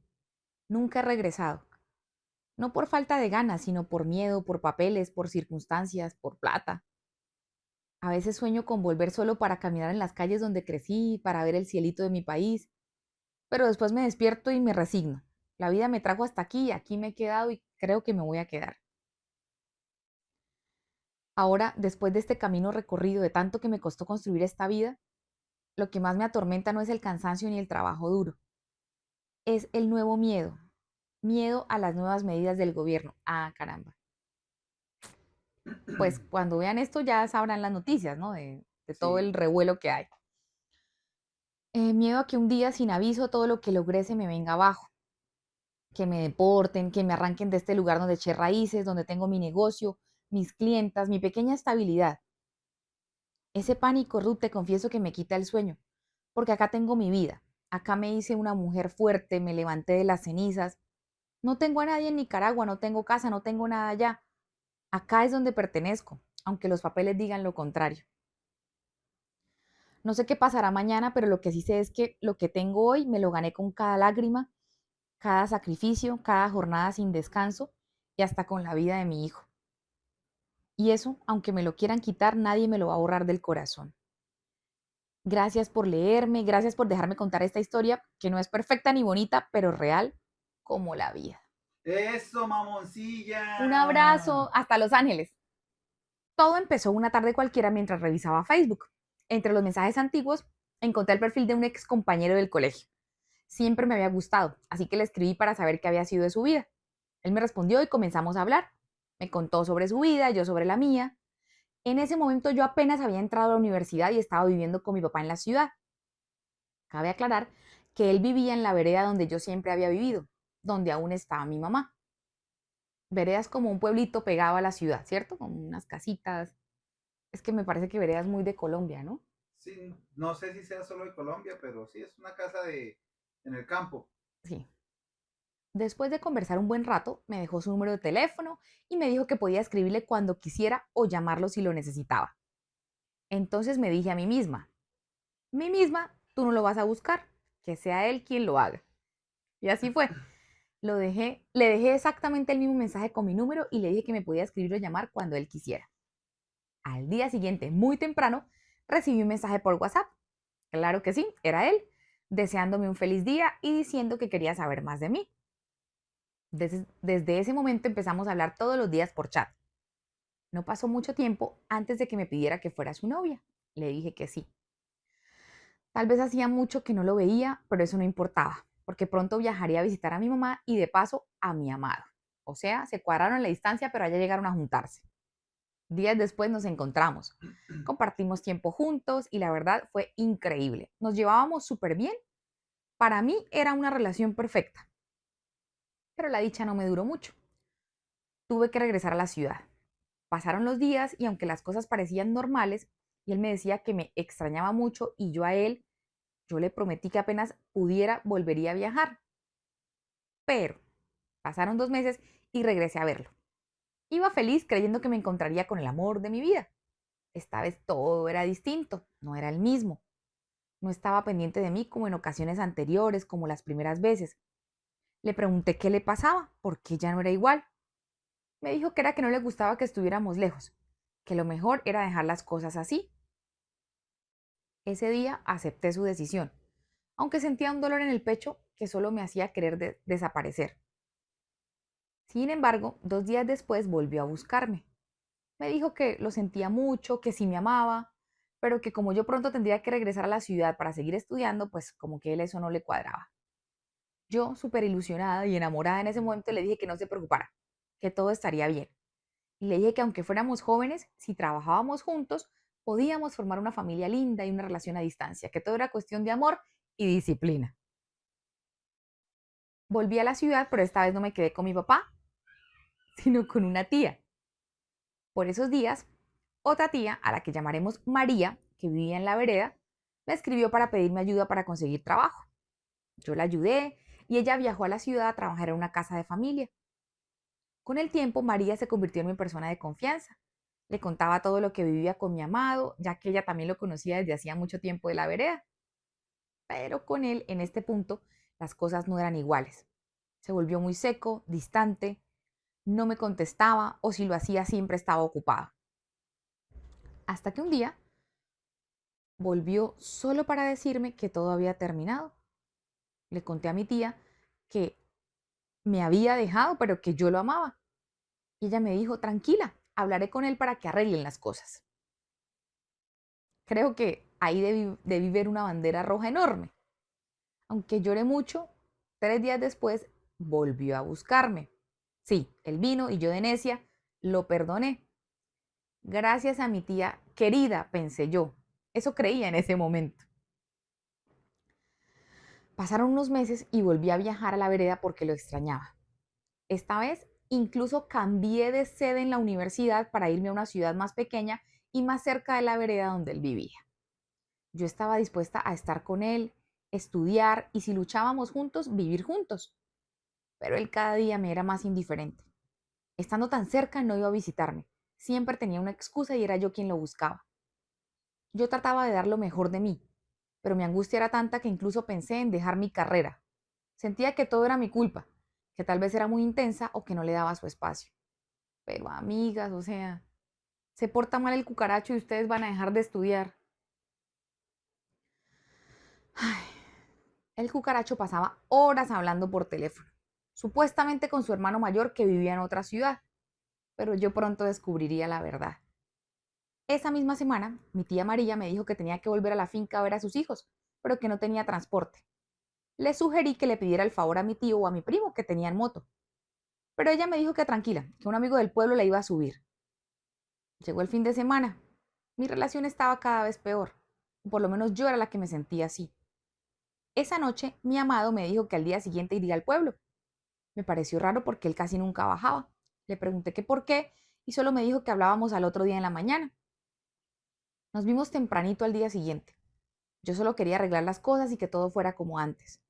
Nunca he regresado. No por falta de ganas, sino por miedo, por papeles, por circunstancias, por plata. A veces sueño con volver solo para caminar en las calles donde crecí, para ver el cielito de mi país, pero después me despierto y me resigno. La vida me trajo hasta aquí, aquí me he quedado y creo que me voy a quedar. Ahora, después de este camino recorrido, de tanto que me costó construir esta vida, lo que más me atormenta no es el cansancio ni el trabajo duro, es el nuevo miedo, miedo a las nuevas medidas del gobierno. Ah, caramba. Pues cuando vean esto ya sabrán las noticias, ¿no? De todo Sí. el revuelo que hay. Miedo a que un día sin aviso todo lo que logré se me venga abajo, que me deporten, que me arranquen de este lugar donde eché raíces, donde tengo mi negocio, mis clientas, mi pequeña estabilidad. Ese pánico, Ruth, te confieso que me quita el sueño, porque acá tengo mi vida. Acá me hice una mujer fuerte, me levanté de las cenizas. No tengo a nadie en Nicaragua, no tengo casa, no tengo nada allá. Acá es donde pertenezco, aunque los papeles digan lo contrario. No sé qué pasará mañana, pero lo que sí sé es que lo que tengo hoy me lo gané con cada lágrima, cada sacrificio, cada jornada sin descanso y hasta con la vida de mi hijo. Y eso, aunque me lo quieran quitar, nadie me lo va a borrar del corazón. Gracias por leerme, gracias por dejarme contar esta historia que no es perfecta ni bonita, pero real como la vida. Eso, Un mamoncilla. abrazo, hasta Los Ángeles. Todo empezó una tarde cualquiera mientras revisaba Facebook. Entre los mensajes antiguos encontré el perfil de un ex compañero del colegio. Siempre me había gustado, así que le escribí para saber qué había sido de su vida. Él me respondió y comenzamos a hablar. Me contó sobre su vida, yo sobre la mía. En ese momento yo apenas había entrado a la universidad y estaba viviendo con mi papá en la ciudad. Cabe aclarar que él vivía en la vereda donde yo siempre había vivido, donde aún estaba mi mamá. Vereda es como un pueblito pegado a la ciudad, ¿cierto? Con unas casitas. Es que me parece que Vereda es muy de Colombia, ¿no? Sí, no sé si sea solo de Colombia, pero sí es una casa en el campo. Sí. Después de conversar un buen rato, me dejó su número de teléfono y me dijo que podía escribirle cuando quisiera o llamarlo si lo necesitaba. Entonces me dije a mí misma, tú no lo vas a buscar, que sea él quien lo haga. Y así fue. Le dejé exactamente el mismo mensaje con mi número y le dije que me podía escribir o llamar cuando él quisiera. Al día siguiente, muy temprano, recibí un mensaje por WhatsApp. Claro que sí, era él, deseándome un feliz día y diciendo que quería saber más de mí. Desde ese momento empezamos a hablar todos los días por chat. No pasó mucho tiempo antes de que me pidiera que fuera su novia. Le dije que sí. Tal vez hacía mucho que no lo veía, pero eso no importaba, porque pronto viajaría a visitar a mi mamá y de paso a mi amado. O sea, se cuadraron la distancia, pero allá llegaron a juntarse. Días después nos encontramos, compartimos tiempo juntos y la verdad fue increíble. Nos llevábamos súper bien. Para mí era una relación perfecta, pero la dicha no me duró mucho. Tuve que regresar a la ciudad. Pasaron los días y aunque las cosas parecían normales y él me decía que me extrañaba mucho y yo a él, yo le prometí que apenas pudiera volvería a viajar. Pero pasaron 2 meses y regresé a verlo. Iba feliz creyendo que me encontraría con el amor de mi vida. Esta vez todo era distinto, no era el mismo. No estaba pendiente de mí como en ocasiones anteriores, como las primeras veces. Le pregunté qué le pasaba, por qué ya no era igual. Me dijo que era que no le gustaba que estuviéramos lejos, que lo mejor era dejar las cosas así. Ese día acepté su decisión, aunque sentía un dolor en el pecho que solo me hacía querer desaparecer. Sin embargo, 2 días después volvió a buscarme. Me dijo que lo sentía mucho, que sí me amaba, pero que como yo pronto tendría que regresar a la ciudad para seguir estudiando, pues como que él eso no le cuadraba. Yo, súper ilusionada y enamorada en ese momento, le dije que no se preocupara, que todo estaría bien. Y le dije que aunque fuéramos jóvenes, si trabajábamos juntos, podíamos formar una familia linda y una relación a distancia, que todo era cuestión de amor y disciplina. Volví a la ciudad, pero esta vez no me quedé con mi papá, sino con una tía. Por esos días, otra tía, a la que llamaremos María, que vivía en la vereda, me escribió para pedirme ayuda para conseguir trabajo. Yo la ayudé y ella viajó a la ciudad a trabajar en una casa de familia. Con el tiempo, María se convirtió en mi persona de confianza. Le contaba todo lo que vivía con mi amado, ya que ella también lo conocía desde hacía mucho tiempo de la vereda. Pero con él, en este punto, las cosas no eran iguales. Se volvió muy seco, distante, no me contestaba o si lo hacía siempre estaba ocupado. Hasta que un día volvió solo para decirme que todo había terminado. Le conté a mi tía que me había dejado, pero que yo lo amaba. Y ella me dijo, tranquila, hablaré con él para que arreglen las cosas. Creo que ahí debí ver una bandera roja enorme. Aunque lloré mucho, 3 días después volvió a buscarme. Sí, él vino y yo de necia lo perdoné. Gracias a mi tía querida, pensé yo. Eso creía en ese momento. Pasaron unos meses y volví a viajar a la vereda porque lo extrañaba. Esta vez incluso cambié de sede en la universidad para irme a una ciudad más pequeña y más cerca de la vereda donde él vivía. Yo estaba dispuesta a estar con él, estudiar y si luchábamos juntos, vivir juntos. Pero él cada día me era más indiferente. Estando tan cerca no iba a visitarme. Siempre tenía una excusa y era yo quien lo buscaba. Yo trataba de dar lo mejor de mí, pero mi angustia era tanta que incluso pensé en dejar mi carrera. Sentía que todo era mi culpa, que tal vez era muy intensa o que no le daba su espacio. Pero amigas, o sea, se porta mal el cucaracho y ustedes van a dejar de estudiar. Ay, el cucaracho pasaba horas hablando por teléfono, supuestamente con su hermano mayor que vivía en otra ciudad, pero yo pronto descubriría la verdad. Esa misma semana, mi tía María me dijo que tenía que volver a la finca a ver a sus hijos, pero que no tenía transporte. Le sugerí que le pidiera el favor a mi tío o a mi primo que tenían moto, pero ella me dijo que tranquila, que un amigo del pueblo la iba a subir. Llegó el fin de semana. Mi relación estaba cada vez peor, o por lo menos yo era la que me sentía así. Esa noche, mi amado me dijo que al día siguiente iría al pueblo. Me pareció raro porque él casi nunca bajaba. Le pregunté que por qué y solo me dijo que hablábamos al otro día en la mañana. Nos vimos tempranito al día siguiente. Yo solo quería arreglar las cosas y que todo fuera como antes.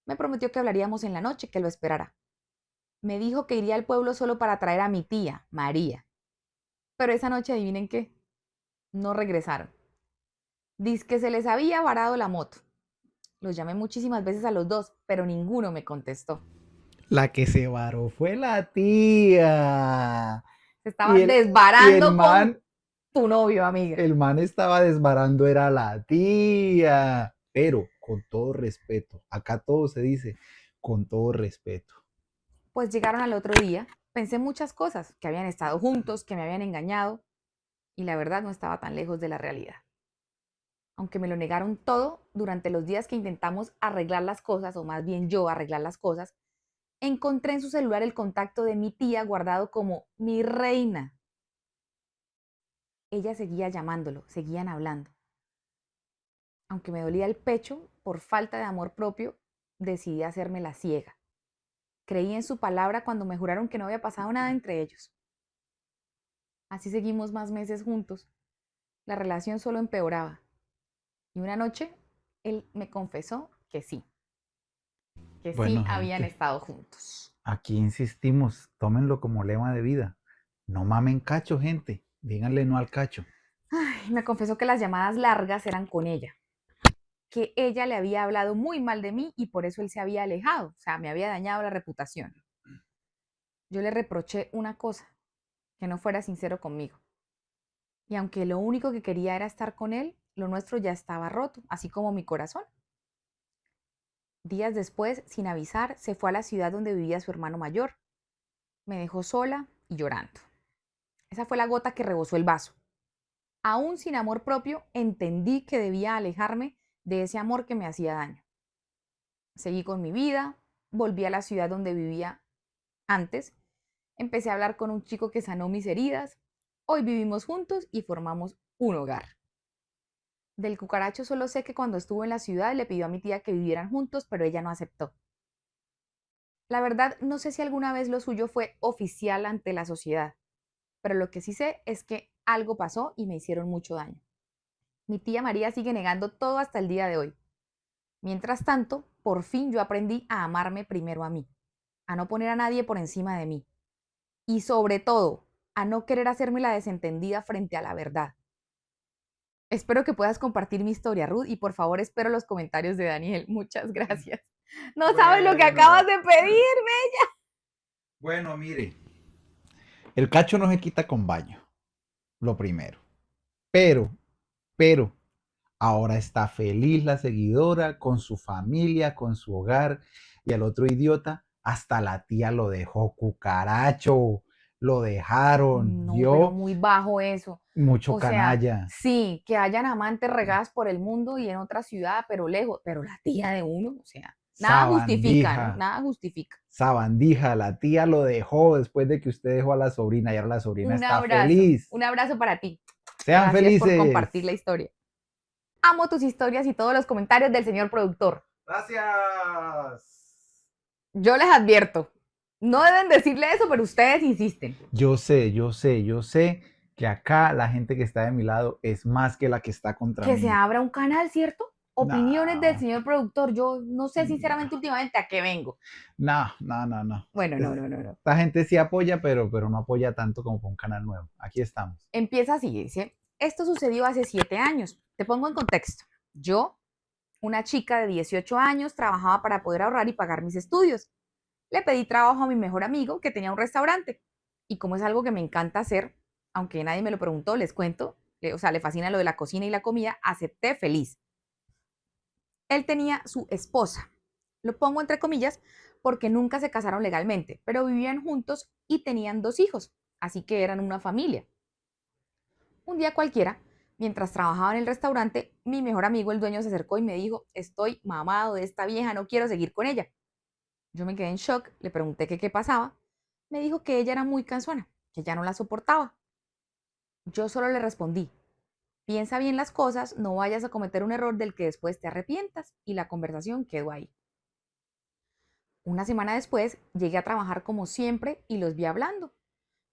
Me prometió que hablaríamos en la noche, que lo esperara. Me dijo que iría al pueblo solo para traer a mi tía, María. Pero esa noche, adivinen qué, no regresaron. Dice que se les había varado la moto. Los llamé muchísimas veces a los dos, pero ninguno me contestó. La que se varó fue la tía. Se Y estaban y el desbarando con man, tu novio, amiga. el man estaba desbarando, era la tía. Pero con todo respeto, acá todo se dice con todo respeto. Pues llegaron al otro día. Pensé muchas cosas, que habían estado juntos, que me habían engañado, y la verdad no estaba tan lejos de la realidad. Aunque me lo negaron todo, durante los días que intentamos arreglar las cosas, o más bien yo arreglar las cosas, encontré en su celular el contacto de mi tía guardado como mi reina. Ella seguía llamándolo, seguían hablando. Aunque me dolía el pecho por falta de amor propio, decidí hacerme la ciega. Creí en su palabra cuando me juraron que no había pasado nada entre ellos. Así seguimos más meses juntos. La relación solo empeoraba. Y una noche él me confesó que sí Bueno, habían gente, estado juntos. aquí insistimos, tómenlo como lema de vida. No mamen cacho, gente. Díganle no al cacho. Ay, me confesó que las llamadas largas eran con ella, que ella le había hablado muy mal de mí y por eso él se había alejado, o sea, me había dañado la reputación. Yo le reproché una cosa, que no fuera sincero conmigo. Y aunque lo único que quería era estar con él, lo nuestro ya estaba roto, así como mi corazón. Días después, sin avisar, se fue a la ciudad donde vivía su hermano mayor. Me dejó sola y llorando. Esa fue la gota que rebosó el vaso. Aún sin amor propio, entendí que debía alejarme de ese amor que me hacía daño. Seguí con mi vida, volví a la ciudad donde vivía antes, empecé a hablar con un chico que sanó mis heridas, hoy vivimos juntos y formamos un hogar. Del cucaracho solo sé que cuando estuvo en la ciudad le pidió a mi tía que vivieran juntos, pero ella no aceptó. La verdad, no sé si alguna vez lo suyo fue oficial ante la sociedad, pero lo que sí sé es que algo pasó y me hicieron mucho daño. Mi tía María sigue negando todo hasta el día de hoy. Mientras tanto, por fin yo aprendí a amarme primero a mí, a no poner a nadie por encima de mí y sobre todo, a no querer hacerme la desentendida frente a la verdad. Espero que puedas compartir mi historia, Ruth, y por favor espero los comentarios de Daniel. Muchas gracias. No sabes lo que acabas Bueno, de pedirme. bueno, mire. El cacho no se quita con baño, lo primero. Pero, pero, ahora está feliz la seguidora con su familia, con su hogar. Y al otro idiota, hasta la tía lo dejó cucaracho. Lo dejaron. No, pero Vio muy bajo eso. mucho O sea, canalla. sí, que hayan amantes regadas por el mundo y en otra ciudad, pero lejos, pero la tía de uno, o sea, nada justifica, ¿no? Sabandija. Nada justifica. Sabandija, la tía lo dejó después de que usted dejó a la sobrina y ahora la sobrina está feliz. Un abrazo para ti. Sean Gracias por compartir felices. la historia. Amo tus historias y todos los comentarios del señor productor. Gracias. Yo les advierto, no deben decirle eso, pero ustedes insisten. Yo sé que acá la gente que está de mi lado es más que la que está contra Que se mí. abra un canal, ¿cierto? Opiniones del No, señor productor. Yo no sé no, sinceramente últimamente a qué vengo. no. Bueno, no. Esta gente sí apoya, pero no apoya tanto como para un canal nuevo. Aquí estamos. Empieza así, dice, esto sucedió hace 7 años. Te pongo en contexto. Yo, una chica de 18 años, trabajaba para poder ahorrar y pagar mis estudios. Le pedí trabajo a mi mejor amigo que tenía un restaurante. Y como es algo que me encanta hacer, aunque nadie me lo preguntó, les cuento, o sea, le fascina lo de la cocina y la comida, acepté feliz. Él tenía su esposa. Lo pongo entre comillas porque nunca se casaron legalmente, pero vivían juntos y tenían 2 hijos, así que eran una familia. Un día cualquiera, mientras trabajaba en el restaurante, mi mejor amigo, el dueño, se acercó y me dijo, estoy mamado de esta vieja, no quiero seguir con ella. Yo me quedé en shock, le pregunté qué pasaba. Me dijo que ella era muy cansona, que ya no la soportaba. Yo solo le respondí, piensa bien las cosas, no vayas a cometer un error del que después te arrepientas, y la conversación quedó ahí. Una semana después llegué a trabajar como siempre y los vi hablando.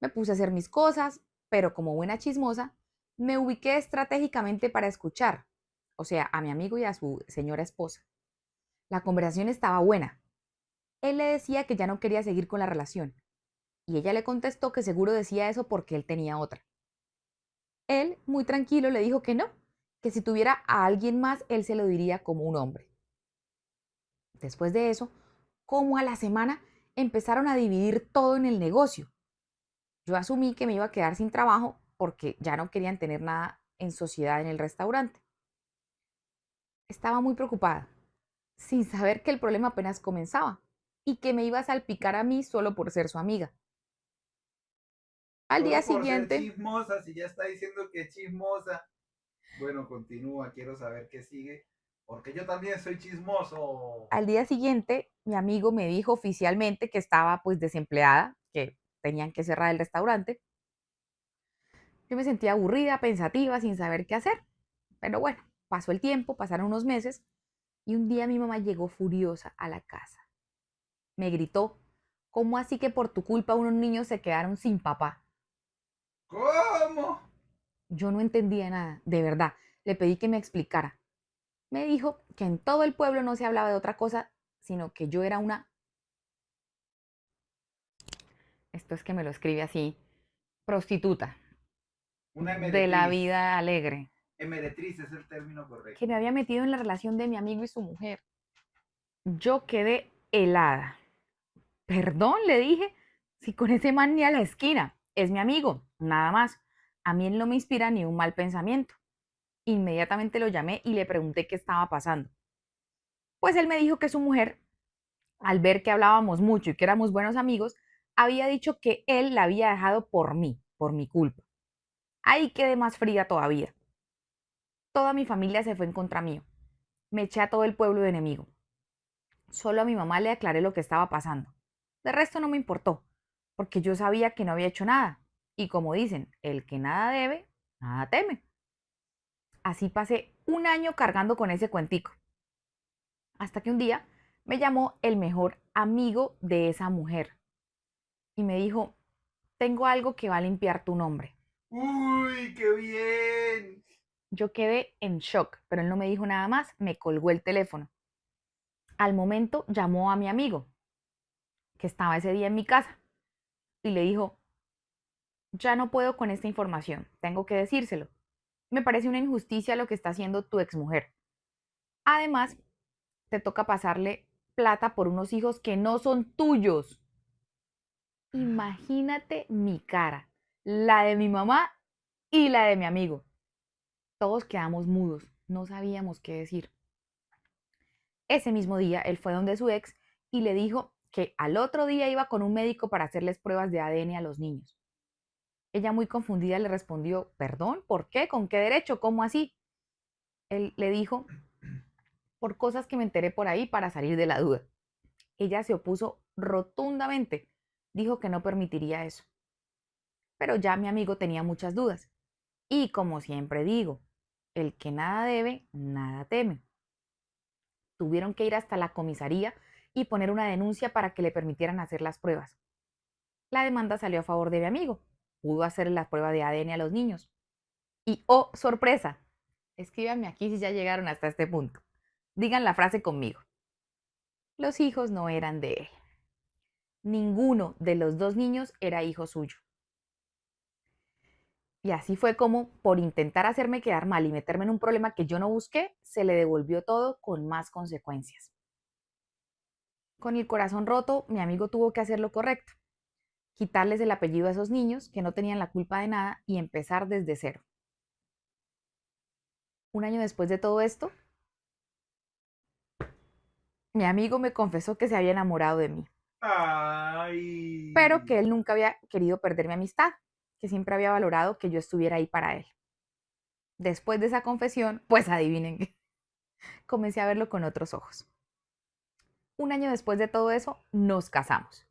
Me puse a hacer mis cosas, pero como buena chismosa, me ubiqué estratégicamente para escuchar, o sea, a mi amigo y a su señora esposa. La conversación estaba buena. Él le decía que ya no quería seguir con la relación, y ella le contestó que seguro decía eso porque él tenía otra. Él, muy tranquilo, le dijo que no, que si tuviera a alguien más, él se lo diría como un hombre. Después de eso, como a la semana, empezaron a dividir todo en el negocio. Yo asumí que me iba a quedar sin trabajo porque ya no querían tener nada en sociedad en el restaurante. Estaba muy preocupada, sin saber que el problema apenas comenzaba y que me iba a salpicar a mí solo por ser su amiga. Al día Solo por ser siguiente, chismosa, si ya está diciendo que es chismosa. Bueno, continúa, quiero saber qué sigue. Porque yo también soy chismoso. al día siguiente, mi amigo me dijo oficialmente que estaba pues desempleada, que tenían que cerrar el restaurante. Yo me sentía aburrida, pensativa, sin saber qué hacer. Pero bueno, pasó el tiempo, pasaron unos meses y un día mi mamá llegó furiosa a la casa. Me gritó, ¿cómo así que por tu culpa unos niños se quedaron sin papá? ¿Cómo? Yo no entendía nada, de verdad. Le pedí que me explicara. Me dijo que en todo el pueblo no se hablaba de otra cosa, sino que yo era una, esto es que me lo escribe así, prostituta, Una de la emeretriz. vida alegre, Emeretriz es el término que me correcto. había metido en la relación de mi amigo y su mujer. Yo quedé helada. Perdón, le dije, si con ese man ni a la esquina, es mi amigo, nada más. A mí él no me inspira ni un mal pensamiento. Inmediatamente lo llamé y le pregunté qué estaba pasando. Pues él me dijo que su mujer, al ver que hablábamos mucho y que éramos buenos amigos, había dicho que él la había dejado por mí, por mi culpa. Ahí quedé más fría todavía. Toda mi familia se fue en contra mío. Me eché a todo el pueblo de enemigo. Solo a mi mamá le aclaré lo que estaba pasando. De resto no me importó, porque yo sabía que no había hecho nada. Y como dicen, el que nada debe, nada teme. Así pasé un año cargando con ese cuentico. Hasta que un día me llamó el mejor amigo de esa mujer y me dijo, tengo algo que va a limpiar tu nombre. ¡Uy, qué bien! Yo quedé en shock, pero él no me dijo nada más, me colgó el teléfono. Al momento llamó a mi amigo, que estaba ese día en mi casa, y le dijo, ya no puedo con esta información, tengo que decírselo. Me parece una injusticia lo que está haciendo tu exmujer. Además, te toca pasarle plata por unos hijos que no son tuyos. Imagínate mi cara, la de mi mamá y la de mi amigo. Todos quedamos mudos, no sabíamos qué decir. Ese mismo día, él fue donde su ex y le dijo que al otro día iba con un médico para hacerles pruebas de ADN a los niños. Ella, muy confundida, le respondió, perdón, ¿por qué? ¿Con qué derecho? ¿Cómo así? Él le dijo, por cosas que me enteré por ahí para salir de la duda. Ella se opuso rotundamente, dijo que no permitiría eso. Pero ya mi amigo tenía muchas dudas. Y como siempre digo, el que nada debe, nada teme. Tuvieron que ir hasta la comisaría y poner una denuncia para que le permitieran hacer las pruebas. La demanda salió a favor de mi amigo. Pudo hacer la prueba de ADN a los niños. Y ¡oh, sorpresa! Escríbanme aquí si ya llegaron hasta este punto. Digan la frase conmigo. Los hijos no eran de él. Ninguno de los dos niños era hijo suyo. Y así fue como, por intentar hacerme quedar mal y meterme en un problema que yo no busqué, se le devolvió todo con más consecuencias. Con el corazón roto, mi amigo tuvo que hacer lo correcto, quitarles el apellido a esos niños que no tenían la culpa de nada y empezar desde cero. Un año después de todo esto, mi amigo me confesó que se había enamorado de mí, pero que Ay. él nunca había querido perder mi amistad, que siempre había valorado que yo estuviera ahí para él. Después de esa confesión, pues adivinen qué, comencé a verlo con otros ojos. Un año después de todo eso, nos casamos.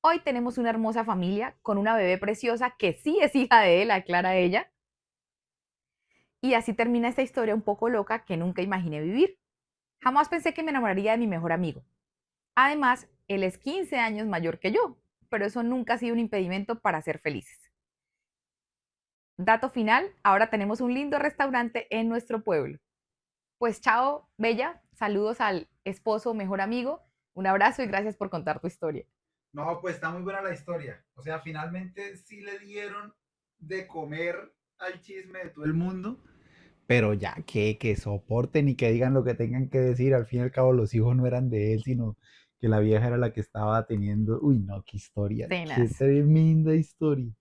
Hoy tenemos una hermosa familia con una bebé preciosa que sí es hija de él, aclara ella. Y así termina esta historia un poco loca que nunca imaginé vivir. Jamás pensé que me enamoraría de mi mejor amigo. Además, él es 15 años mayor que yo, pero eso nunca ha sido un impedimento para ser felices. Dato final, ahora tenemos un lindo restaurante en nuestro pueblo. Pues chao, Bella, saludos al esposo, mejor amigo, un abrazo y gracias por contar tu historia. No, pues está muy buena la historia. O sea, finalmente sí le dieron de comer al chisme de todo el mundo. Pero ya que soporten y que digan lo que tengan que decir. Al fin y al cabo, los hijos no eran de él, sino que la vieja era la que estaba teniendo. Uy, no, qué historia. Qué Tenaz. tremenda historia.